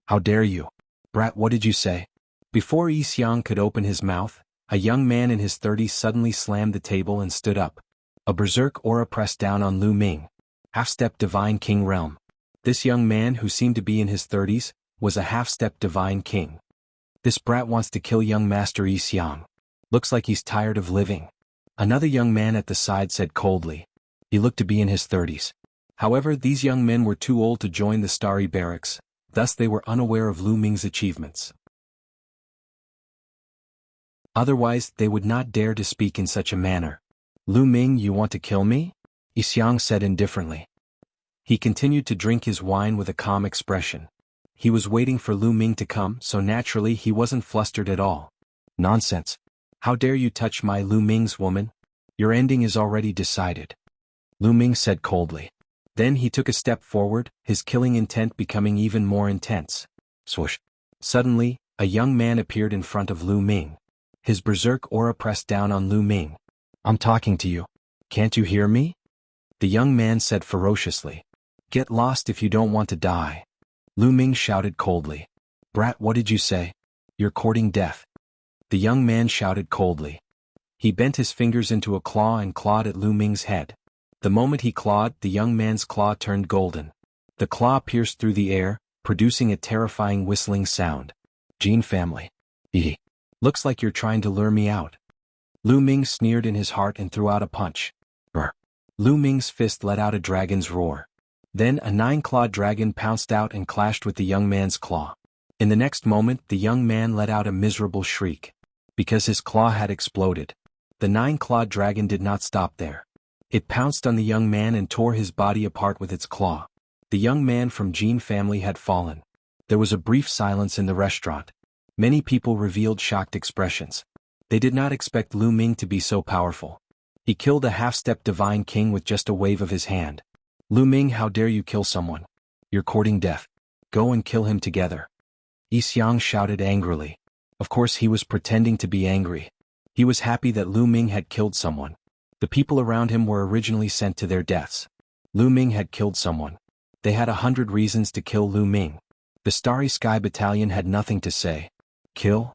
How dare you? Brat, what did you say? Before Yi Xiang could open his mouth, a young man in his 30s suddenly slammed the table and stood up. A berserk aura pressed down on Lu Ming. Half-step Divine King realm. This young man, who seemed to be in his 30s, was a half-step Divine King. This brat wants to kill young Master Yi Xiang. Looks like he's tired of living. Another young man at the side said coldly. He looked to be in his 30s. However, these young men were too old to join the Starry Barracks, thus they were unaware of Lu Ming's achievements. Otherwise, they would not dare to speak in such a manner. Lu Ming, you want to kill me? Yi Xiang said indifferently. He continued to drink his wine with a calm expression. He was waiting for Lu Ming to come, so naturally he wasn't flustered at all. Nonsense. How dare you touch my Lu Ming's woman? Your ending is already decided. Lu Ming said coldly. Then he took a step forward, his killing intent becoming even more intense. Swoosh. Suddenly, a young man appeared in front of Lu Ming. His berserk aura pressed down on Lu Ming. I'm talking to you. Can't you hear me? The young man said ferociously. Get lost if you don't want to die. Lu Ming shouted coldly. Brat, what did you say? You're courting death. The young man shouted coldly. He bent his fingers into a claw and clawed at Lu Ming's head. The moment he clawed, the young man's claw turned golden. The claw pierced through the air, producing a terrifying whistling sound. Jin family. Eee. Looks like you're trying to lure me out. Lu Ming sneered in his heart and threw out a punch. Brr. Lu Ming's fist let out a dragon's roar. Then a 9-clawed dragon pounced out and clashed with the young man's claw. In the next moment, the young man let out a miserable shriek. Because his claw had exploded. The 9-clawed dragon did not stop there. It pounced on the young man and tore his body apart with its claw. The young man from Jin family had fallen. There was a brief silence in the restaurant. Many people revealed shocked expressions. They did not expect Lu Ming to be so powerful. He killed a half-step Divine King with just a wave of his hand. Lu Ming, how dare you kill someone? You're courting death. Go and kill him together. Yi Xiang shouted angrily. Of course he was pretending to be angry. He was happy that Lu Ming had killed someone. The people around him were originally sent to their deaths. Lu Ming had killed someone. They had 100 reasons to kill Lu Ming. The Starry Sky Battalion had nothing to say. Kill?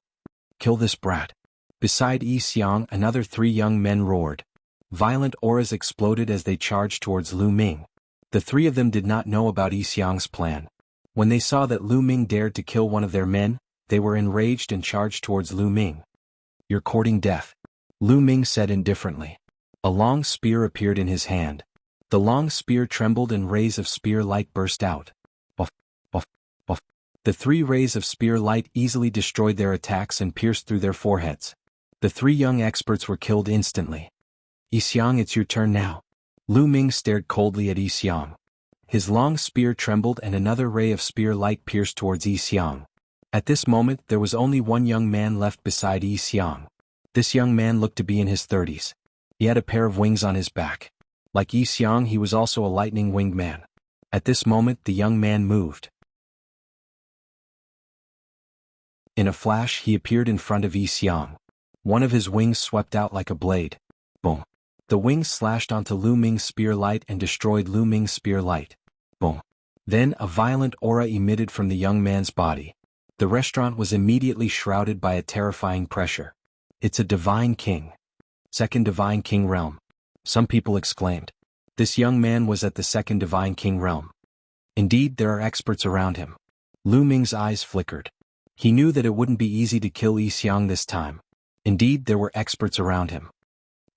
Kill this brat. Beside Yi Xiang, another 3 young men roared. Violent auras exploded as they charged towards Lu Ming. The 3 of them did not know about Yi Xiang's plan. When they saw that Lu Ming dared to kill one of their men, they were enraged and charged towards Lu Ming. You're courting death. Lu Ming said indifferently. A long spear appeared in his hand. The long spear trembled and rays of spear light burst out. Buff, buff, buff. The 3 rays of spear light easily destroyed their attacks and pierced through their foreheads. The 3 young experts were killed instantly. Yixiang, it's your turn now. Lu Ming stared coldly at Yixiang. His long spear trembled and another ray of spear light pierced towards Yixiang. At this moment there was only one young man left beside Yixiang. This young man looked to be in his 30s. He had a pair of wings on his back. Like Yixiang, he was also a lightning-winged man. At this moment the young man moved. In a flash he appeared in front of Yixiang. One of his wings swept out like a blade. Boom. The wings slashed onto Lu Ming's spear light and destroyed Lu Ming's spear light. Boom. Then a violent aura emitted from the young man's body. The restaurant was immediately shrouded by a terrifying pressure. It's a divine king. Second divine king realm. Some people exclaimed. This young man was at the second divine king realm. Indeed, there are experts around him. Lu Ming's eyes flickered. He knew that it wouldn't be easy to kill Yixiang this time. Indeed, there were experts around him.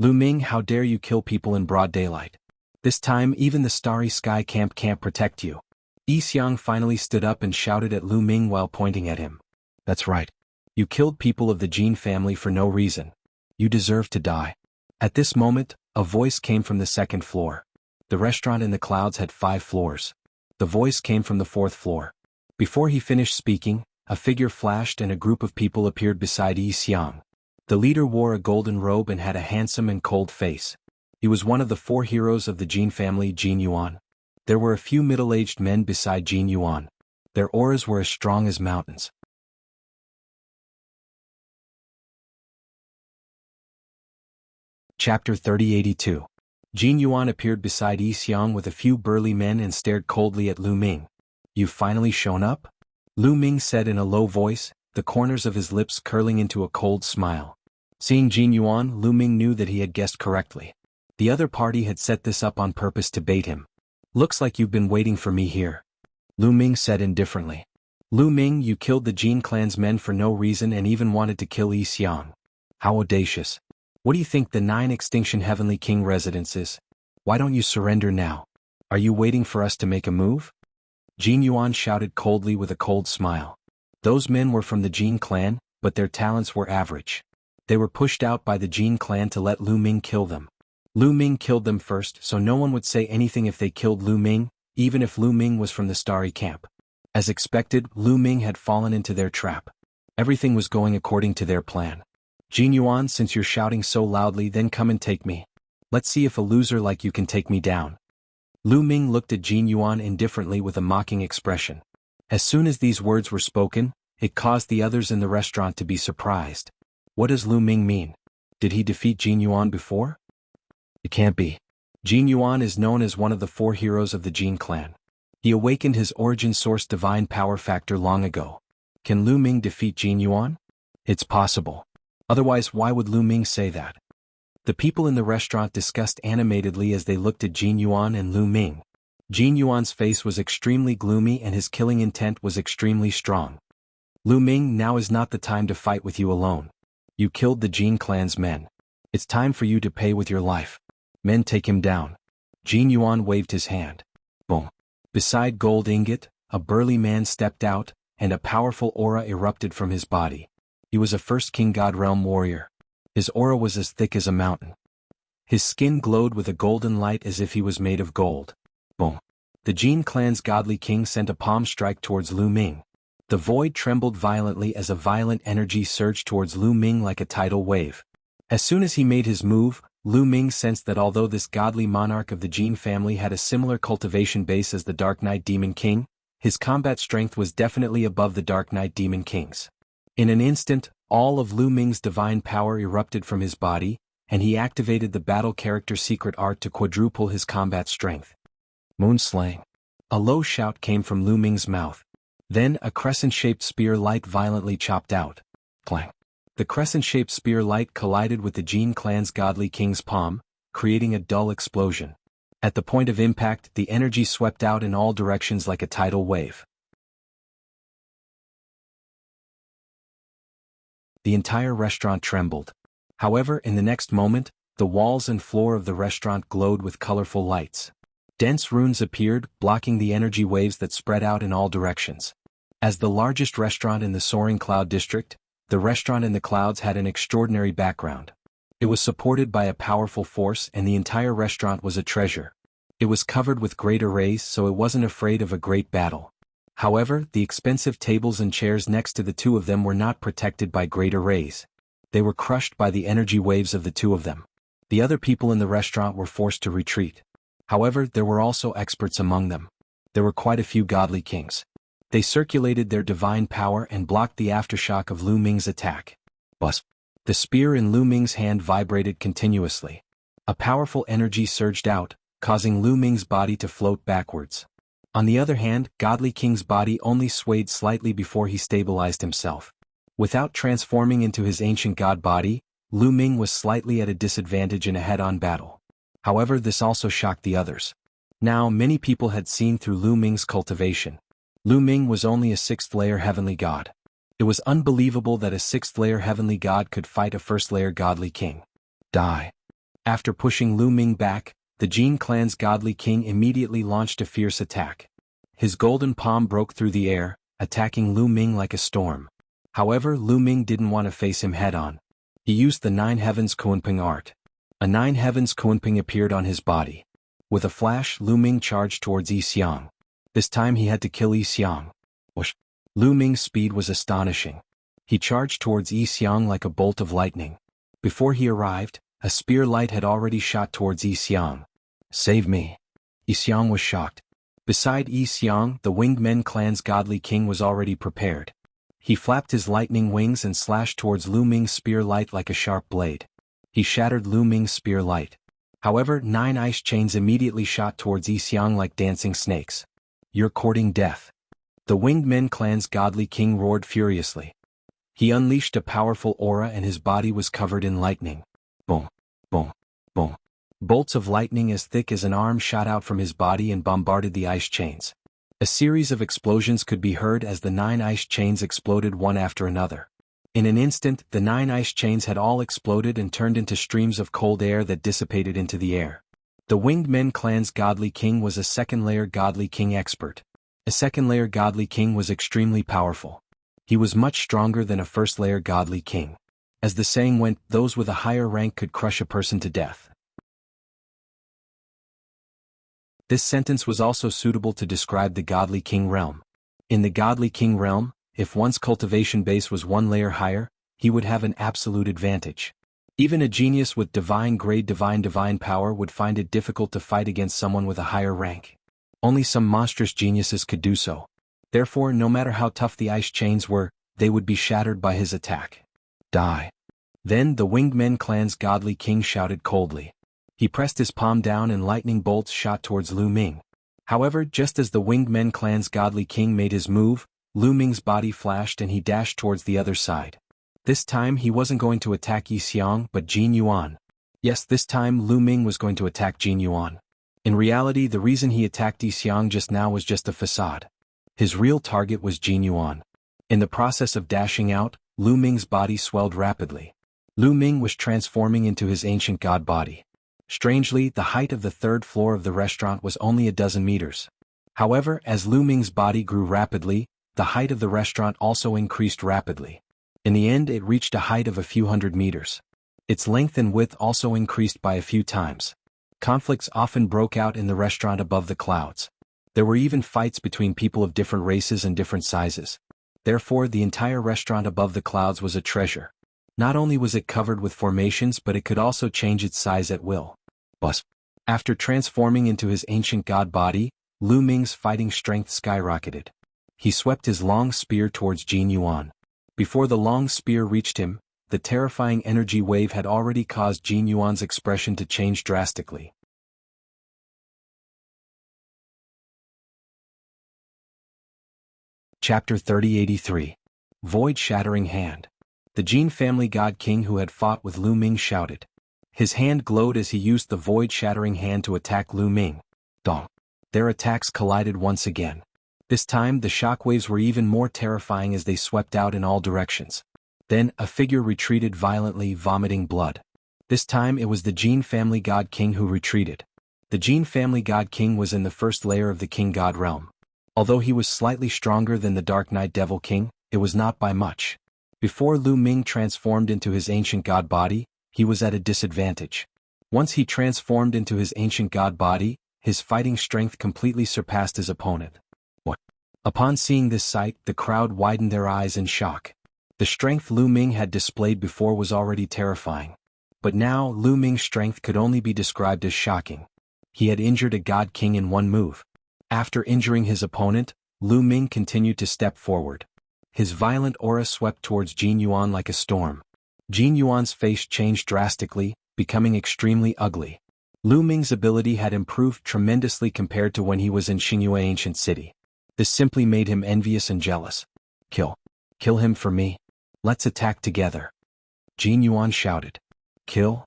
Lu Ming, how dare you kill people in broad daylight? This time even the Starry Sky Camp can't protect you. Yixiang finally stood up and shouted at Lu Ming while pointing at him. That's right. You killed people of the Jin family for no reason. You deserve to die. At this moment, a voice came from the 2nd floor. The restaurant in the clouds had 5 floors. The voice came from the 4th floor. Before he finished speaking, a figure flashed and a group of people appeared beside Yixiang. The leader wore a golden robe and had a handsome and cold face. He was one of the 4 heroes of the Jin family, Jin Yuan. There were a few middle-aged men beside Jin Yuan. Their auras were as strong as mountains. Chapter 3082. Jin Yuan appeared beside Yixiang with a few burly men and stared coldly at Lu Ming. You've finally shown up? Lu Ming said in a low voice, the corners of his lips curling into a cold smile. Seeing Jin Yuan, Lu Ming knew that he had guessed correctly. The other party had set this up on purpose to bait him. Looks like you've been waiting for me here. Lu Ming said indifferently. Lu Ming, you killed the Jin clan's men for no reason and even wanted to kill Yixiang. How audacious. What do you think the 9 Extinction Heavenly King residence is? Why don't you surrender now? Are you waiting for us to make a move? Jin Yuan shouted coldly with a cold smile. Those men were from the Jin clan, but their talents were average. They were pushed out by the Jin clan to let Lu Ming kill them. Lu Ming killed them first, so no one would say anything if they killed Lu Ming, even if Lu Ming was from the Starry Camp. As expected, Lu Ming had fallen into their trap. Everything was going according to their plan. Jin Yuan, since you're shouting so loudly, then come and take me. Let's see if a loser like you can take me down. Lu Ming looked at Jin Yuan indifferently with a mocking expression. As soon as these words were spoken, it caused the others in the restaurant to be surprised. What does Lu Ming mean? Did he defeat Jin Yuan before? It can't be. Jin Yuan is known as one of the 4 heroes of the Jin clan. He awakened his origin source divine power factor long ago. Can Lu Ming defeat Jin Yuan? It's possible. Otherwise, why would Lu Ming say that? The people in the restaurant discussed animatedly as they looked at Jin Yuan and Lu Ming. Jin Yuan's face was extremely gloomy and his killing intent was extremely strong. Lu Ming, now is not the time to fight with you alone. You killed the Jin clan's men. It's time for you to pay with your life. Men, take him down. Jin Yuan waved his hand. Boom. Beside Gold Ingot, a burly man stepped out, and a powerful aura erupted from his body. He was a first King God Realm warrior. His aura was as thick as a mountain. His skin glowed with a golden light as if he was made of gold. Boom. The Jin clan's godly king sent a palm strike towards Lu Ming. The void trembled violently as a violent energy surged towards Lu Ming like a tidal wave. As soon as he made his move, Lu Ming sensed that although this godly monarch of the Jin family had a similar cultivation base as the Dark Knight Demon King, his combat strength was definitely above the Dark Knight Demon King's. In an instant, all of Lu Ming's divine power erupted from his body, and he activated the battle character secret art to quadruple his combat strength. Moonslaying. A low shout came from Lu Ming's mouth. Then a crescent-shaped spear light violently chopped out. Clang. The crescent-shaped spear light collided with the Jin clan's godly king's palm, creating a dull explosion. At the point of impact, the energy swept out in all directions like a tidal wave. The entire restaurant trembled. However, in the next moment, the walls and floor of the restaurant glowed with colorful lights. Dense runes appeared, blocking the energy waves that spread out in all directions. As the largest restaurant in the Soaring Cloud District, the restaurant in the clouds had an extraordinary background. It was supported by a powerful force and the entire restaurant was a treasure. It was covered with great arrays so it wasn't afraid of a great battle. However, the expensive tables and chairs next to the two of them were not protected by great arrays. They were crushed by the energy waves of the two of them. The other people in the restaurant were forced to retreat. However, there were also experts among them. There were quite a few godly kings. They circulated their divine power and blocked the aftershock of Lu Ming's attack. Buzz. The spear in Lu Ming's hand vibrated continuously. A powerful energy surged out, causing Lu Ming's body to float backwards. On the other hand, Godly King's body only swayed slightly before he stabilized himself. Without transforming into his ancient god body, Lu Ming was slightly at a disadvantage in a head-on battle. However, this also shocked the others. Now, many people had seen through Lu Ming's cultivation. Lu Ming was only a 6th-layer heavenly god. It was unbelievable that a 6th-layer heavenly god could fight a 1st-layer godly king. Die. After pushing Lu Ming back, the Jin clan's godly king immediately launched a fierce attack. His golden palm broke through the air, attacking Lu Ming like a storm. However, Lu Ming didn't want to face him head-on. He used the 9 Heavens Kunping art. A 9 Heavens Kunping appeared on his body. With a flash, Lu Ming charged towards Yi Xiang. This time he had to kill Yi Xiang. Whoosh! Lu Ming's speed was astonishing. He charged towards Yi Xiang like a bolt of lightning. Before he arrived, a spear light had already shot towards Yi Xiang. Save me. Yi Xiang was shocked. Beside Yi Xiang, the Winged Men clan's godly king was already prepared. He flapped his lightning wings and slashed towards Lu Ming's spear light like a sharp blade. He shattered Lu Ming's spear light. However, 9 ice chains immediately shot towards Yi Xiang like dancing snakes. You're courting death. The Winged Men clan's godly king roared furiously. He unleashed a powerful aura and his body was covered in lightning. Boom, boom, boom. Bolts of lightning as thick as an arm shot out from his body and bombarded the ice chains. A series of explosions could be heard as the 9 ice chains exploded one after another. In an instant, the 9 ice chains had all exploded and turned into streams of cold air that dissipated into the air. The Winged Men clan's godly king was a 2nd-layer godly king expert. A 2nd-layer godly king was extremely powerful. He was much stronger than a 1st-layer godly king. As the saying went, those with a higher rank could crush a person to death. This sentence was also suitable to describe the Godly King realm. In the Godly King realm, if one's cultivation base was 1 layer higher, he would have an absolute advantage. Even a genius with divine grade divine power would find it difficult to fight against someone with a higher rank. Only some monstrous geniuses could do so. Therefore, no matter how tough the ice chains were, they would be shattered by his attack. Die. Then the Winged Men clan's godly king shouted coldly. He pressed his palm down and lightning bolts shot towards Lu Ming. However, just as the Winged Men clan's godly king made his move, Lu Ming's body flashed and he dashed towards the other side. This time he wasn't going to attack Yi Xiang but Jin Yuan. Yes, this time Lu Ming was going to attack Jin Yuan. In reality, the reason he attacked Yi Xiang just now was just a facade. His real target was Jin Yuan. In the process of dashing out, Lu Ming's body swelled rapidly. Lu Ming was transforming into his ancient god body. Strangely, the height of the 3rd floor of the restaurant was only a dozen meters. However, as Lu Ming's body grew rapidly, the height of the restaurant also increased rapidly. In the end, it reached a height of a few hundred meters. Its length and width also increased by a few times. Conflicts often broke out in the restaurant above the clouds. There were even fights between people of different races and different sizes. Therefore, the entire restaurant above the clouds was a treasure. Not only was it covered with formations but it could also change its size at will. Buzz. After transforming into his ancient god body, Lu Ming's fighting strength skyrocketed. He swept his long spear towards Jin Yuan. Before the long spear reached him, the terrifying energy wave had already caused Jin Yuan's expression to change drastically. Chapter 3083. Void-Shattering Hand. The Jin family god king who had fought with Lu Ming shouted. His hand glowed as he used the void-shattering hand to attack Lu Ming. Dong. Their attacks collided once again. This time the shockwaves were even more terrifying as they swept out in all directions. Then a figure retreated violently, vomiting blood. This time it was the Jin family god king who retreated. The Jin family god king was in the 1st layer of the king god realm. Although he was slightly stronger than the Dark Knight Devil King, it was not by much. Before Lu Ming transformed into his ancient god body, he was at a disadvantage. Once he transformed into his ancient god body, his fighting strength completely surpassed his opponent. What? Upon seeing this sight, the crowd widened their eyes in shock. The strength Lu Ming had displayed before was already terrifying. But now, Lu Ming's strength could only be described as shocking. He had injured a god king in one move. After injuring his opponent, Lu Ming continued to step forward. His violent aura swept towards Jin Yuan like a storm. Jin Yuan's face changed drastically, becoming extremely ugly. Lu Ming's ability had improved tremendously compared to when he was in Xingyue Ancient City. This simply made him envious and jealous. Kill him for me. Let's attack together. Jin Yuan shouted. Kill.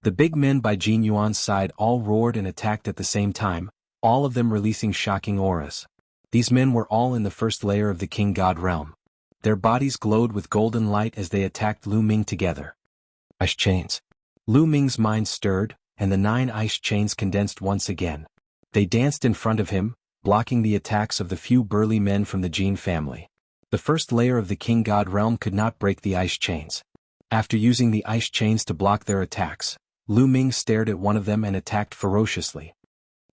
The big men by Jin Yuan's side all roared and attacked at the same time, all of them releasing shocking auras. These men were all in the first layer of the King God realm. Their bodies glowed with golden light as they attacked Lu Ming together. Ice chains. Lu Ming's mind stirred, and the 9 ice chains condensed once again. They danced in front of him, blocking the attacks of the few burly men from the Jin family. The first layer of the King God realm could not break the ice chains. After using the ice chains to block their attacks, Lu Ming stared at one of them and attacked ferociously.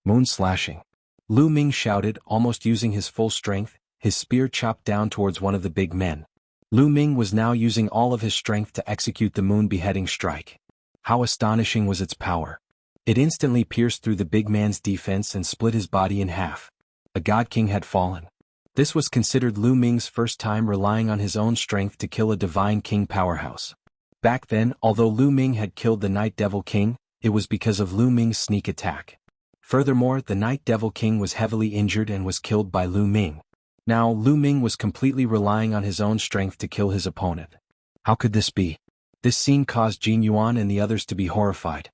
Moon slashing. Lu Ming shouted, almost using his full strength. His spear chopped down towards one of the big men. Lu Ming was now using all of his strength to execute the moon beheading strike. How astonishing was its power. It instantly pierced through the big man's defense and split his body in half. A god king had fallen. This was considered Lu Ming's first time relying on his own strength to kill a divine king powerhouse. Back then, although Lu Ming had killed the Night Devil King, it was because of Lu Ming's sneak attack. Furthermore, the Night Devil King was heavily injured and was killed by Lu Ming. Now, Lu Ming was completely relying on his own strength to kill his opponent. How could this be? This scene caused Jin Yuan and the others to be horrified.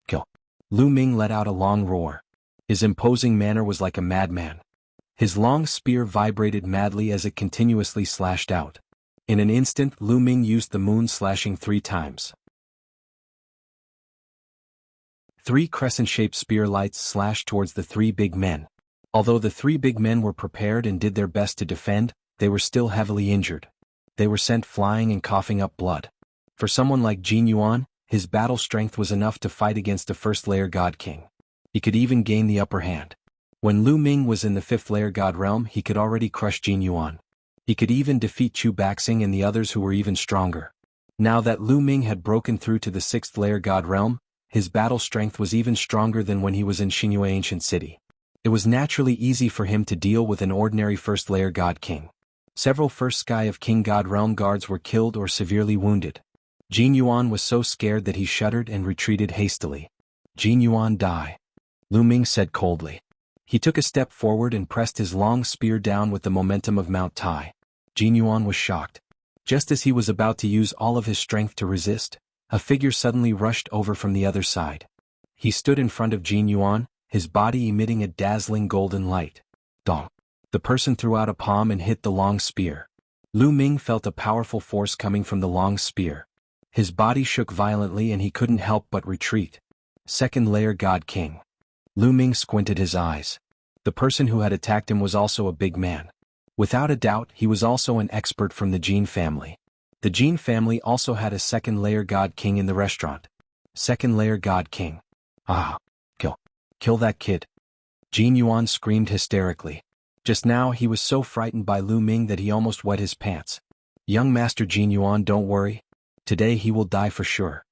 Kill. Lu Ming let out a long roar. His imposing manner was like a madman. His long spear vibrated madly as it continuously slashed out. In an instant, Lu Ming used the moon slashing 3 times. 3 crescent-shaped spear lights slashed towards the 3 big men. Although the 3 big men were prepared and did their best to defend, they were still heavily injured. They were sent flying and coughing up blood. For someone like Jin Yuan, his battle strength was enough to fight against a first-layer God King. He could even gain the upper hand. When Lu Ming was in the 5th-layer God realm, he could already crush Jin Yuan. He could even defeat Chu Baxing and the others who were even stronger. Now that Lu Ming had broken through to the 6th-layer God realm, his battle strength was even stronger than when he was in Xingyue Ancient City. It was naturally easy for him to deal with an ordinary first-layer God King. Several First Sky of King God Realm guards were killed or severely wounded. Jin Yuan was so scared that he shuddered and retreated hastily. Jin Yuan die. Lu Ming said coldly. He took a step forward and pressed his long spear down with the momentum of Mount Tai. Jin Yuan was shocked. Just as he was about to use all of his strength to resist, a figure suddenly rushed over from the other side. He stood in front of Jin Yuan, his body emitting a dazzling golden light. Dong. The person threw out a palm and hit the long spear. Lu Ming felt a powerful force coming from the long spear. His body shook violently and he couldn't help but retreat. 2nd-layer God King. Lu Ming squinted his eyes. The person who had attacked him was also a big man. Without a doubt, he was also an expert from the Jin family. The Jin family also had a 2nd-layer God King in the restaurant. 2nd-layer God King. Ah! Kill that kid. Jin Yuan screamed hysterically. Just now he was so frightened by Lu Ming that he almost wet his pants. Young Master Jin Yuan, don't worry. Today he will die for sure.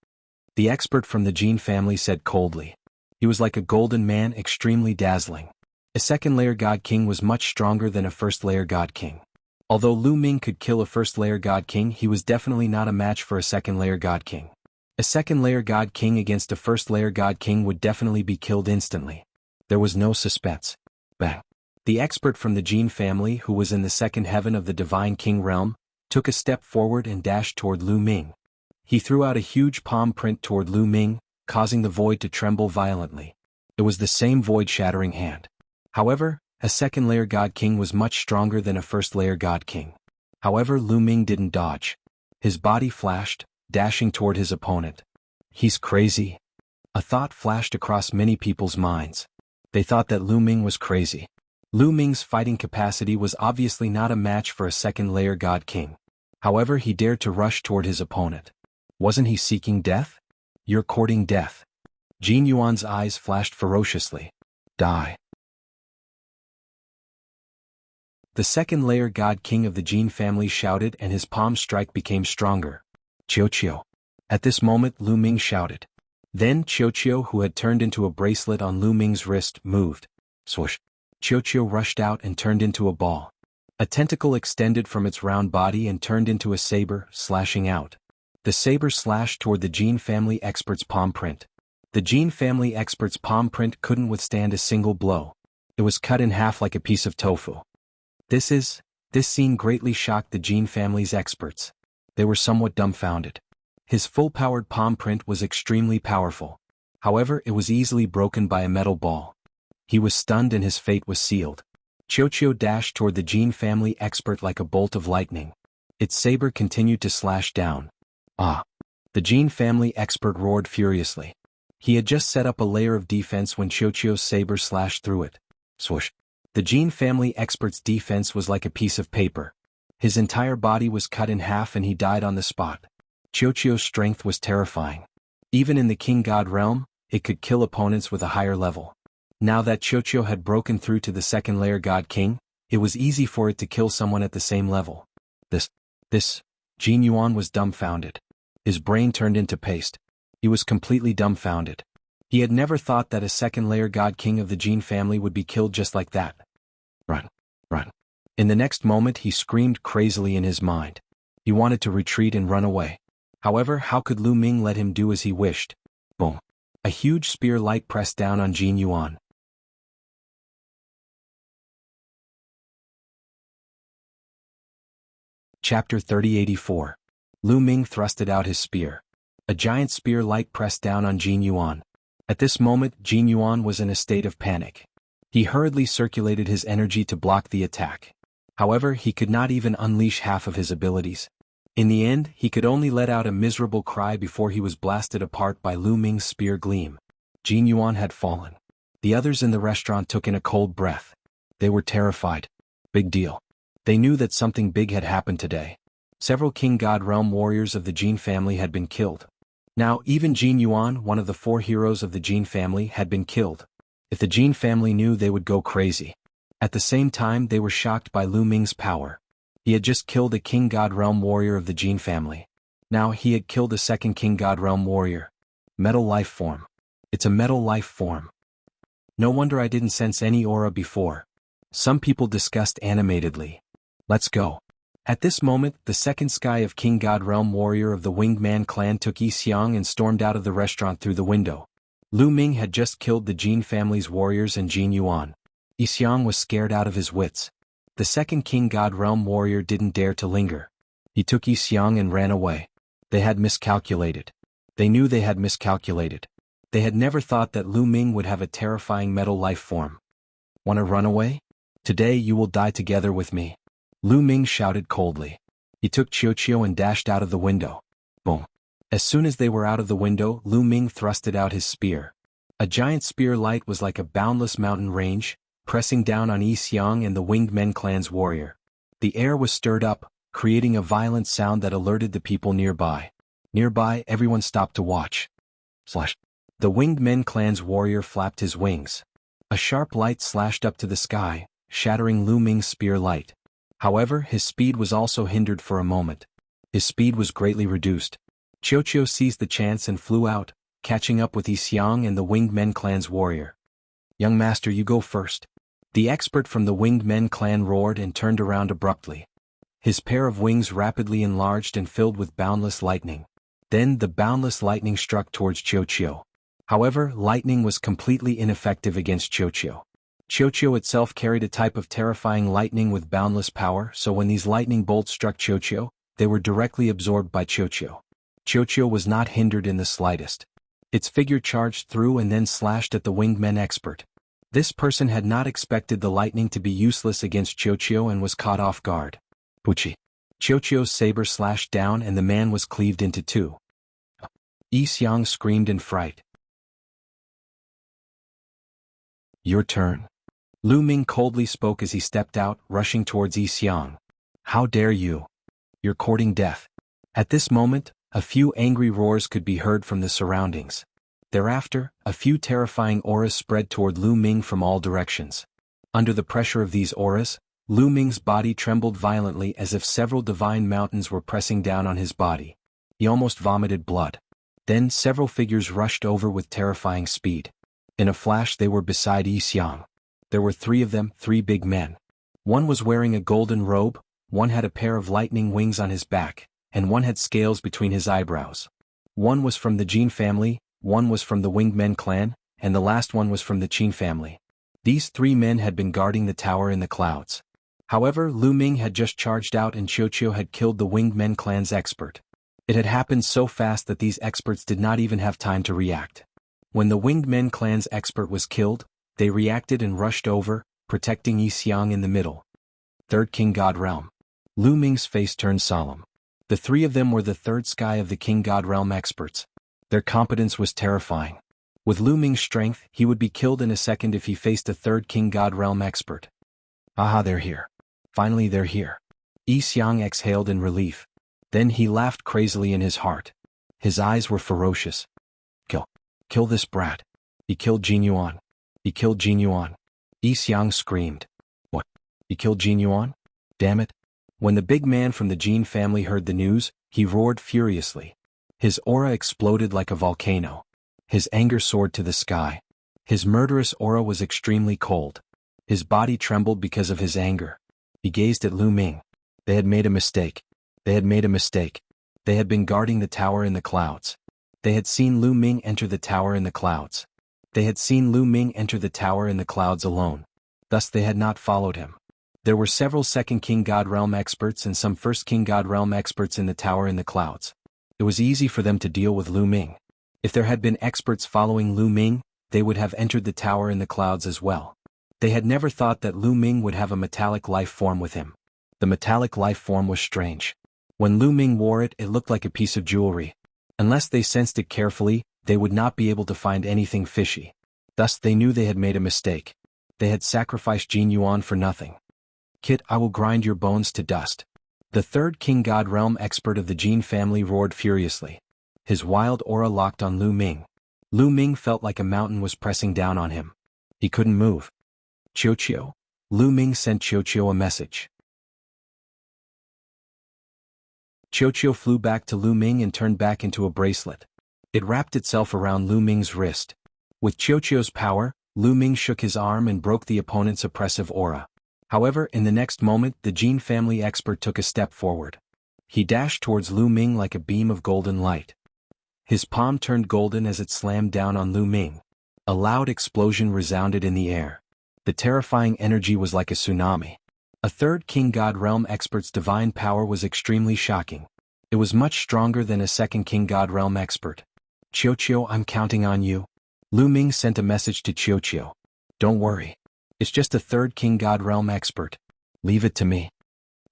The expert from the Jin family said coldly. He was like a golden man, extremely dazzling. A 2nd-layer God King was much stronger than a 1st-layer God King. Although Lu Ming could kill a 1st-layer God King, he was definitely not a match for a 2nd-layer God King. A 2nd-layer God King against a 1st-layer God King would definitely be killed instantly. There was no suspense. Bang. The expert from the Jin family, who was in the 2nd heaven of the Divine King realm, took a step forward and dashed toward Lu Ming. He threw out a huge palm print toward Lu Ming, causing the void to tremble violently. It was the same void-shattering hand. However, a 2nd-layer God King was much stronger than a 1st-layer God King. However, Lu Ming didn't dodge. His body flashed, dashing toward his opponent. He's crazy. A thought flashed across many people's minds. They thought that Lu Ming was crazy. Lu Ming's fighting capacity was obviously not a match for a second-layer God King. However, he dared to rush toward his opponent. Wasn't he seeking death? You're courting death. Jin Yuan's eyes flashed ferociously. Die. The second-layer God King of the Jin family shouted, and his palm strike became stronger. Qiu. At this moment, Lu Ming shouted. Then Qiu, who had turned into a bracelet on Lu Ming's wrist, moved. Swoosh. Qiu rushed out and turned into a ball. A tentacle extended from its round body and turned into a saber, slashing out. The saber slashed toward the Jin family expert's palm print. The Jin family expert's palm print couldn't withstand a single blow. It was cut in half like a piece of tofu. This scene greatly shocked the Jin family's experts. They were somewhat dumbfounded. His full-powered palm print was extremely powerful. However, it was easily broken by a metal ball. He was stunned and his fate was sealed. Qiu dashed toward the Jin family expert like a bolt of lightning. Its saber continued to slash down. Ah! The Jin family expert roared furiously. He had just set up a layer of defense when Qiu's saber slashed through it. Swoosh! The Jin family expert's defense was like a piece of paper. His entire body was cut in half and he died on the spot. Qiu's strength was terrifying. Even in the King God realm, it could kill opponents with a higher level. Now that Qiu had broken through to the second-layer God King, it was easy for it to kill someone at the same level. Jin Yuan was dumbfounded. His brain turned into paste. He was completely dumbfounded. He had never thought that a second-layer God King of the Jin family would be killed just like that. Run. In the next moment he screamed crazily in his mind. He wanted to retreat and run away. However, how could Lu Ming let him do as he wished? Boom. A huge spear light pressed down on Jin Yuan. Chapter 3084. Lu Ming thrusted out his spear. A giant spear light pressed down on Jin Yuan. At this moment, Jin Yuan was in a state of panic. He hurriedly circulated his energy to block the attack. However, he could not even unleash half of his abilities. In the end, he could only let out a miserable cry before he was blasted apart by Lu Ming's spear gleam. Jin Yuan had fallen. The others in the restaurant took in a cold breath. They were terrified. Big deal. They knew that something big had happened today. Several King God Realm warriors of the Jin family had been killed. Now, even Jin Yuan, one of the 4 heroes of the Jin family, had been killed. If the Jin family knew, they would go crazy. At the same time, they were shocked by Lu Ming's power. He had just killed a King God Realm warrior of the Jin family. Now he had killed a second King God Realm warrior. Metal life form. It's a metal life form. No wonder I didn't sense any aura before. Some people discussed animatedly. Let's go. At this moment, the second sky of King God Realm warrior of the Winged Man clan took Yi Xiang and stormed out of the restaurant through the window. Lu Ming had just killed the Jin family's warriors and Jin Yuan. Yi Xiang was scared out of his wits. The second King God Realm warrior didn't dare to linger. He took Yi Xiang and ran away. They had miscalculated. They knew they had miscalculated. They had never thought that Lu Ming would have a terrifying metal life form. Want to run away? Today you will die together with me. Lu Ming shouted coldly. He took Qiu and dashed out of the window. Boom. As soon as they were out of the window, Lu Ming thrusted out his spear. A giant spear light was like a boundless mountain range, pressing down on Yi Xiang and the Winged Men clan's warrior. The air was stirred up, creating a violent sound that alerted the people nearby. Nearby, everyone stopped to watch. The Winged Men clan's warrior flapped his wings. A sharp light slashed up to the sky, shattering Lu Ming's spear light. However, his speed was also hindered for a moment. His speed was greatly reduced. Qiu seized the chance and flew out, catching up with Yi Xiang and the Winged Men clan's warrior. Young master, you go first. The expert from the Winged Men clan roared and turned around abruptly. His pair of wings rapidly enlarged and filled with boundless lightning. Then the boundless lightning struck towards Qiu. However, lightning was completely ineffective against Qiu. Qiu itself carried a type of terrifying lightning with boundless power, so when these lightning bolts struck Qiu, they were directly absorbed by Qiu. Qiu was not hindered in the slightest. Its figure charged through and then slashed at the Winged Men expert. This person had not expected the lightning to be useless against Qiu and was caught off guard. Puchi. Qiu's saber slashed down and the man was cleaved into 2. Yi Xiang screamed in fright. Your turn. Lu Ming coldly spoke as he stepped out, rushing towards Yi Xiang. How dare you? You're courting death. At this moment, a few angry roars could be heard from the surroundings. Thereafter, a few terrifying auras spread toward Lu Ming from all directions. Under the pressure of these auras, Lu Ming's body trembled violently as if several divine mountains were pressing down on his body. He almost vomited blood. Then several figures rushed over with terrifying speed. In a flash they were beside Yi Xiang. There were 3 of them, 3 big men. One was wearing a golden robe, one had a pair of lightning wings on his back, and one had scales between his eyebrows. One was from the Jin family, one was from the Winged Men clan, and the last one was from the Qin family. These 3 men had been guarding the tower in the clouds. However, Lu Ming had just charged out and Qiu had killed the Winged Men clan's expert. It had happened so fast that these experts did not even have time to react. When the Winged Men clan's expert was killed, they reacted and rushed over, protecting Yi Xiang in the middle. Third King God Realm. Lu Ming's face turned solemn. The 3 of them were the third sky of the King God Realm experts. Their competence was terrifying. With Lu Ming's strength, he would be killed in a second if he faced a third King God Realm expert. Aha, they're here. Finally they're here. Yi Xiang exhaled in relief. Then he laughed crazily in his heart. His eyes were ferocious. Kill this brat. He killed Jin Yuan. He killed Jin Yuan. Yi Xiang screamed. What? He killed Jin Yuan? Damn it. When the big man from the Jin family heard the news, he roared furiously. His aura exploded like a volcano. His anger soared to the sky. His murderous aura was extremely cold. His body trembled because of his anger. He gazed at Lu Ming. They had made a mistake. They had made a mistake. They had been guarding the tower in the clouds. They had seen Lu Ming enter the tower in the clouds. They had seen Lu Ming enter the tower in the clouds alone. Thus they had not followed him. There were several Second King God Realm experts and some First King God Realm experts in the tower in the clouds. It was easy for them to deal with Lu Ming. If there had been experts following Lu Ming, they would have entered the tower in the clouds as well. They had never thought that Lu Ming would have a metallic life form with him. The metallic life form was strange. When Lu Ming wore it, it looked like a piece of jewelry. Unless they sensed it carefully, they would not be able to find anything fishy. Thus they knew they had made a mistake. They had sacrificed Jin Yuan for nothing. Kid, I will grind your bones to dust. The third King God Realm expert of the Jin family roared furiously. His wild aura locked on Lu Ming. Lu Ming felt like a mountain was pressing down on him. He couldn't move. Qiu. Lu Ming sent Qiu a message. Qiu flew back to Lu Ming and turned back into a bracelet. It wrapped itself around Lu Ming's wrist. With Qiu's power, Lu Ming shook his arm and broke the opponent's oppressive aura. However, in the next moment, the Jin family expert took a step forward. He dashed towards Lu Ming like a beam of golden light. His palm turned golden as it slammed down on Lu Ming. A loud explosion resounded in the air. The terrifying energy was like a tsunami. A third King God Realm expert's divine power was extremely shocking. It was much stronger than a second King God Realm expert. Qiu, I'm counting on you. Lu Ming sent a message to Qiu. Don't worry. It's just a third King God Realm expert. Leave it to me.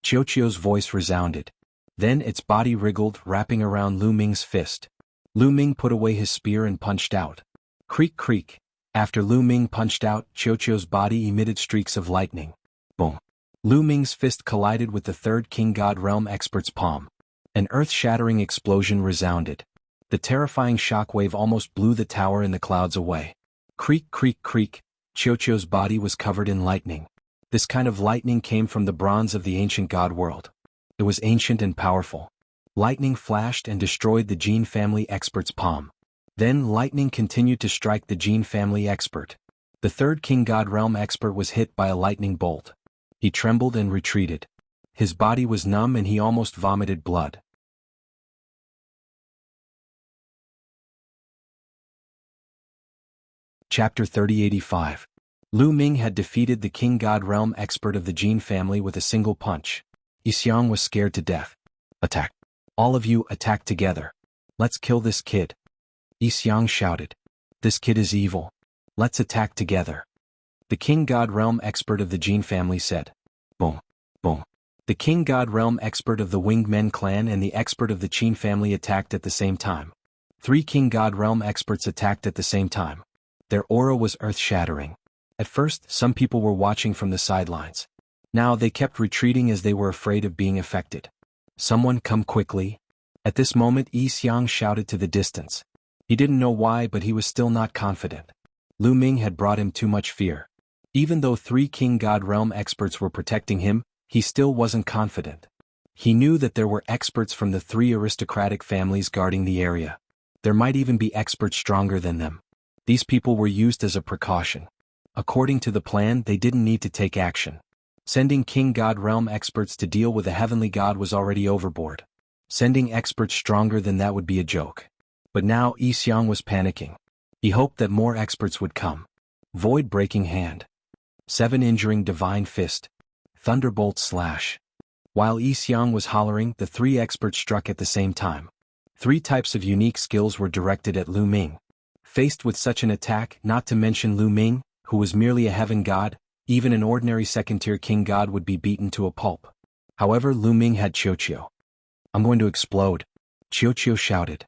Qiu's voice resounded. Then its body wriggled, wrapping around Lu Ming's fist. Lu Ming put away his spear and punched out. Creak creak. After Lu Ming punched out, Qiu's body emitted streaks of lightning. Boom. Lu Ming's fist collided with the third King God Realm expert's palm. An earth-shattering explosion resounded. The terrifying shockwave almost blew the tower in the clouds away. Creak creak creak. Qiu's body was covered in lightning. This kind of lightning came from the bronze of the ancient god world. It was ancient and powerful. Lightning flashed and destroyed the Jin family expert's palm. Then lightning continued to strike the Jin family expert. The third King God Realm expert was hit by a lightning bolt. He trembled and retreated. His body was numb and he almost vomited blood. Chapter 3085. Lu Ming had defeated the King God Realm expert of the Jin family with a single punch. Yi Xiang was scared to death. Attack. All of you attack together. Let's kill this kid. Yi Xiang shouted. This kid is evil. Let's attack together. The King God Realm expert of the Jin family said. Boom. Boom. The King God Realm expert of the Winged Men clan and the expert of the Qin family attacked at the same time. 3 King God Realm experts attacked at the same time. Their aura was earth-shattering. At first, some people were watching from the sidelines. Now they kept retreating as they were afraid of being affected. Someone come quickly. At this moment Yi Xiang shouted to the distance. He didn't know why, but he was still not confident. Lu Ming had brought him too much fear. Even though 3 King God Realm experts were protecting him, he still wasn't confident. He knew that there were experts from the 3 aristocratic families guarding the area. There might even be experts stronger than them. These people were used as a precaution. According to the plan, they didn't need to take action. Sending King God Realm experts to deal with a heavenly god was already overboard. Sending experts stronger than that would be a joke. But now Yi Xiang was panicking. He hoped that more experts would come. Void-breaking hand. 7 injuring divine fist. Thunderbolt slash. While Yi Xiang was hollering, the 3 experts struck at the same time. 3 types of unique skills were directed at Lu Ming. Faced with such an attack, not to mention Lu Ming, who was merely a heaven god, even an ordinary second-tier king god would be beaten to a pulp. However, Lu Ming had Qiuqiu. I'm going to explode. Qiuqiu shouted.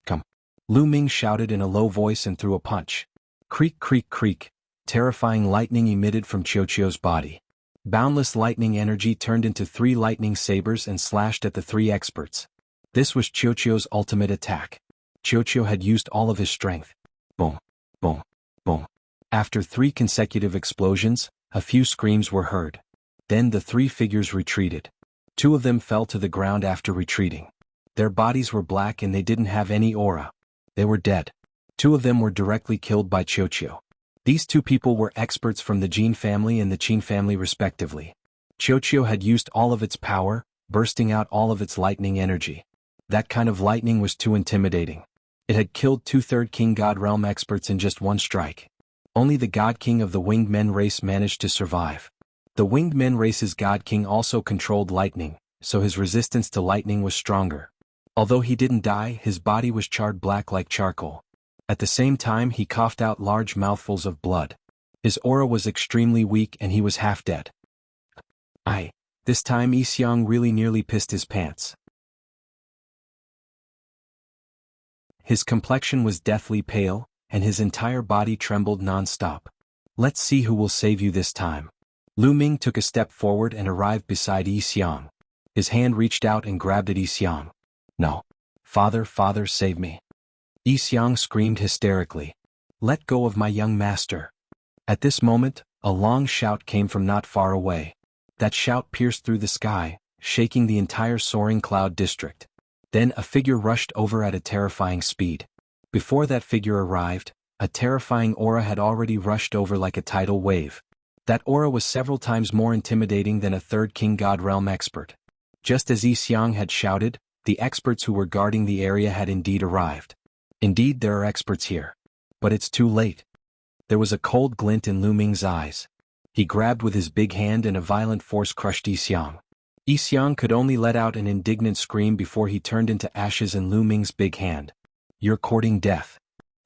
Come. Lu Ming shouted in a low voice and threw a punch. Creak creak creak. Terrifying lightning emitted from Qiuqiu's body. Boundless lightning energy turned into 3 lightning sabers and slashed at the 3 experts. This was Qiuqiu's ultimate attack. Qiuqiu had used all of his strength. Boom, boom, boom. After 3 consecutive explosions, a few screams were heard. Then the 3 figures retreated. 2 of them fell to the ground after retreating. Their bodies were black and they didn't have any aura. They were dead. 2 of them were directly killed by Qiuqiu. These 2 people were experts from the Jin family and the Qin family respectively. Qiuqiu had used all of its power, bursting out all of its lightning energy. That kind of lightning was too intimidating. It had killed 2/3 King God Realm experts in just 1 strike. Only the God King of the Winged Men race managed to survive. The Winged Men race's God King also controlled lightning, so his resistance to lightning was stronger. Although he didn't die, his body was charred black like charcoal. At the same time he coughed out large mouthfuls of blood. His aura was extremely weak and he was half dead. This time Yi Xiang really nearly pissed his pants. His complexion was deathly pale, and his entire body trembled non-stop. Let's see who will save you this time. Lu Ming took a step forward and arrived beside Yi Xiang. His hand reached out and grabbed at Yi Xiang. No. Father, save me. Yi Xiang screamed hysterically. Let go of my young master. At this moment, a long shout came from not far away. That shout pierced through the sky, shaking the entire soaring cloud district. Then a figure rushed over at a terrifying speed. Before that figure arrived, a terrifying aura had already rushed over like a tidal wave. That aura was several times more intimidating than a 3rd King God Realm expert. Just as Yi Xiang had shouted, the experts who were guarding the area had indeed arrived. Indeed, there are experts here. But it's too late. There was a cold glint in Lu Ming's eyes. He grabbed with his big hand and a violent force crushed Yi Xiang. Yi Xiang could only let out an indignant scream before he turned into ashes in Lu Ming's big hand. You're courting death.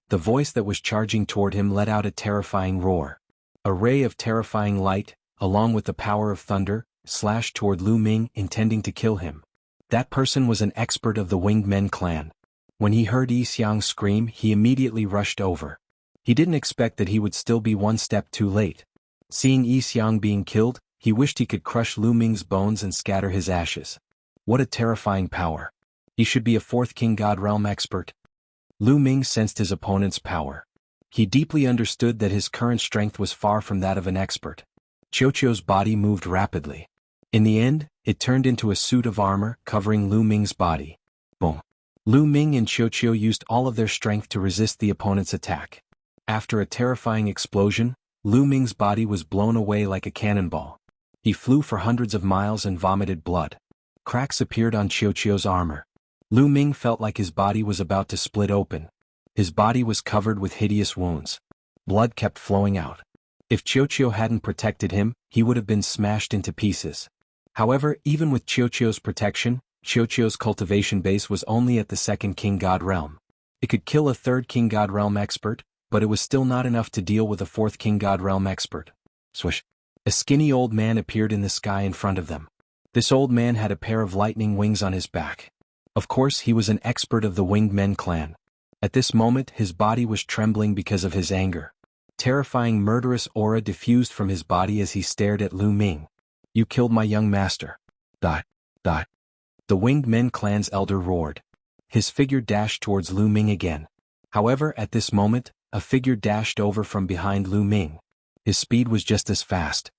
The voice that was charging toward him let out a terrifying roar. A ray of terrifying light, along with the power of thunder, slashed toward Lu Ming, intending to kill him. That person was an expert of the Winged Men clan. When he heard Yi Xiang scream, he immediately rushed over. He didn't expect that he would still be 1 step too late. Seeing Yi Xiang being killed, he wished he could crush Lu Ming's bones and scatter his ashes. What a terrifying power. He should be a 4th King God Realm expert. Lu Ming sensed his opponent's power. He deeply understood that his current strength was far from that of an expert. Qiuqiu's body moved rapidly. In the end, it turned into a suit of armor covering Lu Ming's body. Boom. Lu Ming and Qiuqiu used all of their strength to resist the opponent's attack. After a terrifying explosion, Lu Ming's body was blown away like a cannonball. He flew for hundreds of miles and vomited blood. Cracks appeared on Qiuqiu's armor. Lu Ming felt like his body was about to split open. His body was covered with hideous wounds. Blood kept flowing out. If Qiuqiu hadn't protected him, he would have been smashed into pieces. However, even with Qiuqiu's protection, Qiuqiu's cultivation base was only at the 2nd King God Realm. It could kill a 3rd King God Realm expert, but it was still not enough to deal with a 4th King God Realm expert. Swish. A skinny old man appeared in the sky in front of them. This old man had a pair of lightning wings on his back. Of course, he was an expert of the Winged Men clan. At this moment, his body was trembling because of his anger. Terrifying murderous aura diffused from his body as he stared at Lu Ming. You killed my young master. Die. Die. The Winged Men clan's elder roared. His figure dashed towards Lu Ming again. However, at this moment, a figure dashed over from behind Lu Ming. His speed was just as fast.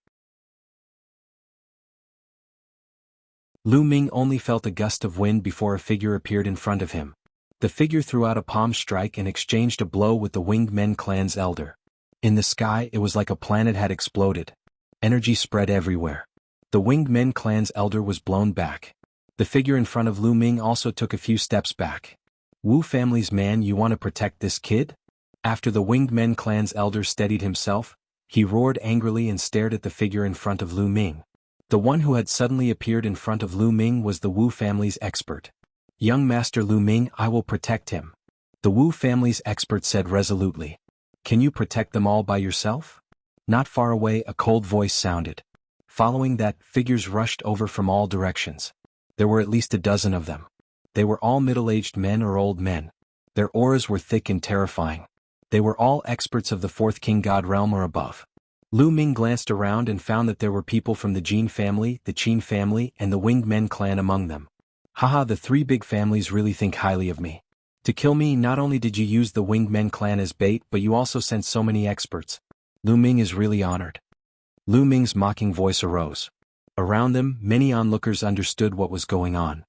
Lu Ming only felt a gust of wind before a figure appeared in front of him. The figure threw out a palm strike and exchanged a blow with the Winged Men clan's elder. In the sky, it was like a planet had exploded. Energy spread everywhere. The Winged Men clan's elder was blown back. The figure in front of Lu Ming also took a few steps back. Wu family's man, you want to protect this kid? After the Winged Men clan's elder steadied himself, he roared angrily and stared at the figure in front of Lu Ming. The one who had suddenly appeared in front of Lu Ming was the Wu family's expert. Young Master Lu Ming, I will protect him. The Wu family's expert said resolutely. Can you protect them all by yourself? Not far away, a cold voice sounded. Following that, figures rushed over from all directions. There were at least a dozen of them. They were all middle-aged men or old men. Their auras were thick and terrifying. They were all experts of the Fourth King God realm or above. Lu Ming glanced around and found that there were people from the Jin family, the Qin family, and the Winged Men clan among them. Haha, the three big families really think highly of me. To kill me, not only did you use the Winged Men clan as bait, but you also sent so many experts. Lu Ming is really honored. Lu Ming's mocking voice arose. Around them, many onlookers understood what was going on.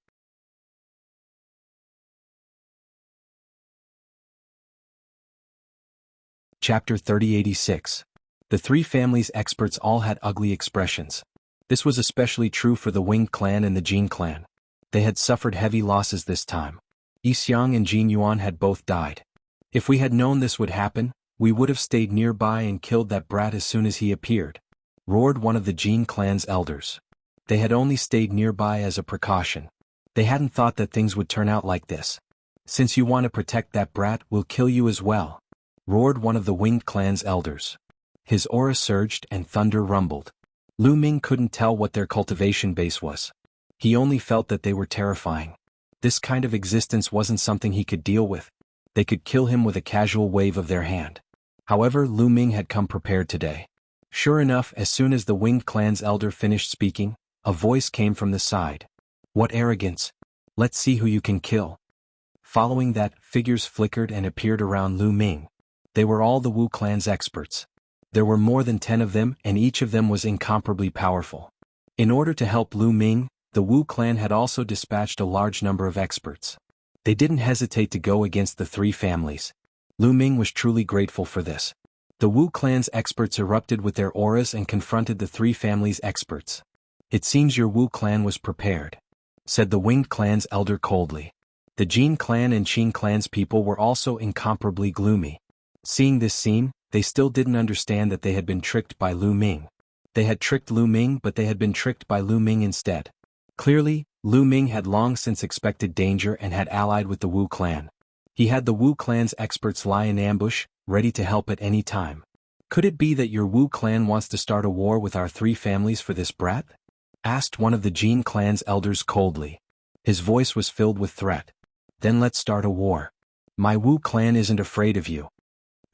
Chapter 3086. The three families' experts all had ugly expressions. This was especially true for the Winged clan and the Jin clan. They had suffered heavy losses this time. Yi Xiang and Jin Yuan had both died. If we had known this would happen, we would have stayed nearby and killed that brat as soon as he appeared, roared one of the Jin clan's elders. They had only stayed nearby as a precaution. They hadn't thought that things would turn out like this. Since you want to protect that brat, we'll kill you as well, roared one of the Winged clan's elders. His aura surged and thunder rumbled. Lu Ming couldn't tell what their cultivation base was. He only felt that they were terrifying. This kind of existence wasn't something he could deal with. They could kill him with a casual wave of their hand. However, Lu Ming had come prepared today. Sure enough, as soon as the Winged clan's elder finished speaking, a voice came from the side. What arrogance! Let's see who you can kill. Following that, figures flickered and appeared around Lu Ming. They were all the Wu clan's experts. There were more than 10 of them, and each of them was incomparably powerful. In order to help Lu Ming, the Wu clan had also dispatched a large number of experts. They didn't hesitate to go against the three families. Lu Ming was truly grateful for this. The Wu clan's experts erupted with their auras and confronted the three families' experts. It seems your Wu clan was prepared, said the Winged clan's elder coldly. The Jin clan and Qin clan's people were also incomparably gloomy. Seeing this scene, they still didn't understand that they had been tricked by Lu Ming. They had tricked Lu Ming, but they had been tricked by Lu Ming instead. Clearly, Lu Ming had long since expected danger and had allied with the Wu clan. He had the Wu clan's experts lie in ambush, ready to help at any time. Could it be that your Wu clan wants to start a war with our three families for this brat? Asked one of the Jin clan's elders coldly. His voice was filled with threat. Then let's start a war. My Wu clan isn't afraid of you,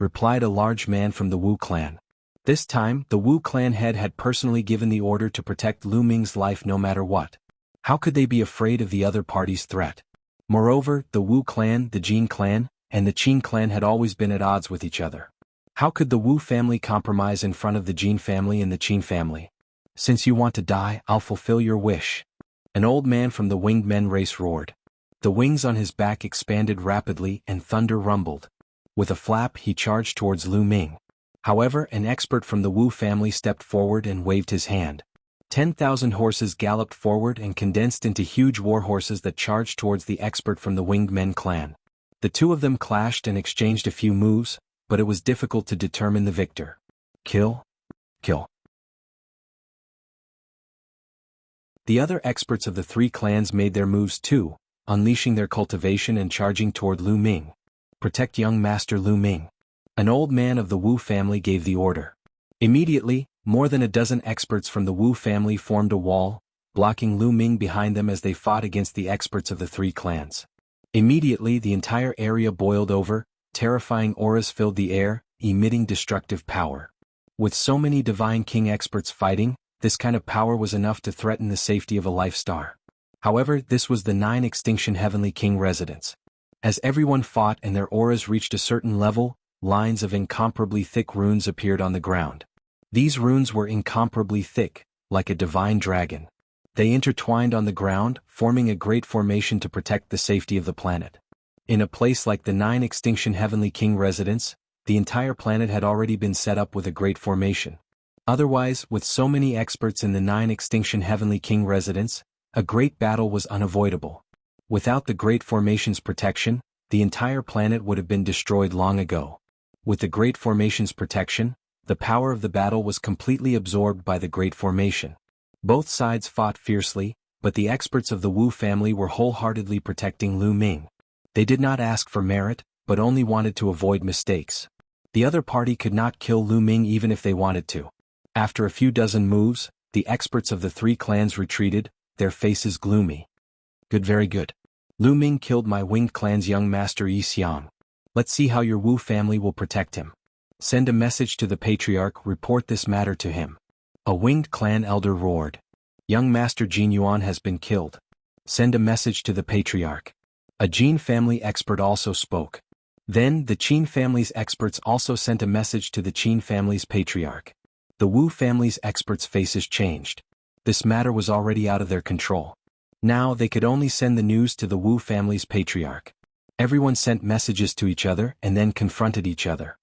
replied a large man from the Wu clan. This time, the Wu clan head had personally given the order to protect Lu Ming's life no matter what. How could they be afraid of the other party's threat? Moreover, the Wu clan, the Jin clan, and the Qin clan had always been at odds with each other. How could the Wu family compromise in front of the Jin family and the Qin family? Since you want to die, I'll fulfill your wish. An old man from the Winged Men race roared. The wings on his back expanded rapidly and thunder rumbled. With a flap, he charged towards Lu Ming. However, an expert from the Wu family stepped forward and waved his hand. 10,000 horses galloped forward and condensed into huge war horses that charged towards the expert from the Winged Men clan. The two of them clashed and exchanged a few moves, but it was difficult to determine the victor. Kill. Kill. The other experts of the three clans made their moves too, unleashing their cultivation and charging toward Lu Ming. Protect young Master Lu Ming. An old man of the Wu family gave the order. Immediately, more than a dozen experts from the Wu family formed a wall, blocking Lu Ming behind them as they fought against the experts of the three clans. Immediately the entire area boiled over, terrifying auras filled the air, emitting destructive power. With so many Divine King experts fighting, this kind of power was enough to threaten the safety of a life star. However, this was the 9 Extinction Heavenly King residence. As everyone fought and their auras reached a certain level, lines of incomparably thick runes appeared on the ground. These runes were incomparably thick, like a divine dragon. They intertwined on the ground, forming a great formation to protect the safety of the planet. In a place like the 9 Extinction Heavenly King residence, the entire planet had already been set up with a great formation. Otherwise, with so many experts in the 9 Extinction Heavenly King residence, a great battle was unavoidable. Without the Great Formation's protection, the entire planet would have been destroyed long ago. With the Great Formation's protection, the power of the battle was completely absorbed by the Great Formation. Both sides fought fiercely, but the experts of the Wu family were wholeheartedly protecting Lu Ming. They did not ask for merit, but only wanted to avoid mistakes. The other party could not kill Lu Ming even if they wanted to. After a few dozen moves, the experts of the 3 clans retreated, their faces gloomy. Good, very good. Lu Ming killed my winged clan's young master Yi Xiang. Let's see how your Wu family will protect him. Send a message to the patriarch, report this matter to him. A winged clan elder roared. Young master Jin Yuan has been killed. Send a message to the patriarch. A Jin family expert also spoke. Then, the Qin family's experts also sent a message to the Qin family's patriarch. The Wu family's experts' faces changed. This matter was already out of their control. Now they could only send the news to the Wu family's patriarch. Everyone sent messages to each other and then confronted each other.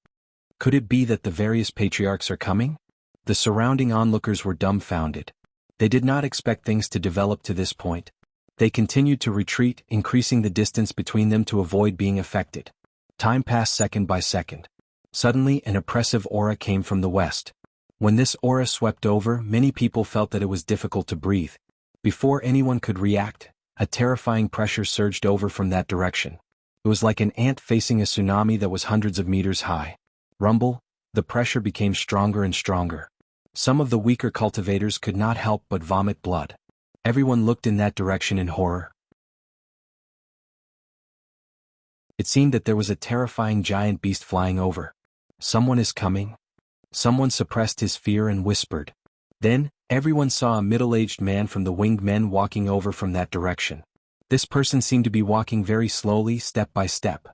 Could it be that the various patriarchs are coming? The surrounding onlookers were dumbfounded. They did not expect things to develop to this point. They continued to retreat, increasing the distance between them to avoid being affected. Time passed second by second. Suddenly, an oppressive aura came from the west. When this aura swept over, many people felt that it was difficult to breathe. Before anyone could react, a terrifying pressure surged over from that direction. It was like an ant facing a tsunami that was hundreds of meters high. Rumble, the pressure became stronger and stronger. Some of the weaker cultivators could not help but vomit blood. Everyone looked in that direction in horror. It seemed that there was a terrifying giant beast flying over. Someone is coming. Someone suppressed his fear and whispered. Then, everyone saw a middle-aged man from the winged men walking over from that direction. This person seemed to be walking very slowly, step by step.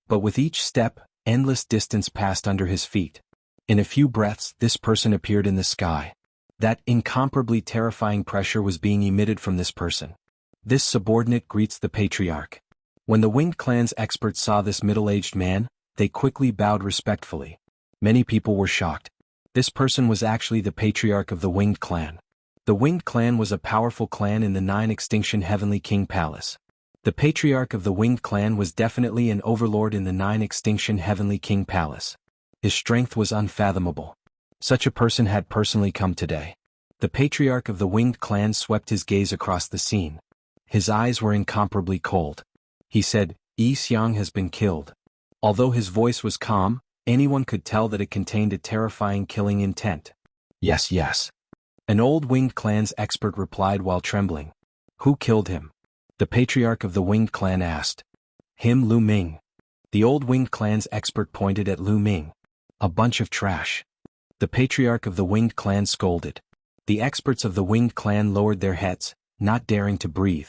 But with each step, endless distance passed under his feet. In a few breaths, this person appeared in the sky. That incomparably terrifying pressure was being emitted from this person. This subordinate greets the patriarch. When the winged clan's experts saw this middle-aged man, they quickly bowed respectfully. Many people were shocked. This person was actually the patriarch of the winged clan. The winged clan was a powerful clan in the 9 Extinction Heavenly King Palace. The patriarch of the winged clan was definitely an overlord in the 9 Extinction Heavenly King Palace. His strength was unfathomable. Such a person had personally come today. The patriarch of the winged clan swept his gaze across the scene. His eyes were incomparably cold. He said, Yi Xiang has been killed. Although his voice was calm, anyone could tell that it contained a terrifying killing intent. Yes, yes. An old winged clan's expert replied while trembling. Who killed him? The patriarch of the winged clan asked. Him, Lu Ming. The old winged clan's expert pointed at Lu Ming. A bunch of trash. The patriarch of the winged clan scolded. The experts of the winged clan lowered their heads, not daring to breathe.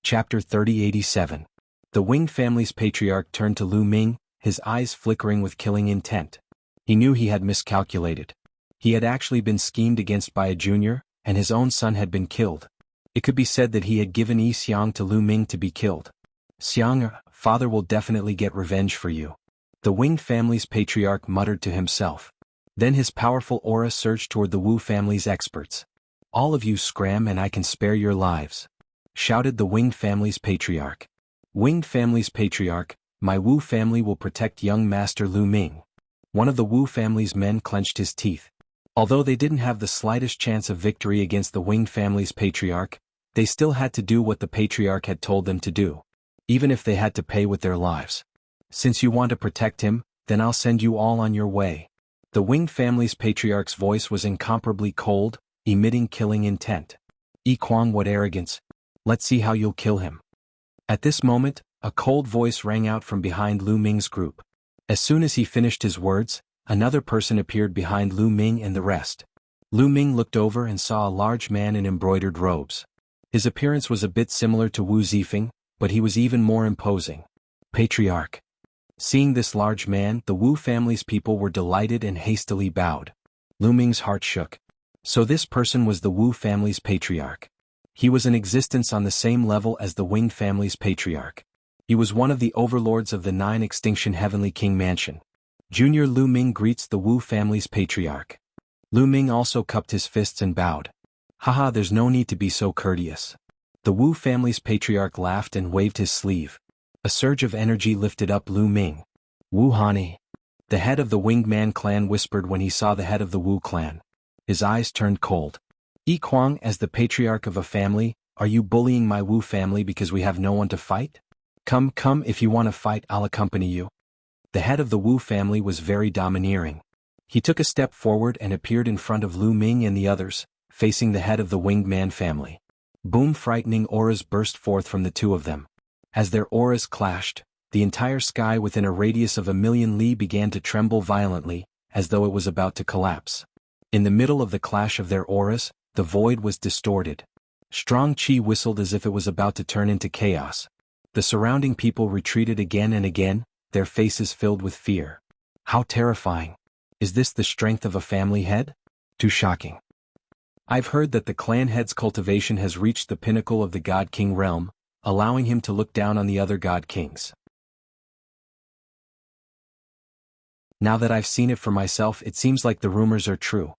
Chapter 3087. The winged family's patriarch turned to Lu Ming, his eyes flickering with killing intent. He knew he had miscalculated. He had actually been schemed against by a junior, and his own son had been killed. It could be said that he had given Yi Xiang to Lu Ming to be killed. Xiang, father will definitely get revenge for you. The winged family's patriarch muttered to himself. Then his powerful aura surged toward the Wu family's experts. All of you scram and I can spare your lives, shouted the winged family's patriarch. Winged family's patriarch, my Wu family will protect young master Lu Ming. One of the Wu family's men clenched his teeth. Although they didn't have the slightest chance of victory against the winged family's patriarch, they still had to do what the patriarch had told them to do, even if they had to pay with their lives. Since you want to protect him, then I'll send you all on your way. The winged family's patriarch's voice was incomparably cold, emitting killing intent. Yi Kuang, what arrogance. Let's see how you'll kill him. At this moment, a cold voice rang out from behind Lu Ming's group. As soon as he finished his words, another person appeared behind Lu Ming and the rest. Lu Ming looked over and saw a large man in embroidered robes. His appearance was a bit similar to Wu Zifeng, but he was even more imposing. Patriarch. Seeing this large man, the Wu family's people were delighted and hastily bowed. Lu Ming's heart shook. So this person was the Wu family's patriarch. He was in existence on the same level as the Wing family's patriarch. He was one of the overlords of the 9 Extinction Heavenly King Mansion. Junior Lu Ming greets the Wu family's patriarch. Lu Ming also cupped his fists and bowed. Haha, there's no need to be so courteous. The Wu family's patriarch laughed and waved his sleeve. A surge of energy lifted up Lu Ming. Wu Hani. The head of the Winged Man clan whispered when he saw the head of the Wu clan. His eyes turned cold. Yi Kuang, as the patriarch of a family, are you bullying my Wu family because we have no one to fight? Come, if you want to fight, I'll accompany you. The head of the Wu family was very domineering. He took a step forward and appeared in front of Lu Ming and the others, facing the head of the Winged Man family. Boom! Frightening auras burst forth from the two of them. As their auras clashed, the entire sky within a radius of 1,000,000 li began to tremble violently, as though it was about to collapse. In the middle of the clash of their auras, the void was distorted. Strong qi whistled as if it was about to turn into chaos. The surrounding people retreated again and again, their faces filled with fear. How terrifying. Is this the strength of a family head? Too shocking. I've heard that the clan head's cultivation has reached the pinnacle of the God King realm, allowing him to look down on the other God Kings. Now that I've seen it for myself, it seems like the rumors are true.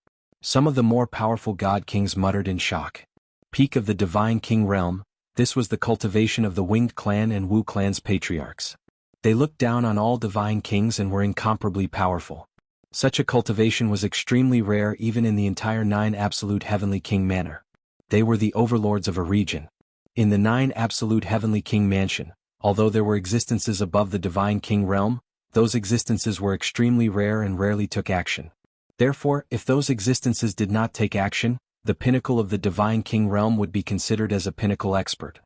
Some of the more powerful God Kings muttered in shock. Peak of the Divine King realm, this was the cultivation of the Winged Clan and Wu Clan's patriarchs. They looked down on all Divine Kings and were incomparably powerful. Such a cultivation was extremely rare even in the entire 9 Absolute Heavenly King Manor. They were the overlords of a region. In the 9 Absolute Heavenly King Mansion, although there were existences above the Divine King realm, those existences were extremely rare and rarely took action. Therefore, if those existences did not take action, the pinnacle of the Divine King realm would be considered as a pinnacle expert.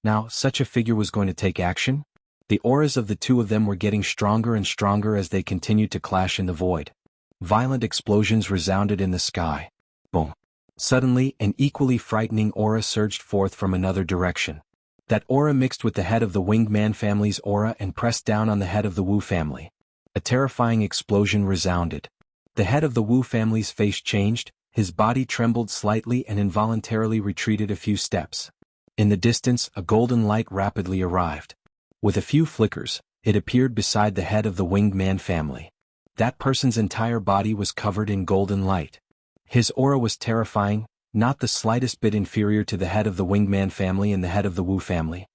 Now, such a figure was going to take action? The auras of the two of them were getting stronger and stronger as they continued to clash in the void. Violent explosions resounded in the sky. Boom. Suddenly, an equally frightening aura surged forth from another direction. That aura mixed with the head of the Winged Man family's aura and pressed down on the head of the Wu family. A terrifying explosion resounded. The head of the Wu family's face changed, his body trembled slightly and involuntarily retreated a few steps. In the distance, a golden light rapidly arrived. With a few flickers, it appeared beside the head of the Winged Man family. That person's entire body was covered in golden light. His aura was terrifying, not the slightest bit inferior to the head of the Winged Man family and the head of the Wu family.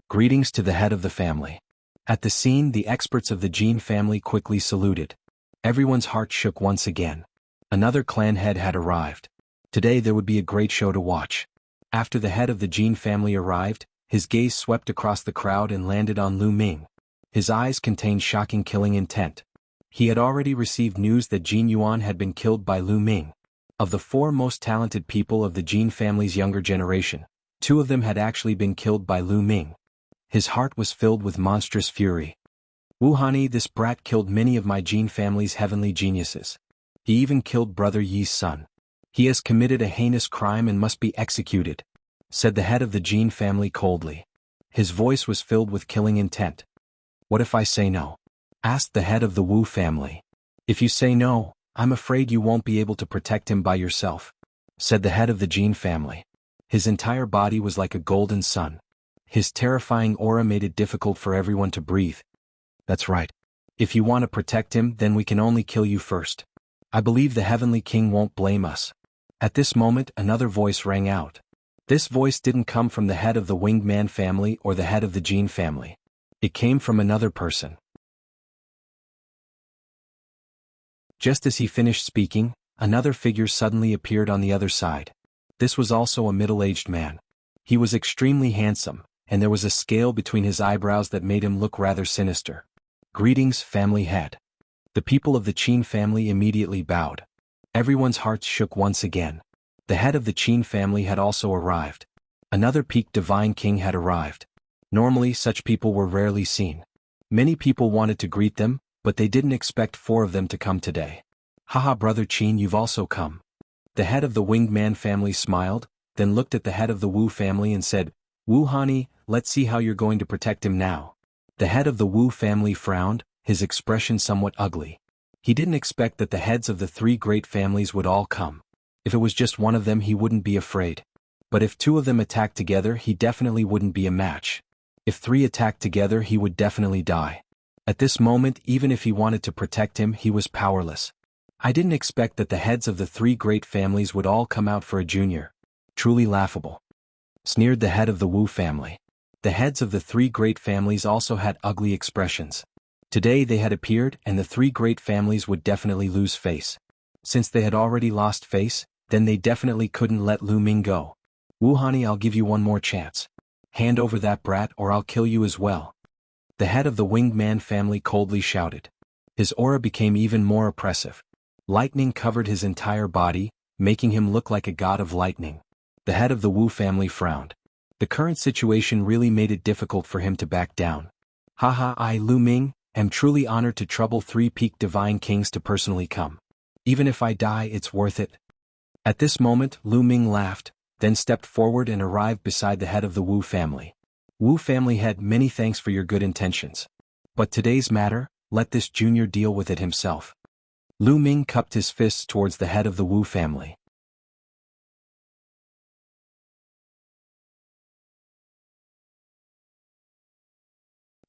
Greetings to the head of the family. At the scene, the experts of the Jin family quickly saluted. Everyone's heart shook once again. Another clan head had arrived. Today there would be a great show to watch. After the head of the Jin family arrived, his gaze swept across the crowd and landed on Lu Ming. His eyes contained shocking killing intent. He had already received news that Jin Yuan had been killed by Lu Ming. Of the 4 most talented people of the Jin family's younger generation, 2 of them had actually been killed by Lu Ming. His heart was filled with monstrous fury. Wu Hani, this brat killed many of my Jin family's heavenly geniuses. He even killed Brother Yi's son. He has committed a heinous crime and must be executed, said the head of the Jin family coldly. His voice was filled with killing intent. What if I say no? Asked the head of the Wu family. If you say no, I'm afraid you won't be able to protect him by yourself, said the head of the Jin family. His entire body was like a golden sun. His terrifying aura made it difficult for everyone to breathe. That's right. If you want to protect him, then we can only kill you first. I believe the Heavenly King won't blame us. At this moment, another voice rang out. This voice didn't come from the head of the Winged Man family or the head of the Jin family. It came from another person. Just as he finished speaking, another figure suddenly appeared on the other side. This was also a middle-aged man. He was extremely handsome, and there was a scale between his eyebrows that made him look rather sinister. Greetings, family head. The people of the Qin family immediately bowed. Everyone's hearts shook once again. The head of the Qin family had also arrived. Another peak divine king had arrived. Normally, such people were rarely seen. Many people wanted to greet them, but they didn't expect 4 of them to come today. Haha, brother Qin, you've also come. The head of the Winged Man family smiled, then looked at the head of the Wu family and said, Wu Hani, let's see how you're going to protect him now. The head of the Wu family frowned, his expression somewhat ugly. He didn't expect that the heads of the 3 great families would all come. If it was just one of them, he wouldn't be afraid. But if 2 of them attacked together, he definitely wouldn't be a match. If 3 attacked together, he would definitely die. At this moment, even if he wanted to protect him, he was powerless. I didn't expect that the heads of the 3 great families would all come out for a junior. Truly laughable. Sneered the head of the Wu family. The heads of the 3 great families also had ugly expressions. Today they had appeared, and the 3 great families would definitely lose face. Since they had already lost face, then they definitely couldn't let Lu Ming go. Wu Hani, I'll give you one more chance. Hand over that brat or I'll kill you as well. The head of the Winged Man family coldly shouted. His aura became even more oppressive. Lightning covered his entire body, making him look like a god of lightning. The head of the Wu family frowned. The current situation really made it difficult for him to back down. Haha, I, Lu Ming, am truly honored to trouble 3 peak divine kings to personally come. Even if I die, it's worth it. At this moment, Lu Ming laughed, then stepped forward and arrived beside the head of the Wu family. Wu family head, many thanks for your good intentions. But today's matter, let this junior deal with it himself. Lu Ming cupped his fists towards the head of the Wu family.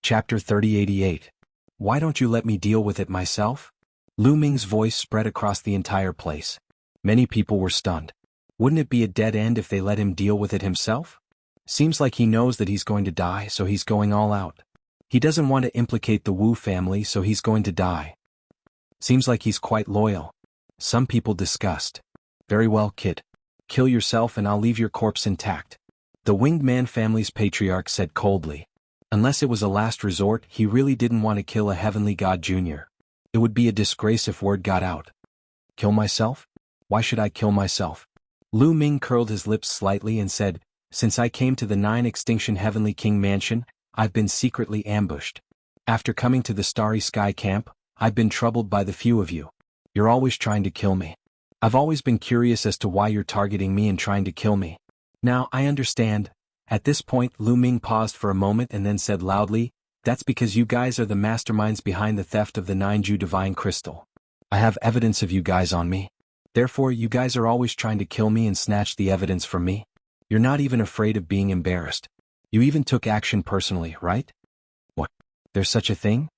Chapter 3088. Why don't you let me deal with it myself? Lu Ming's voice spread across the entire place. Many people were stunned. Wouldn't it be a dead end if they let him deal with it himself? Seems like he knows that he's going to die, so he's going all out. He doesn't want to implicate the Wu family, so he's going to die. Seems like he's quite loyal. Some people discussed. Very well, kid. Kill yourself and I'll leave your corpse intact. The Winged Man family's patriarch said coldly. Unless it was a last resort, he really didn't want to kill a heavenly god junior. It would be a disgrace if word got out. Kill myself? Why should I kill myself? Lu Ming curled his lips slightly and said, Since I came to the 9 Extinction Heavenly King Mansion, I've been secretly ambushed. After coming to the Starry Sky Camp, I've been troubled by the few of you. You're always trying to kill me. I've always been curious as to why you're targeting me and trying to kill me. Now, I understand. At this point, Lu Ming paused for a moment and then said loudly, That's because you guys are the masterminds behind the theft of the 9Ju Divine Crystal. I have evidence of you guys on me. Therefore, you guys are always trying to kill me and snatch the evidence from me. You're not even afraid of being embarrassed. You even took action personally, right? What? There's such a thing?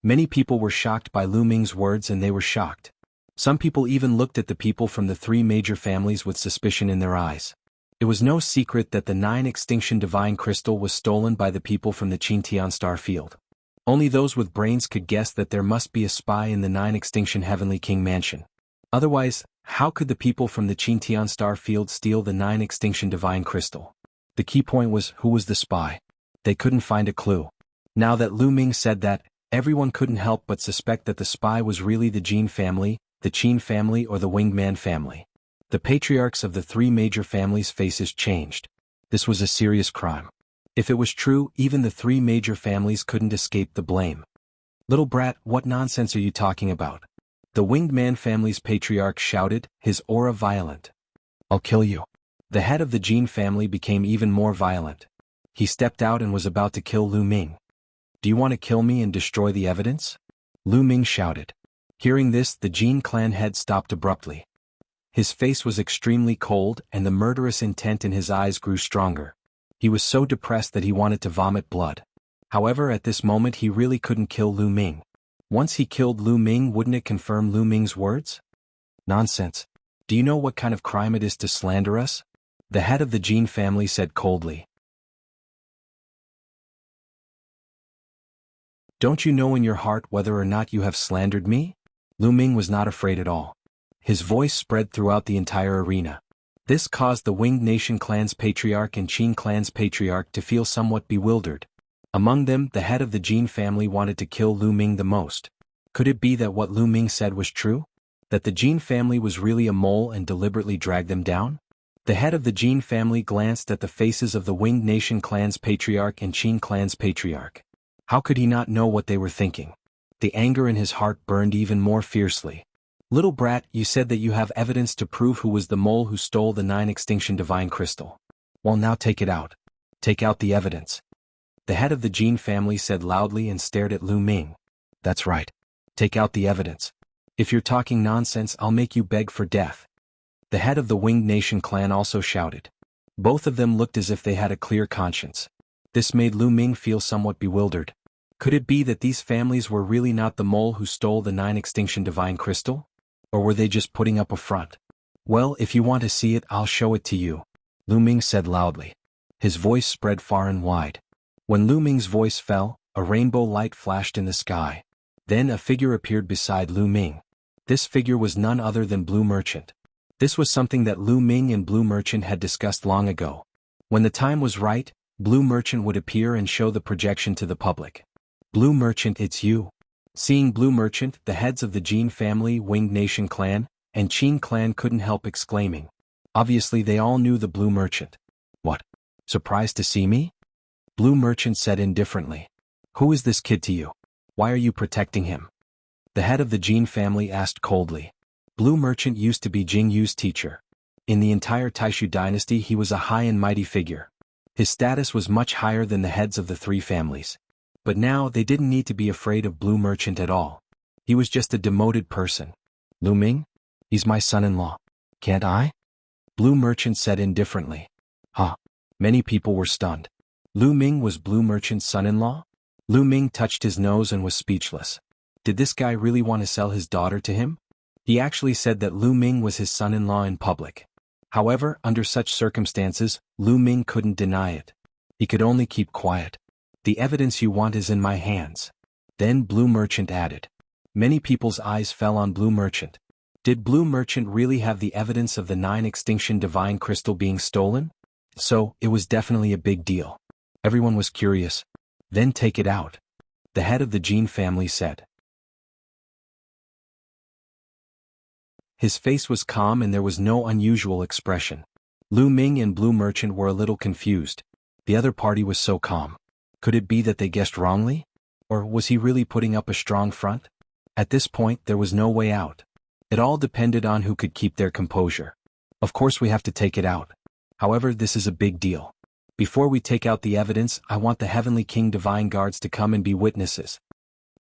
Many people were shocked by Lu Ming's words and they were shocked. Some people even looked at the people from the 3 major families with suspicion in their eyes. It was no secret that the 9 Extinction Divine Crystal was stolen by the people from the Qintian Star Field. Only those with brains could guess that there must be a spy in the 9 Extinction Heavenly King Mansion. Otherwise, how could the people from the Qintian Star Field steal the 9 Extinction Divine Crystal? The key point was, who was the spy? They couldn't find a clue. Now that Lu Ming said that, everyone couldn't help but suspect that the spy was really the Jin family, the Qin family or the Winged Man family. The patriarchs of the 3 major families' faces changed. This was a serious crime. If it was true, even the 3 major families couldn't escape the blame. Little brat, what nonsense are you talking about? The Winged Man family's patriarch shouted, his aura violent. I'll kill you. The head of the Jin family became even more violent. He stepped out and was about to kill Lu Ming. Do you want to kill me and destroy the evidence? Lu Ming shouted. Hearing this, the Jin clan head stopped abruptly. His face was extremely cold and the murderous intent in his eyes grew stronger. He was so depressed that he wanted to vomit blood. However, at this moment he really couldn't kill Lu Ming. Once he killed Lu Ming, wouldn't it confirm Lu Ming's words? Nonsense. Do you know what kind of crime it is to slander us? The head of the Jin family said coldly. Don't you know in your heart whether or not you have slandered me? Lu Ming was not afraid at all. His voice spread throughout the entire arena. This caused the Winged Nation clan's patriarch and Qin clan's patriarch to feel somewhat bewildered. Among them, the head of the Jin family wanted to kill Lu Ming the most. Could it be that what Lu Ming said was true? That the Jin family was really a mole and deliberately dragged them down? The head of the Jin family glanced at the faces of the Winged Nation clan's patriarch and Qin clan's patriarch. How could he not know what they were thinking? The anger in his heart burned even more fiercely. Little brat, you said that you have evidence to prove who was the mole who stole the 9 extinction divine crystal. Well, now take it out. Take out the evidence. The head of the Jin family said loudly and stared at Lu Ming. That's right. Take out the evidence. If you're talking nonsense, I'll make you beg for death. The head of the Winged Nation clan also shouted. Both of them looked as if they had a clear conscience. This made Lu Ming feel somewhat bewildered. Could it be that these families were really not the mole who stole the 9 extinction divine crystal? Or were they just putting up a front? Well, if you want to see it, I'll show it to you, Lu Ming said loudly. His voice spread far and wide. When Lu Ming's voice fell, a rainbow light flashed in the sky. Then a figure appeared beside Lu Ming. This figure was none other than Blue Merchant. This was something that Lu Ming and Blue Merchant had discussed long ago. When the time was right, Blue Merchant would appear and show the projection to the public. Blue Merchant, it's you. Seeing Blue Merchant, the heads of the Jin family, Winged Nation clan, and Qin clan couldn't help exclaiming. Obviously they all knew the Blue Merchant. What? Surprised to see me? Blue Merchant said indifferently. Who is this kid to you? Why are you protecting him? The head of the Jin family asked coldly. Blue Merchant used to be Jianghu's teacher. In the entire Taishu dynasty he was a high and mighty figure. His status was much higher than the heads of the 3 families. But now they didn't need to be afraid of Blue Merchant at all. He was just a demoted person. Lu Ming? He's my son-in-law. Can't I? Blue Merchant said indifferently. Huh. Many people were stunned. Lu Ming was Blue Merchant's son-in-law? Lu Ming touched his nose and was speechless. Did this guy really want to sell his daughter to him? He actually said that Lu Ming was his son-in-law in public. However, under such circumstances, Lu Ming couldn't deny it. He could only keep quiet. The evidence you want is in my hands. Then Blue Merchant added. Many people's eyes fell on Blue Merchant. Did Blue Merchant really have the evidence of the 9 extinction divine crystal being stolen? So, it was definitely a big deal. Everyone was curious. Then take it out. The head of the Jin family said. His face was calm and there was no unusual expression. Lu Ming and Blue Merchant were a little confused. The other party was so calm. Could it be that they guessed wrongly? Or was he really putting up a strong front? At this point there was no way out. It all depended on who could keep their composure. Of course we have to take it out. However, this is a big deal. Before we take out the evidence, I want the Heavenly King Divine Guards to come and be witnesses.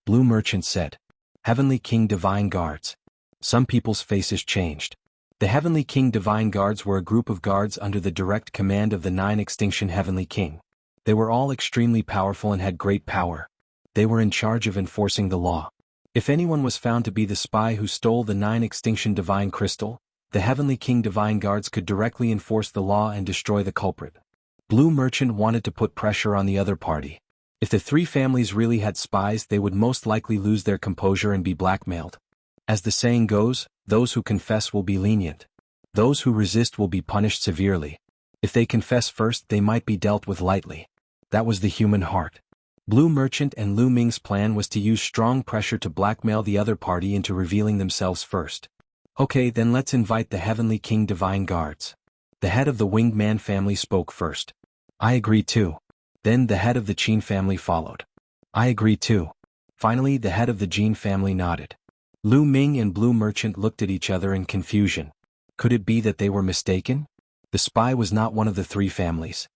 Blue Merchant said. Heavenly King Divine Guards. Some people's faces changed. The Heavenly King Divine Guards were a group of guards under the direct command of the 9 extinction Heavenly King. They were all extremely powerful and had great power. They were in charge of enforcing the law. If anyone was found to be the spy who stole the 9 extinction divine crystal, the Heavenly King Divine Guards could directly enforce the law and destroy the culprit. Blue Merchant wanted to put pressure on the other party. If the 3 families really had spies, they would most likely lose their composure and be blackmailed. As the saying goes, those who confess will be lenient. Those who resist will be punished severely. If they confess first, they might be dealt with lightly. That was the human heart. Blue Merchant and Lu Ming's plan was to use strong pressure to blackmail the other party into revealing themselves first. Okay, then let's invite the Heavenly King Divine Guards. The head of the Winged Man family spoke first. I agree too. Then the head of the Qin family followed. I agree too. Finally, the head of the Jin family nodded. Lu Ming and Blue Merchant looked at each other in confusion. Could it be that they were mistaken? The spy was not one of the 3 families.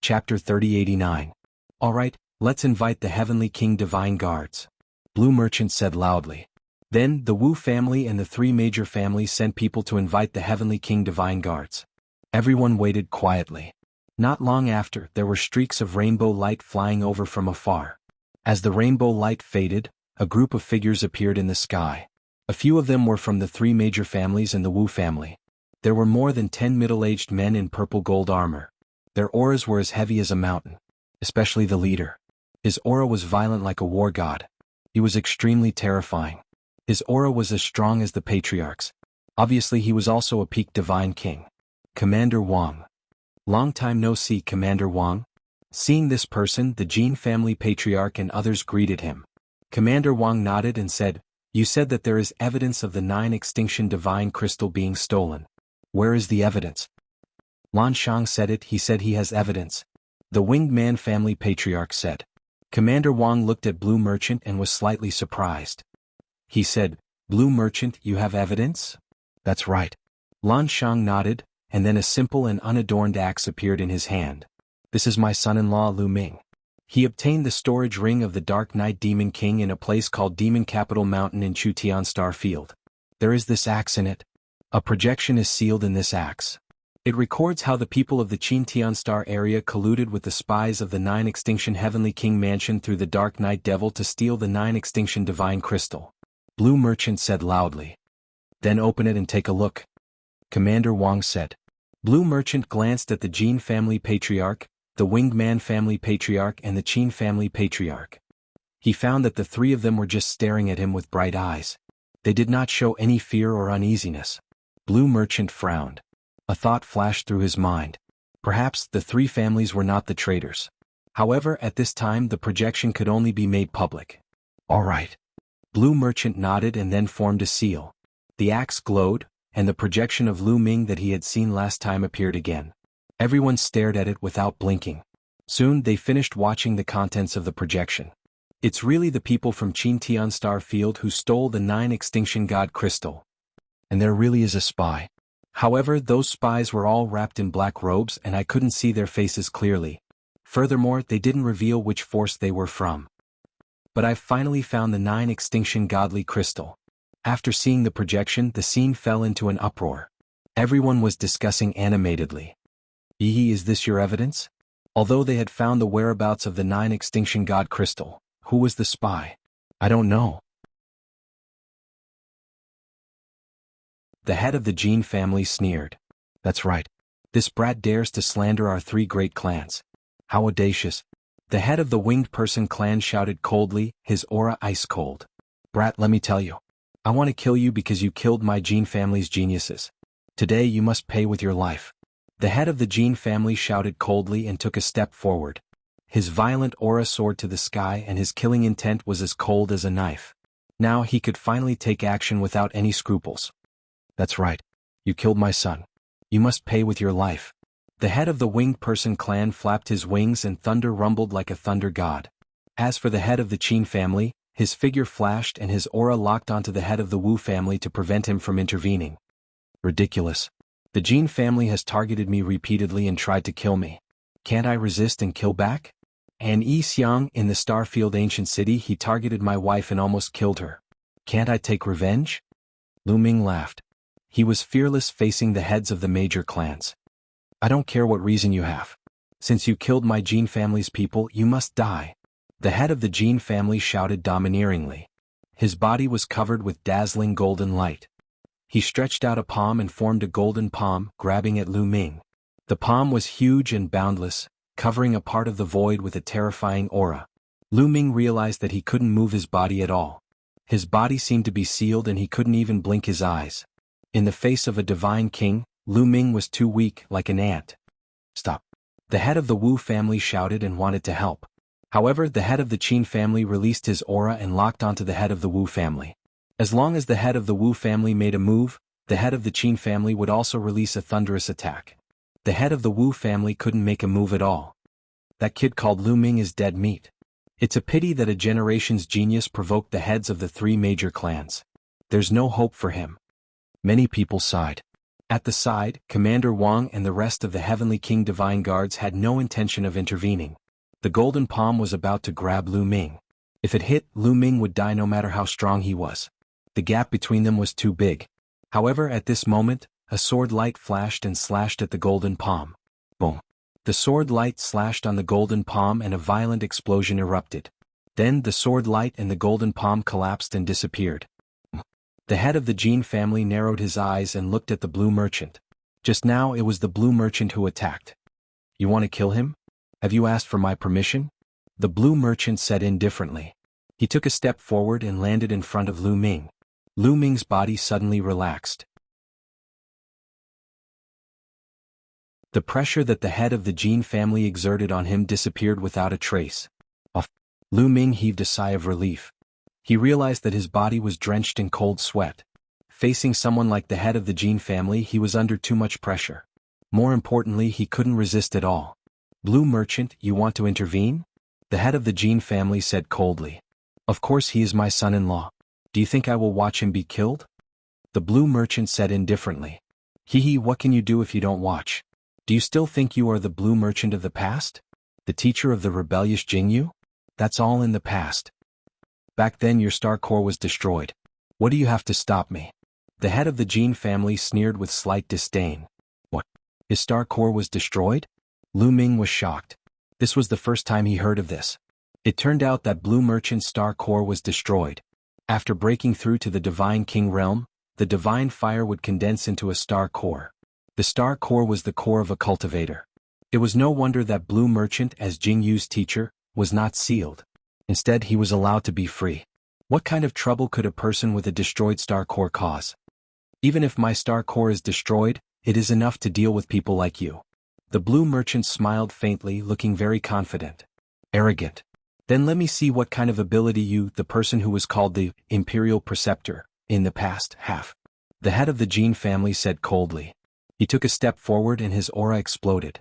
Chapter 3089. Alright, let's invite the Heavenly King Divine Guards. Blue Merchant said loudly. Then, the Wu family and the 3 major families sent people to invite the Heavenly King Divine Guards. Everyone waited quietly. Not long after, there were streaks of rainbow light flying over from afar. As the rainbow light faded, a group of figures appeared in the sky. A few of them were from the 3 major families and the Wu family. There were more than 10 middle-aged men in purple gold armor. Their auras were as heavy as a mountain, especially the leader. His aura was violent like a war god. He was extremely terrifying. His aura was as strong as the patriarch's. Obviously he was also a peak divine king. Commander Wang. Long time no see, Commander Wang. Seeing this person, the Jin family patriarch and others greeted him. Commander Wang nodded and said, "You said that there is evidence of the 9 extinction divine crystal being stolen. Where is the evidence?" Lan Shang said it. He said he has evidence. The Winged Man family patriarch said. Commander Wang looked at Blue Merchant and was slightly surprised. He said, "Blue Merchant, you have evidence?" "That's right." Lan Shang nodded, and then a simple and unadorned axe appeared in his hand. "This is my son-in-law Lu Ming. He obtained the storage ring of the Dark Knight Demon King in a place called Demon Capital Mountain in Chutian Star Field. There is this axe in it. A projection is sealed in this axe. It records how the people of the Chutian Star area colluded with the spies of the 9 Extinction Heavenly King Mansion through the Dark Knight Devil to steal the 9 Extinction Divine Crystal." Blue Merchant said loudly. "Then open it and take a look," Commander Wang said. Blue Merchant glanced at the Jin family patriarch, the Winged Man family patriarch and the Qin family patriarch. He found that the 3 of them were just staring at him with bright eyes. They did not show any fear or uneasiness. Blue Merchant frowned. A thought flashed through his mind. Perhaps the 3 families were not the traitors. However, at this time the projection could only be made public. "All right." Blue Merchant nodded and then formed a seal. The axe glowed, and the projection of Lu Ming that he had seen last time appeared again. Everyone stared at it without blinking. Soon they finished watching the contents of the projection. "It's really the people from Qintian Star Field who stole the 9 Extinction God Crystal. And there really is a spy. However, those spies were all wrapped in black robes and I couldn't see their faces clearly. Furthermore, they didn't reveal which force they were from. But I've finally found the 9 Extinction Godly Crystal." After seeing the projection, the scene fell into an uproar. Everyone was discussing animatedly. "Yi, is this your evidence?" Although they had found the whereabouts of the 9 Extinction God Crystal, who was the spy? "I don't know." The head of the Jin family sneered. "That's right. This brat dares to slander our 3 great clans. How audacious." The head of the Winged Person clan shouted coldly, his aura ice cold. "Brat, let me tell you. I want to kill you because you killed my Jin family's geniuses. Today you must pay with your life." The head of the Jin family shouted coldly and took a step forward. His violent aura soared to the sky and his killing intent was as cold as a knife. Now he could finally take action without any scruples. "That's right. You killed my son. You must pay with your life." The head of the Winged Person clan flapped his wings and thunder rumbled like a thunder god. As for the head of the Qin family, his figure flashed and his aura locked onto the head of the Wu family to prevent him from intervening. "Ridiculous. The Jin family has targeted me repeatedly and tried to kill me. Can't I resist and kill back? And Yi Xiang in the Starfield Ancient City, he targeted my wife and almost killed her. Can't I take revenge?" Lu Ming laughed. He was fearless, facing the heads of the major clans. "I don't care what reason you have. Since you killed my Jin family's people, you must die." The head of the Jin family shouted domineeringly. His body was covered with dazzling golden light. He stretched out a palm and formed a golden palm, grabbing at Lu Ming. The palm was huge and boundless, covering a part of the void with a terrifying aura. Lu Ming realized that he couldn't move his body at all. His body seemed to be sealed and he couldn't even blink his eyes. In the face of a divine king, Lu Ming was too weak, like an ant. "Stop." The head of the Wu family shouted and wanted to help. However, the head of the Qin family released his aura and locked onto the head of the Wu family. As long as the head of the Wu family made a move, the head of the Qin family would also release a thunderous attack. The head of the Wu family couldn't make a move at all. That kid called Lu Ming is dead meat. It's a pity that a generation's genius provoked the heads of the 3 major clans. There's no hope for him. Many people sighed. At the side, Commander Wang and the rest of the Heavenly King Divine Guards had no intention of intervening. The golden palm was about to grab Lu Ming. If it hit, Lu Ming would die no matter how strong he was. The gap between them was too big. However, at this moment, a sword light flashed and slashed at the golden palm. Boom. The sword light slashed on the golden palm and a violent explosion erupted. Then the sword light and the golden palm collapsed and disappeared. The head of the Jin family narrowed his eyes and looked at the Blue Merchant. Just now it was the Blue Merchant who attacked. "You want to kill him? Have you asked for my permission?" The Blue Merchant said indifferently. He took a step forward and landed in front of Lu Ming. Lu Ming's body suddenly relaxed. The pressure that the head of the Jin family exerted on him disappeared without a trace. Lu Ming heaved a sigh of relief. He realized that his body was drenched in cold sweat. Facing someone like the head of the Jin family, he was under too much pressure. More importantly, he couldn't resist at all. "Blue Merchant, you want to intervene?" The head of the Jin family said coldly. "Of course, he is my son-in-law. Do you think I will watch him be killed?" The Blue Merchant said indifferently. "Hee, what can you do if you don't watch? Do you still think you are the Blue Merchant of the past? The teacher of the rebellious Jianghu? That's all in the past. Back then your star core was destroyed. What do you have to stop me?" The head of the Jin family sneered with slight disdain. "What? His star core was destroyed?" Lu Ming was shocked. This was the first time he heard of this. It turned out that Blue Merchant's star core was destroyed. After breaking through to the Divine King realm, the divine fire would condense into a star core. The star core was the core of a cultivator. It was no wonder that Blue Merchant, as Jianghu's teacher, was not sealed. Instead, he was allowed to be free. What kind of trouble could a person with a destroyed star core cause? Even if my star core is destroyed, it is enough to deal with people like you. The Blue Merchant smiled faintly, looking very confident. Arrogant. Then let me see what kind of ability you, the person who was called the Imperial Preceptor, in the past, have. The head of the Jin family said coldly. He took a step forward and his aura exploded.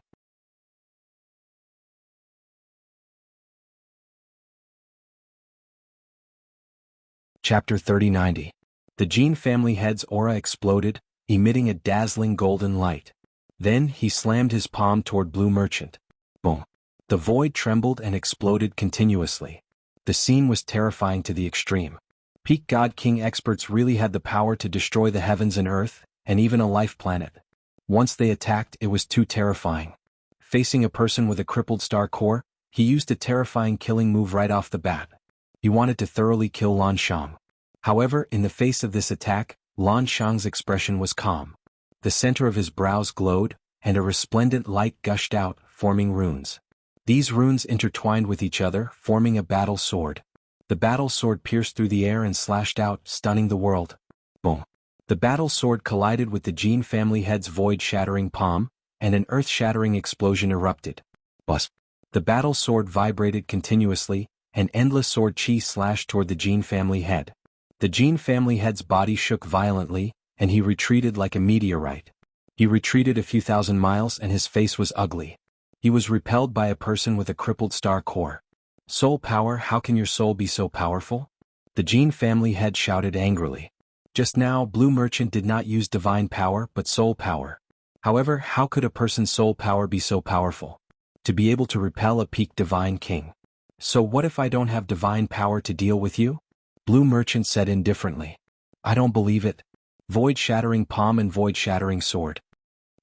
Chapter 3090. The Jin family head's aura exploded, emitting a dazzling golden light. Then he slammed his palm toward Blue Merchant. Boom. The void trembled and exploded continuously. The scene was terrifying to the extreme. Peak God King experts really had the power to destroy the heavens and earth, and even a life planet. Once they attacked, it was too terrifying. Facing a person with a crippled star core, he used a terrifying killing move right off the bat. He wanted to thoroughly kill Lan Shang. However, in the face of this attack, Lan Shang's expression was calm. The center of his brows glowed, and a resplendent light gushed out, forming runes. These runes intertwined with each other, forming a battle sword. The battle sword pierced through the air and slashed out, stunning the world. Boom. The battle sword collided with the Jin family head's void-shattering palm, and an earth-shattering explosion erupted. Buzz. The battle sword vibrated continuously, and endless sword chi slashed toward the Jin family head. The Jin family head's body shook violently, and he retreated like a meteorite. He retreated a few thousand miles and his face was ugly. He was repelled by a person with a crippled star core. Soul power, how can your soul be so powerful? The Jin family head shouted angrily. Just now, Blue Merchant did not use divine power but soul power. However, how could a person's soul power be so powerful? To be able to repel a peak divine king. So what if I don't have divine power to deal with you? Blue Merchant said indifferently. I don't believe it. Void-shattering palm and void-shattering sword.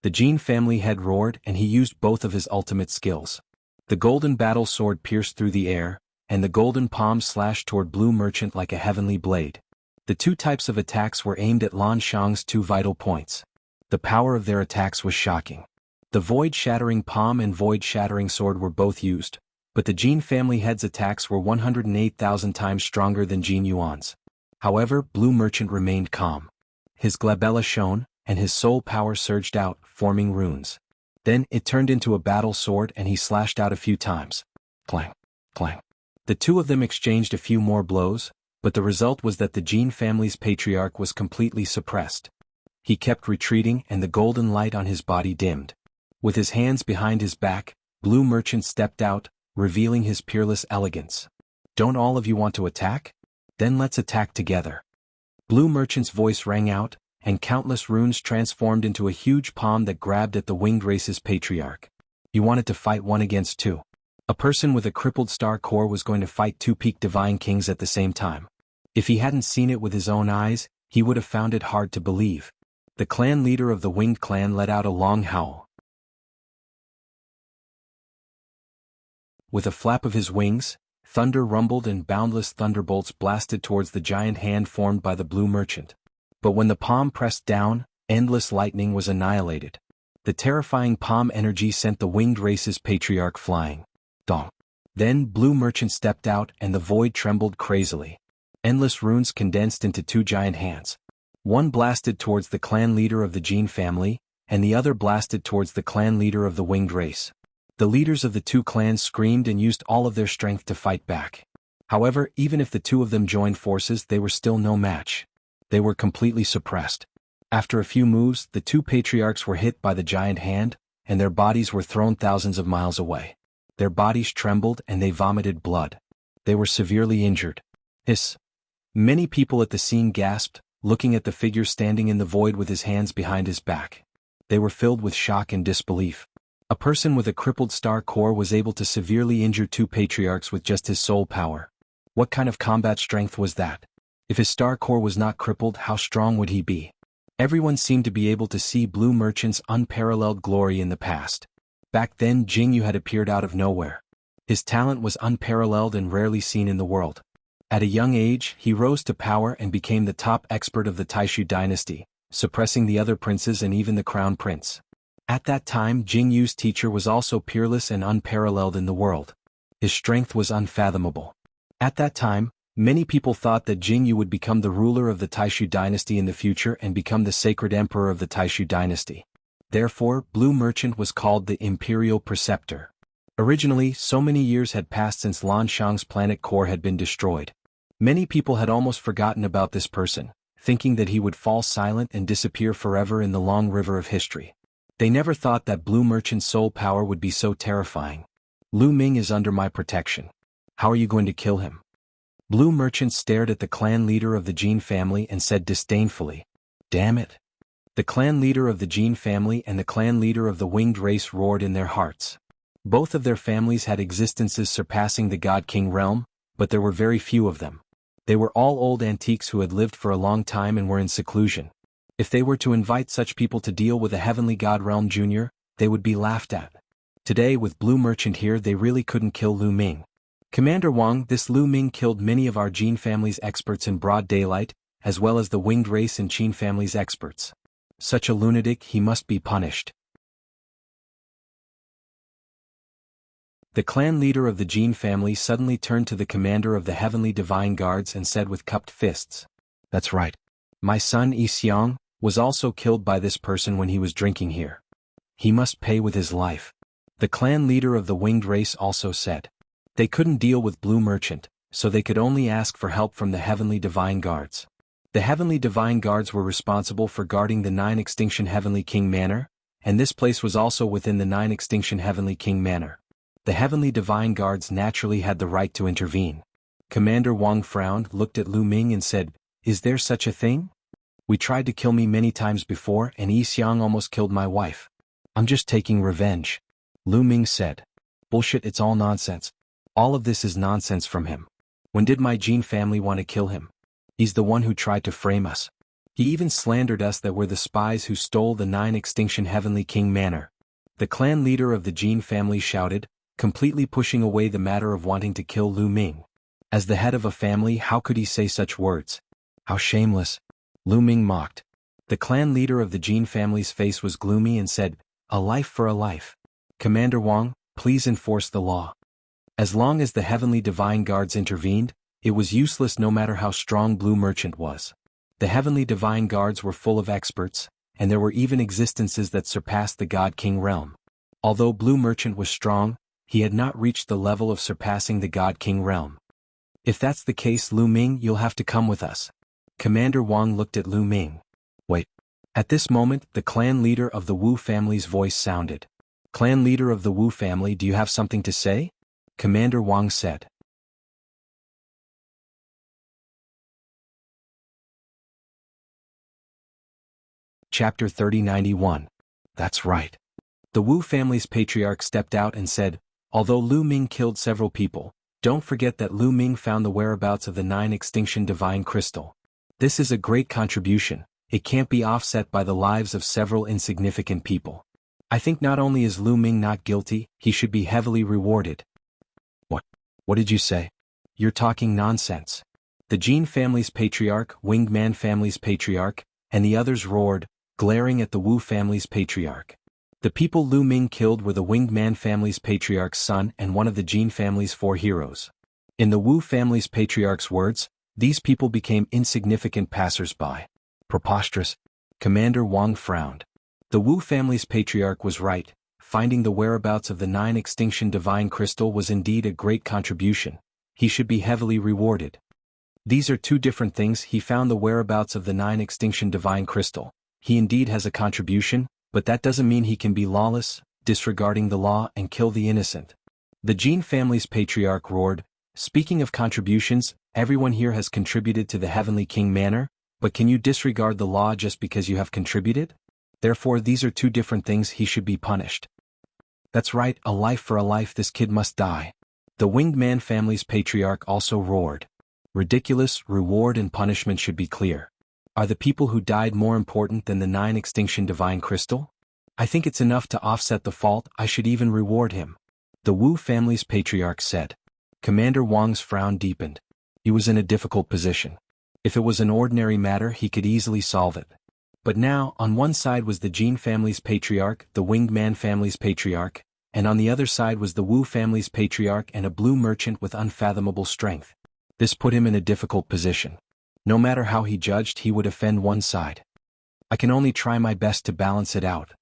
The Jin family head roared and he used both of his ultimate skills. The golden battle sword pierced through the air, and the golden palm slashed toward Blue Merchant like a heavenly blade. The two types of attacks were aimed at Lan Shang's two vital points. The power of their attacks was shocking. The void-shattering palm and void-shattering sword were both used, but the Jin family head's attacks were 108,000 times stronger than Jin Yuan's. However, Blue Merchant remained calm. His glabella shone, and his soul power surged out, forming runes. Then it turned into a battle sword and he slashed out a few times. Clang, clang. The two of them exchanged a few more blows, but the result was that the Jin family's patriarch was completely suppressed. He kept retreating and the golden light on his body dimmed. With his hands behind his back, Blue Merchant stepped out, revealing his peerless elegance. Don't all of you want to attack? Then let's attack together. Blue Merchant's voice rang out, and countless runes transformed into a huge palm that grabbed at the winged race's patriarch. He wanted to fight one against two. A person with a crippled star core was going to fight two peak divine kings at the same time. If he hadn't seen it with his own eyes, he would have found it hard to believe. The clan leader of the winged clan let out a long howl. With a flap of his wings, thunder rumbled and boundless thunderbolts blasted towards the giant hand formed by the Blue Merchant. But when the palm pressed down, endless lightning was annihilated. The terrifying palm energy sent the winged race's patriarch flying. Dong. Then Blue Merchant stepped out and the void trembled crazily. Endless runes condensed into two giant hands. One blasted towards the clan leader of the Jin family, and the other blasted towards the clan leader of the winged race. The leaders of the two clans screamed and used all of their strength to fight back. However, even if the two of them joined forces, they were still no match. They were completely suppressed. After a few moves, the two patriarchs were hit by the giant hand, and their bodies were thrown thousands of miles away. Their bodies trembled and they vomited blood. They were severely injured. Hiss. Many people at the scene gasped, looking at the figure standing in the void with his hands behind his back. They were filled with shock and disbelief. A person with a crippled star core was able to severely injure two patriarchs with just his soul power. What kind of combat strength was that? If his star core was not crippled, how strong would he be? Everyone seemed to be able to see Blue Merchant's unparalleled glory in the past. Back then, Jianghu had appeared out of nowhere. His talent was unparalleled and rarely seen in the world. At a young age, he rose to power and became the top expert of the Taishu dynasty, suppressing the other princes and even the crown prince. At that time, Jianghu's teacher was also peerless and unparalleled in the world. His strength was unfathomable. At that time, many people thought that Jianghu would become the ruler of the Taishu dynasty in the future and become the sacred emperor of the Taishu dynasty. Therefore, Blue Merchant was called the Imperial Preceptor. Originally, so many years had passed since Lan Shang's planet core had been destroyed. Many people had almost forgotten about this person, thinking that he would fall silent and disappear forever in the long river of history. They never thought that Blue Merchant's soul power would be so terrifying. Lu Ming is under my protection. How are you going to kill him? Blue Merchant stared at the clan leader of the Jin family and said disdainfully, "Damn it." The clan leader of the Jin family and the clan leader of the winged race roared in their hearts. Both of their families had existences surpassing the God King realm, but there were very few of them. They were all old antiques who had lived for a long time and were in seclusion. If they were to invite such people to deal with a heavenly God realm junior, they would be laughed at. Today, with Blue Merchant here, they really couldn't kill Lu Ming. Commander Wang, this Lu Ming killed many of our Jin family's experts in broad daylight, as well as the winged race and Qin family's experts. Such a lunatic, he must be punished. The clan leader of the Jin family suddenly turned to the commander of the heavenly divine guards and said with cupped fists, "That's right. My son Yi Xiang was also killed by this person when he was drinking here. He must pay with his life." The clan leader of the winged race also said. They couldn't deal with Blue Merchant, so they could only ask for help from the heavenly divine guards. The heavenly divine guards were responsible for guarding the 9 Extinction Heavenly King Manor, and this place was also within the 9 Extinction Heavenly King Manor. The heavenly divine guards naturally had the right to intervene. Commander Wang frowned, looked at Lu Ming and said, "Is there such a thing? We tried to kill me many times before and Yi Xiang almost killed my wife. I'm just taking revenge." Lu Ming said, "Bullshit, it's all nonsense. All of this is nonsense from him. When did my Jin family want to kill him? He's the one who tried to frame us. He even slandered us that we're the spies who stole the 9 Extinction Heavenly King Manor." The clan leader of the Jin family shouted, completely pushing away the matter of wanting to kill Lu Ming. As the head of a family, how could he say such words? How shameless. Lu Ming mocked. The clan leader of the Jin family's face was gloomy and said, "A life for a life. Commander Wang, please enforce the law." As long as the heavenly divine guards intervened, it was useless no matter how strong Blue Merchant was. The heavenly divine guards were full of experts, and there were even existences that surpassed the God King realm. Although Blue Merchant was strong, he had not reached the level of surpassing the God King realm. "If that's the case, Lu Ming, you'll have to come with us." Commander Wang looked at Lu Ming. "Wait." At this moment, the clan leader of the Wu family's voice sounded. "Clan leader of the Wu family, do you have something to say?" Commander Wang said. Chapter 3091. That's right. The Wu family's patriarch stepped out and said, "Although Lu Ming killed several people, don't forget that Lu Ming found the whereabouts of the 9 Extinction Divine Crystal. This is a great contribution. It can't be offset by the lives of several insignificant people. I think not only is Lu Ming not guilty, he should be heavily rewarded." What did you say? You're talking nonsense. The Jin family's patriarch, Winged Man family's patriarch, and the others roared, glaring at the Wu family's patriarch. The people Lu Ming killed were the Winged Man family's patriarch's son and one of the Jin family's 4 heroes. In the Wu family's patriarch's words, these people became insignificant passers-by. Preposterous. Commander Wang frowned. The Wu family's patriarch was right. Finding the whereabouts of the 9 Extinction Divine Crystal was indeed a great contribution. he should be heavily rewarded. These are two different things. He found the whereabouts of the 9 extinction divine crystal. He indeed has a contribution, but that doesn't mean he can be lawless, disregarding the law and kill the innocent. The Jin family's patriarch roared, "Speaking of contributions, everyone here has contributed to the Heavenly King Manor, but can you disregard the law just because you have contributed? Therefore these are two different things. He should be punished." "That's right, a life for a life. This kid must die." The Winged Man family's patriarch also roared. "Ridiculous. Reward and punishment should be clear. Are the people who died more important than the 9 extinction divine crystal? I think it's enough to offset the fault. I should even reward him." The Wu family's patriarch said. Commander Wang's frown deepened. He was in a difficult position. If it was an ordinary matter, he could easily solve it. But now, on one side was the Jin family's patriarch, the Winged Man family's patriarch, and on the other side was the Wu family's patriarch and a blue merchant with unfathomable strength. This put him in a difficult position. No matter how he judged, he would offend one side. "I can only try my best to balance it out."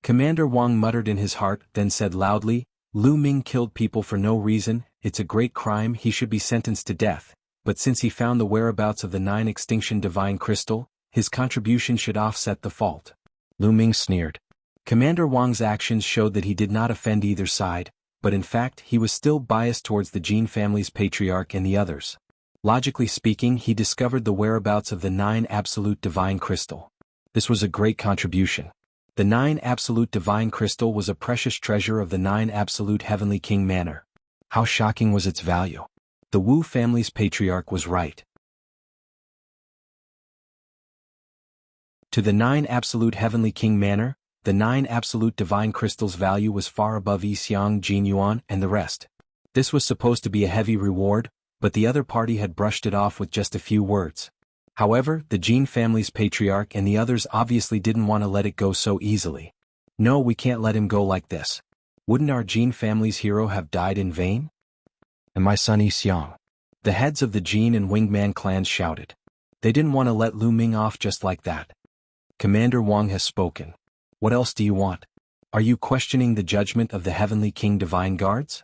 Commander Wang muttered in his heart, then said loudly, "Lu Ming killed people for no reason. It's a great crime. He should be sentenced to death. But since he found the whereabouts of the 9 extinction divine crystal, his contribution should offset the fault." Lu Ming sneered. Commander Wang's actions showed that he did not offend either side, but in fact he was still biased towards the Jin family's patriarch and the others. Logically speaking, he discovered the whereabouts of the 9 absolute divine crystal. This was a great contribution. The 9 absolute divine crystal was a precious treasure of the 9 absolute heavenly king manor. How shocking was its value. The Wu family's patriarch was right. To the 9 absolute heavenly king manor, the 9 absolute divine crystals' value was far above Yixiang, Jin Yuan, and the rest. This was supposed to be a heavy reward, but the other party had brushed it off with just a few words. However, the Jin family's patriarch and the others obviously didn't want to let it go so easily. "No, we can't let him go like this. Wouldn't our Jin family's hero have died in vain? And my son Yixiang." The heads of the Jin and Winged Man clans shouted. They didn't want to let Lu Ming off just like that. "Commander Wang has spoken. What else do you want? Are you questioning the judgment of the Heavenly King Divine Guards?"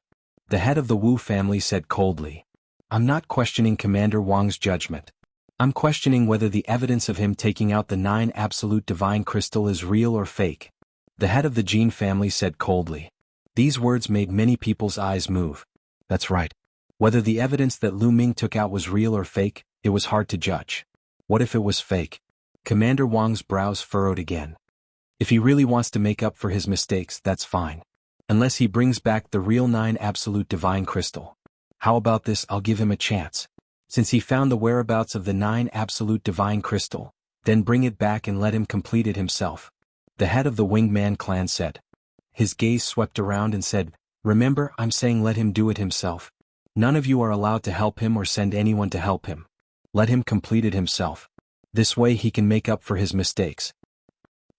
The head of the Wu family said coldly. "I'm not questioning Commander Wang's judgment. I'm questioning whether the evidence of him taking out the 9 absolute divine crystal is real or fake." The head of the Jin family said coldly. These words made many people's eyes move. That's right. Whether the evidence that Lu Ming took out was real or fake, it was hard to judge. What if it was fake? Commander Wang's brows furrowed again. If he really wants to make up for his mistakes, that's fine. Unless he brings back the real 9 absolute divine crystal. How about this? I'll give him a chance. Since he found the whereabouts of the 9 absolute divine crystal, then bring it back and let him complete it himself. The head of the Winged Man clan said. His gaze swept around and said, "Remember, I'm saying let him do it himself. None of you are allowed to help him or send anyone to help him. Let him complete it himself. This way he can make up for his mistakes."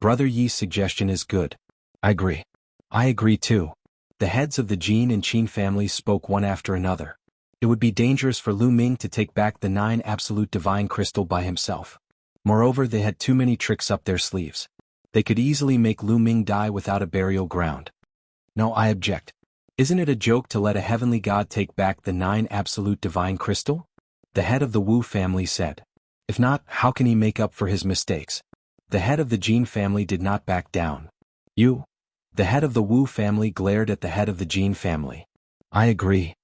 Brother Yi's suggestion is good. I agree. I agree too. The heads of the Jin and Qin families spoke one after another. It would be dangerous for Lu Ming to take back the 9 absolute divine crystal by himself. Moreover, they had too many tricks up their sleeves. They could easily make Lu Ming die without a burial ground. No, I object. Isn't it a joke to let a heavenly god take back the 9 absolute divine crystal? The head of the Wu family said. If not, how can he make up for his mistakes? The head of the Jin family did not back down. You? The head of the Wu family glared at the head of the Jin family. I agree.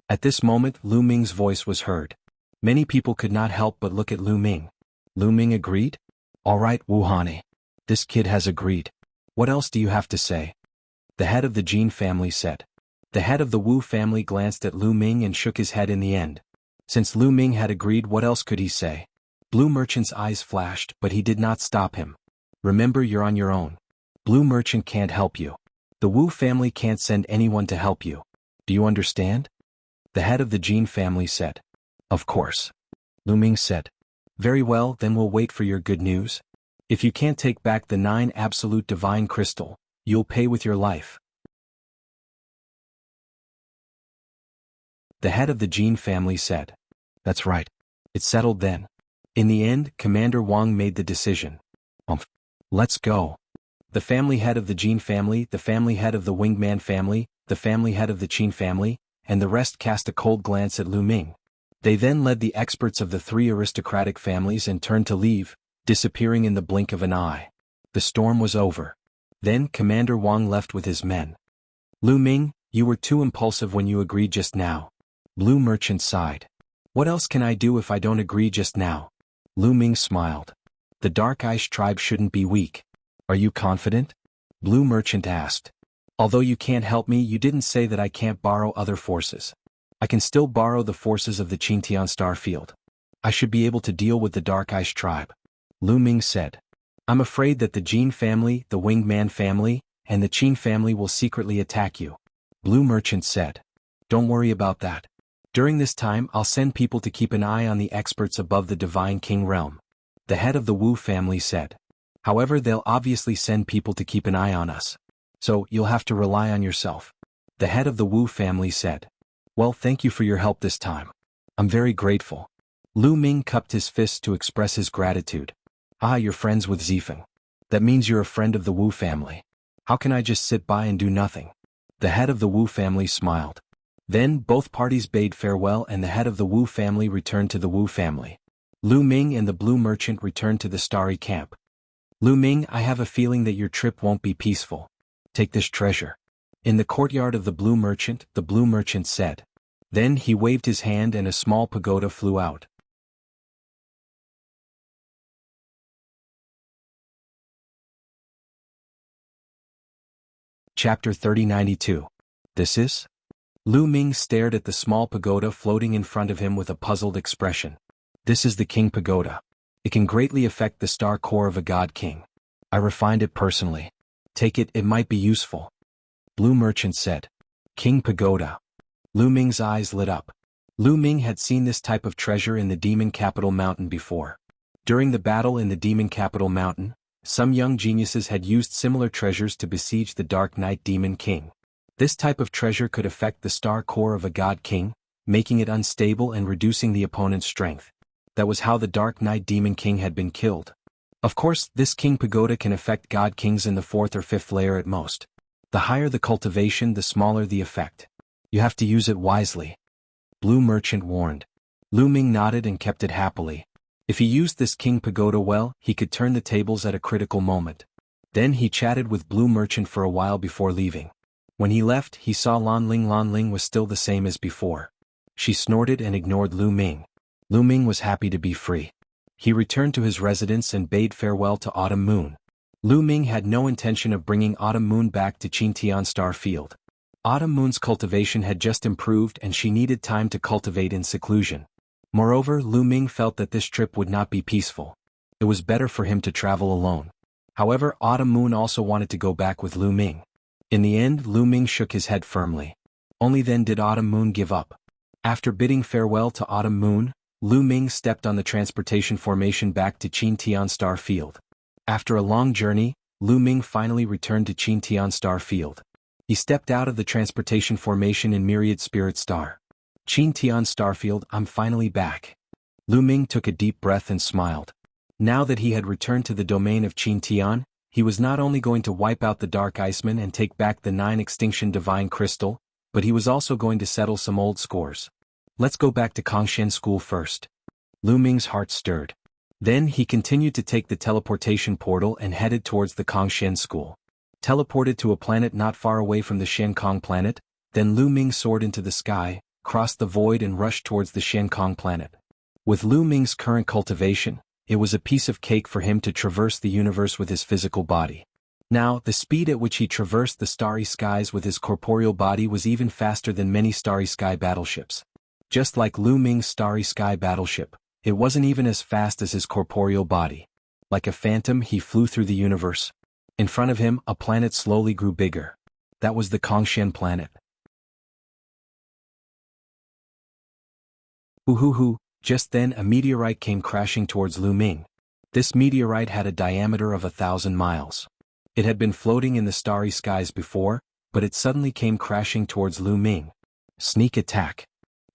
At this moment, Lu Ming's voice was heard. Many people could not help but look at Lu Ming. Lu Ming agreed? All right, Wu Hani. This kid has agreed. What else do you have to say? The head of the Jin family said. The head of the Wu family glanced at Lu Ming and shook his head in the end. Since Lu Ming had agreed, what else could he say? Blue Merchant's eyes flashed, but he did not stop him. Remember, you're on your own. Blue Merchant can't help you. The Wu family can't send anyone to help you. Do you understand? The head of the Jin family said. Of course. Lu Ming said. Very well, then we'll wait for your good news. If you can't take back the 9 absolute divine crystal, you'll pay with your life. The head of the Jin family said. That's right. It's settled then. In the end, Commander Wang made the decision. Let's go. The family head of the Jin family, the family head of the Winged Man family, the family head of the Qin family, and the rest cast a cold glance at Lu Ming. They then led the experts of the three aristocratic families and turned to leave, disappearing in the blink of an eye. The storm was over. Then Commander Wang left with his men. Lu Ming, you were too impulsive when you agreed just now. Blue Merchant sighed. What else can I do if I don't agree just now? Lu Ming smiled. The Dark Ice tribe shouldn't be weak. Are you confident? Blue Merchant asked. Although you can't help me, you didn't say that I can't borrow other forces. I can still borrow the forces of the Qingtian star field. I should be able to deal with the Dark Ice tribe. Lu Ming said. I'm afraid that the Jin family, the Winged Man family, and the Qin family will secretly attack you. Blue Merchant said. Don't worry about that. During this time I'll send people to keep an eye on the experts above the Divine King realm. The head of the Wu family said. However, they'll obviously send people to keep an eye on us. So, you'll have to rely on yourself. The head of the Wu family said. Well, thank you for your help this time. I'm very grateful. Lu Ming cupped his fists to express his gratitude. Ah, you're friends with Zifeng. That means you're a friend of the Wu family. How can I just sit by and do nothing? The head of the Wu family smiled. Then both parties bade farewell and the head of the Wu family returned to the Wu family. Lu Ming and the Blue Merchant returned to the Starry Camp. Lu Ming, I have a feeling that your trip won't be peaceful. Take this treasure. In the courtyard of the Blue Merchant said. Then he waved his hand and a small pagoda flew out. Chapter 3092. This is? Lu Ming stared at the small pagoda floating in front of him with a puzzled expression. This is the King Pagoda. It can greatly affect the star core of a God King. I refined it personally. Take it, it might be useful. Blue Merchant said. King Pagoda. Lu Ming's eyes lit up. Lu Ming had seen this type of treasure in the Demon Capital Mountain before. During the battle in the Demon Capital Mountain, some young geniuses had used similar treasures to besiege the Dark Knight Demon King. This type of treasure could affect the star core of a God King, making it unstable and reducing the opponent's strength. That was how the Dark Knight Demon King had been killed. Of course, this King Pagoda can affect God Kings in the 4th or 5th layer at most. The higher the cultivation, the smaller the effect. You have to use it wisely. Blue Merchant warned. Lu Ming nodded and kept it happily. If he used this King Pagoda well, he could turn the tables at a critical moment. Then he chatted with Blue Merchant for a while before leaving. When he left, he saw Lan Ling was still the same as before. She snorted and ignored Lu Ming. Lu Ming was happy to be free. He returned to his residence and bade farewell to Autumn Moon. Lu Ming had no intention of bringing Autumn Moon back to Qingtian Star Field. Autumn Moon's cultivation had just improved and she needed time to cultivate in seclusion. Moreover, Lu Ming felt that this trip would not be peaceful. It was better for him to travel alone. However, Autumn Moon also wanted to go back with Lu Ming. In the end, Lu Ming shook his head firmly. Only then did Autumn Moon give up. After bidding farewell to Autumn Moon, Lu Ming stepped on the transportation formation back to Qingtian Star Field. After a long journey, Lu Ming finally returned to Qingtian Star Field. He stepped out of the transportation formation in Myriad Spirit Star. Qingtian Starfield, I'm finally back. Lu Ming took a deep breath and smiled. Now that he had returned to the domain of Qingtian, he was not only going to wipe out the Dark Iceman and take back the 9 Extinction Divine Crystal, but he was also going to settle some old scores. Let's go back to Kongshen School first. Lu Ming's heart stirred. Then he continued to take the teleportation portal and headed towards the Kongshen School. Teleported to a planet not far away from the Shenkong planet, then Lu Ming soared into the sky, crossed the void and rushed towards the Shenkong planet. With Lu Ming's current cultivation, it was a piece of cake for him to traverse the universe with his physical body. Now, the speed at which he traversed the starry skies with his corporeal body was even faster than many starry sky battleships. Just like Lu Ming's starry sky battleship, it wasn't even as fast as his corporeal body. Like a phantom, he flew through the universe. In front of him, a planet slowly grew bigger. That was the Kongshen planet. Hoo. Just then a meteorite came crashing towards Lu Ming. This meteorite had a diameter of 1,000 miles. It had been floating in the starry skies before, but it suddenly came crashing towards Lu Ming. Sneak attack.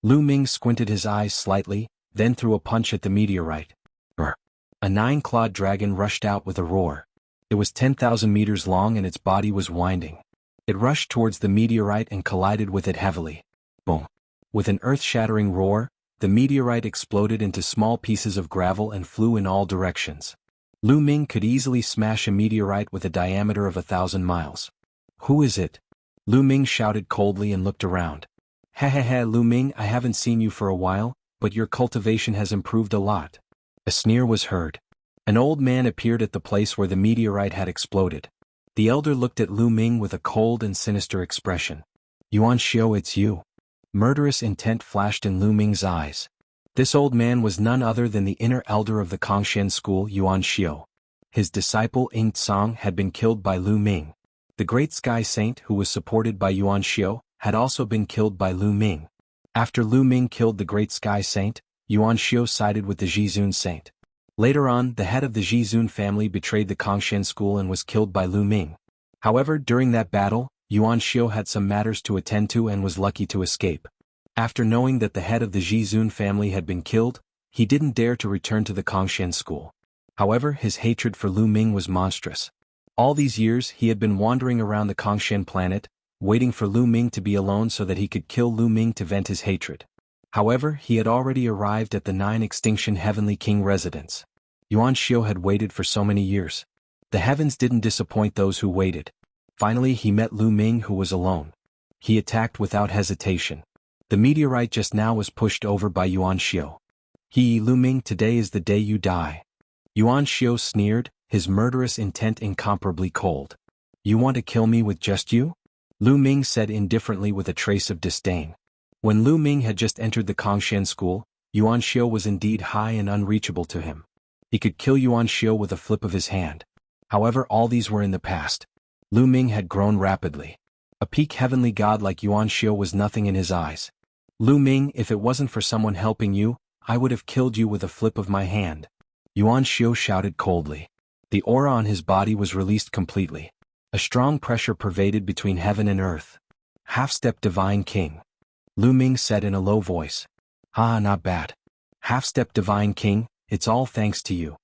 Lu Ming squinted his eyes slightly, then threw a punch at the meteorite. A 9-clawed dragon rushed out with a roar. It was 10,000 meters long and its body was winding. It rushed towards the meteorite and collided with it heavily. Boom. With an earth-shattering roar, the meteorite exploded into small pieces of gravel and flew in all directions. Lu Ming could easily smash a meteorite with a diameter of 1,000 miles. Who is it? Lu Ming shouted coldly and looked around. Hehehe, Lu Ming, I haven't seen you for a while, but your cultivation has improved a lot. A sneer was heard. An old man appeared at the place where the meteorite had exploded. The elder looked at Lu Ming with a cold and sinister expression. Yuan Xiao, it's you. Murderous intent flashed in Lu Ming's eyes. This old man was none other than the inner elder of the Kongshan school, Yuan Xiao. His disciple Ying Tsang had been killed by Lu Ming. The great sky saint who was supported by Yuan Xiao had also been killed by Lu Ming. After Lu Ming killed the great sky saint, Yuan Xiao sided with the Jizun saint. Later on, the head of the Jizun family betrayed the Kongshan school and was killed by Lu Ming. However, during that battle, Yuan Xiao had some matters to attend to and was lucky to escape. After knowing that the head of the Jizun family had been killed, he didn't dare to return to the Kongshan school. However, his hatred for Lu Ming was monstrous. All these years he had been wandering around the Kongshan planet, waiting for Lu Ming to be alone so that he could kill Lu Ming to vent his hatred. However, he had already arrived at the 9-extinction Heavenly King residence. Yuan Xiao had waited for so many years. The heavens didn't disappoint those who waited. Finally he met Lu Ming, who was alone. He attacked without hesitation. The meteorite just now was pushed over by Yuan Xiao. Lu Ming, today is the day you die. Yuan Xiao sneered, his murderous intent incomparably cold. You want to kill me with just you? Lu Ming said indifferently with a trace of disdain. When Lu Ming had just entered the Kongshan school, Yuan Xiao was indeed high and unreachable to him. He could kill Yuan Xiao with a flip of his hand. However, all these were in the past. Lu Ming had grown rapidly. A peak heavenly god like Yuan Xiao was nothing in his eyes. Lu Ming, if it wasn't for someone helping you, I would have killed you with a flip of my hand. Yuan Xiao shouted coldly. The aura on his body was released completely. A strong pressure pervaded between heaven and earth. Half-step Divine King. Lu Ming said in a low voice. Ah, not bad. Half-step Divine King, it's all thanks to you.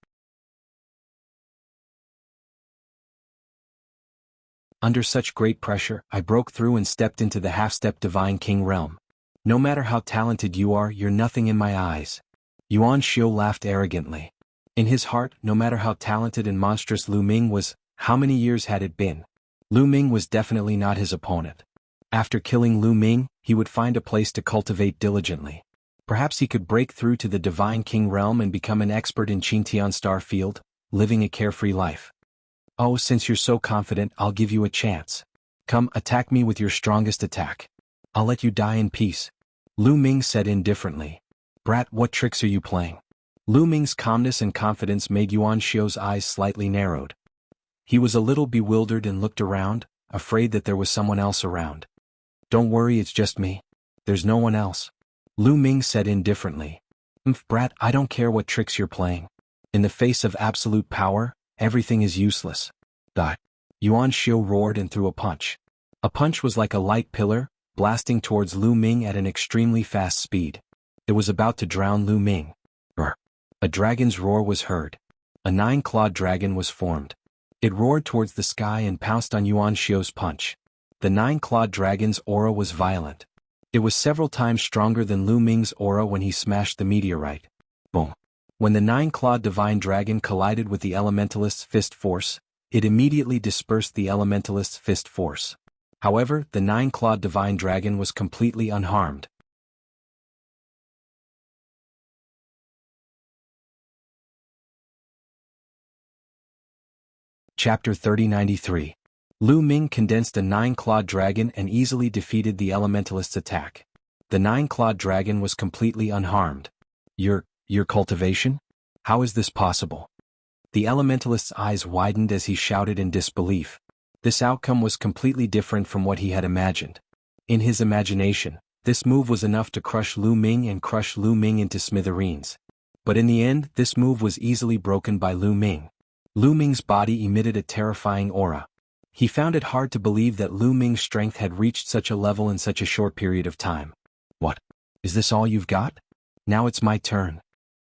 Under such great pressure, I broke through and stepped into the half-step Divine King realm. No matter how talented you are, you're nothing in my eyes. Yuan Xiao laughed arrogantly. In his heart, no matter how talented and monstrous Lu Ming was, how many years had it been? Lu Ming was definitely not his opponent. After killing Lu Ming, he would find a place to cultivate diligently. Perhaps he could break through to the Divine King realm and become an expert in Qingtian Star Field, living a carefree life. Oh, since you're so confident, I'll give you a chance. Come, attack me with your strongest attack. I'll let you die in peace. Lu Ming said indifferently. Brat, what tricks are you playing? Lu Ming's calmness and confidence made Yuan Xiao's eyes slightly narrowed. He was a little bewildered and looked around, afraid that there was someone else around. Don't worry, it's just me. There's no one else. Lu Ming said indifferently. Brat, I don't care what tricks you're playing. In the face of absolute power, everything is useless. Yuan Xiao roared and threw a punch. A punch was like a light pillar, blasting towards Lu Ming at an extremely fast speed. It was about to drown Lu Ming. A dragon's roar was heard. A 9-clawed dragon was formed. It roared towards the sky and pounced on Yuan Xiao's punch. The 9-clawed dragon's aura was violent. It was several times stronger than Lu Ming's aura when he smashed the meteorite. Boom. When the 9-clawed divine dragon collided with the elementalist's fist force, it immediately dispersed the elementalist's fist force. However, the 9-clawed divine dragon was completely unharmed. Chapter 3093. Lu Ming condensed a 9-clawed dragon and easily defeated the elementalist's attack. The 9-clawed dragon was completely unharmed. Your cultivation? How is this possible? The elementalist's eyes widened as he shouted in disbelief. This outcome was completely different from what he had imagined. In his imagination, this move was enough to crush Lu Ming and crush Lu Ming into smithereens. But in the end, this move was easily broken by Lu Ming. Lu Ming's body emitted a terrifying aura. He found it hard to believe that Lu Ming's strength had reached such a level in such a short period of time. What? Is this all you've got? Now it's my turn.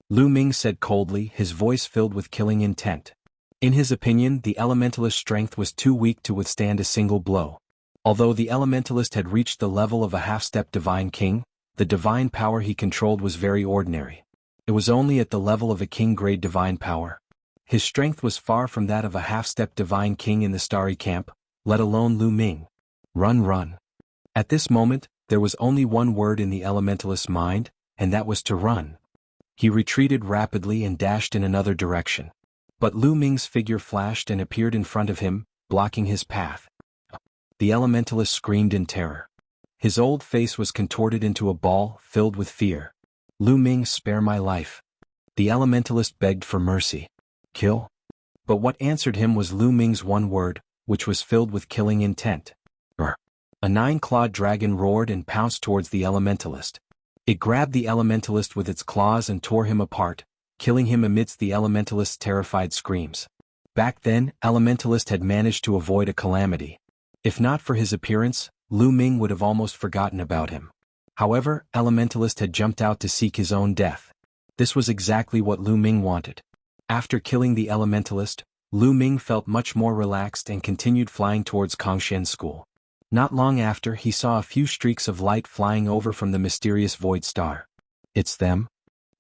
Lu Ming said coldly, his voice filled with killing intent. In his opinion, the elementalist's strength was too weak to withstand a single blow. Although the elementalist had reached the level of a half-step divine king, the divine power he controlled was very ordinary. It was only at the level of a king-grade divine power. His strength was far from that of a half-step divine king in the starry camp, let alone Lu Ming. Run, run. At this moment, there was only one word in the elementalist's mind, and that was to run. He retreated rapidly and dashed in another direction. But Lu Ming's figure flashed and appeared in front of him, blocking his path. The elementalist screamed in terror. His old face was contorted into a ball, filled with fear. Lu Ming, spare my life. The elementalist begged for mercy. Kill? But what answered him was Lu Ming's one word, which was filled with killing intent. Brr. A 9-clawed dragon roared and pounced towards the elementalist. It grabbed the elementalist with its claws and tore him apart, killing him amidst the elementalist's terrified screams. Back then, elementalist had managed to avoid a calamity. If not for his appearance, Lu Ming would have almost forgotten about him. However, elementalist had jumped out to seek his own death. This was exactly what Lu Ming wanted. After killing the elementalist, Lu Ming felt much more relaxed and continued flying towards Kongshen School. Not long after, he saw a few streaks of light flying over from the mysterious void star. It's them?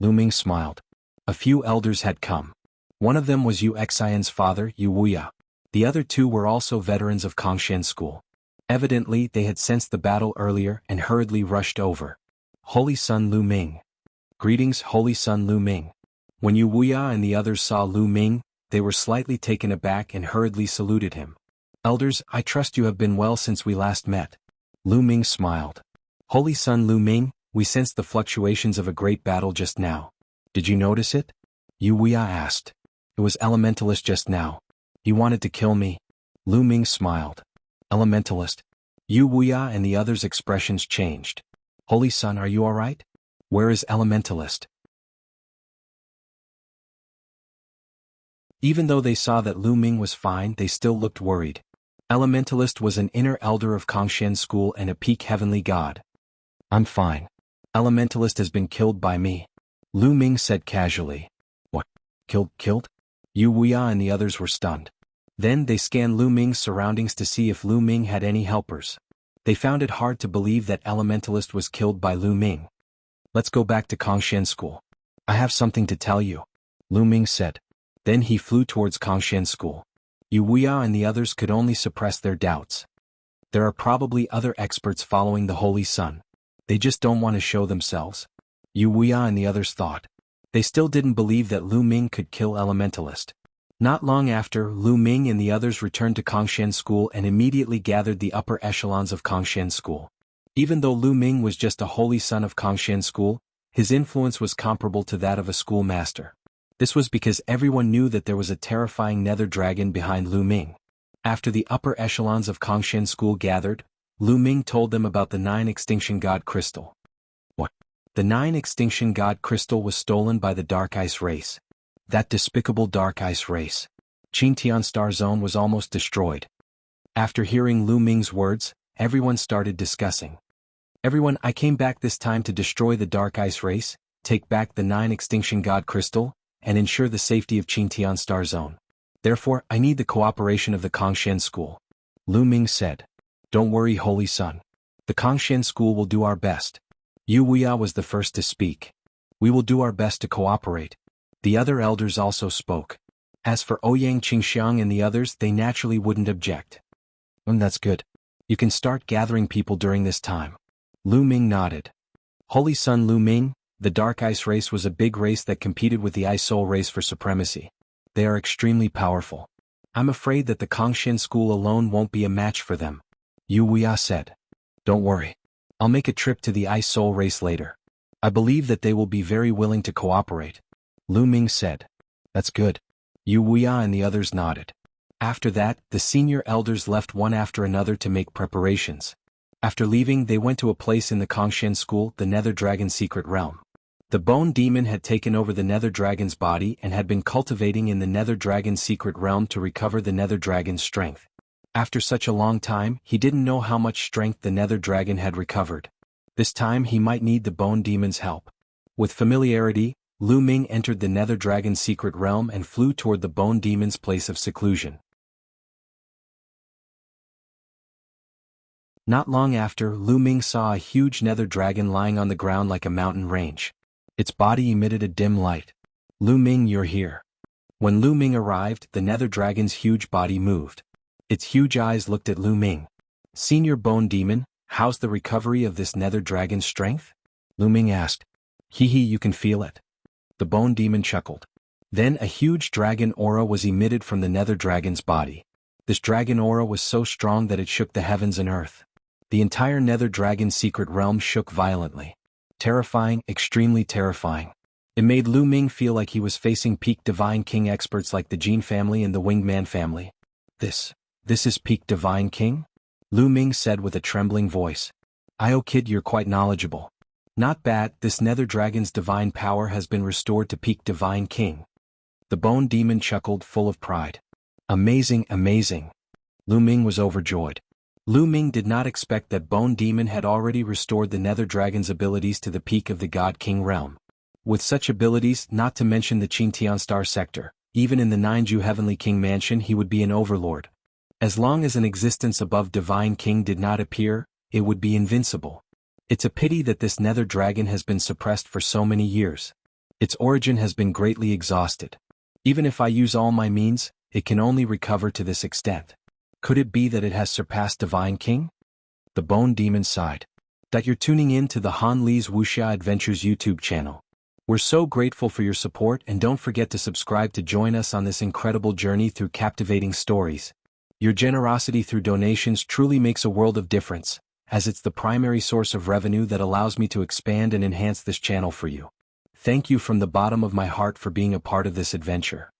Lu Ming smiled. A few elders had come. One of them was Yu Xian's father, Yu Wuya. The other two were also veterans of Kongshen School. Evidently, they had sensed the battle earlier and hurriedly rushed over. Holy Son Lu Ming. Greetings, Holy Son Lu Ming. When Yu Wuya and the others saw Lu Ming, they were slightly taken aback and hurriedly saluted him. Elders, I trust you have been well since we last met. Lu Ming smiled. Holy Son Lu Ming, we sensed the fluctuations of a great battle just now. Did you notice it? Yu Wuya asked. It was elementalist just now. He wanted to kill me. Lu Ming smiled. Elementalist. Yu Wuya and the others' expressions changed. Holy Son, are you alright? Where is elementalist? Even though they saw that Lu Ming was fine, they still looked worried. Elementalist was an inner elder of Kongshen School and a peak heavenly god. I'm fine. Elementalist has been killed by me. Lu Ming said casually. What? Killed? Yu Wuya and the others were stunned. Then they scanned Lu Ming's surroundings to see if Lu Ming had any helpers. They found it hard to believe that elementalist was killed by Lu Ming. Let's go back to Kongshen School. I have something to tell you, Lu Ming said. Then he flew towards Kongshen School. Yu Wuya and the others could only suppress their doubts. There are probably other experts following the Holy Sun. They just don't want to show themselves. Yu Wuya and the others thought. They still didn't believe that Lu Ming could kill elementalist. Not long after, Lu Ming and the others returned to Kongshen School and immediately gathered the upper echelons of Kongshen School. Even though Lu Ming was just a holy son of Kongshen School, his influence was comparable to that of a schoolmaster. This was because everyone knew that there was a terrifying nether dragon behind Lu Ming. After the upper echelons of Kongshen School gathered, Lu Ming told them about the 9 Extinction God Crystal. What? The 9 Extinction God Crystal was stolen by the Dark Ice race. That despicable Dark Ice race. Qingtian Star Zone was almost destroyed. After hearing Lu Ming's words, everyone started discussing. Everyone, I came back this time to destroy the Dark Ice race, take back the 9 Extinction God Crystal, and ensure the safety of Qingtian Star Zone. Therefore, I need the cooperation of the Kongshen School. Lu Ming said. Don't worry, Holy Son. The Kongshen School will do our best. Yu Wuya was the first to speak. We will do our best to cooperate. The other elders also spoke. As for Ouyang Qingxiang and the others, they naturally wouldn't object. That's good. You can start gathering people during this time. Lu Ming nodded. Holy Son Lu Ming, the Dark Ice race was a big race that competed with the Ice Soul race for supremacy. They are extremely powerful. I'm afraid that the Kongshen School alone won't be a match for them. Yu Wuya said. Don't worry. I'll make a trip to the Ice Soul race later. I believe that they will be very willing to cooperate. Lu Ming said. That's good. Yu Wuya and the others nodded. After that, the senior elders left one after another to make preparations. After leaving, they went to a place in the Kongshen School, the Nether Dragon's secret realm. The Bone Demon had taken over the Nether Dragon's body and had been cultivating in the Nether Dragon's secret realm to recover the Nether Dragon's strength. After such a long time, he didn't know how much strength the Nether Dragon had recovered. This time he might need the Bone Demon's help. With familiarity, Lu Ming entered the Nether Dragon's secret realm and flew toward the Bone Demon's place of seclusion. Not long after, Lu Ming saw a huge nether dragon lying on the ground like a mountain range. Its body emitted a dim light. Lu Ming, you're here. When Lu Ming arrived, the nether dragon's huge body moved. Its huge eyes looked at Lu Ming. Senior Bone Demon, how's the recovery of this nether dragon's strength? Lu Ming asked. Hee, you can feel it. The Bone Demon chuckled. Then a huge dragon aura was emitted from the nether dragon's body. This dragon aura was so strong that it shook the heavens and earth. The entire nether dragon's secret realm shook violently. Terrifying, extremely terrifying. It made Lu Ming feel like he was facing peak Divine King experts like the Jin family and the Winged Man family. This is peak Divine King? Lu Ming said with a trembling voice. Kid, you're quite knowledgeable. Not bad, this nether dragon's divine power has been restored to peak Divine King. The Bone Demon chuckled, full of pride. Amazing, amazing. Lu Ming was overjoyed. Lu Ming did not expect that Bone Demon had already restored the nether dragon's abilities to the peak of the God King realm. With such abilities, not to mention the Qingtian Star Sector, even in the Ninju Heavenly King Mansion he would be an overlord. As long as an existence above Divine King did not appear, it would be invincible. It's a pity that this nether dragon has been suppressed for so many years. Its origin has been greatly exhausted. Even if I use all my means, it can only recover to this extent. Could it be that it has surpassed Divine King? The Bone Demon sighed. That you're tuning in to the Han Li's Wuxia Adventures YouTube channel. We're so grateful for your support, and don't forget to subscribe to join us on this incredible journey through captivating stories. Your generosity through donations truly makes a world of difference, as it's the primary source of revenue that allows me to expand and enhance this channel for you. Thank you from the bottom of my heart for being a part of this adventure.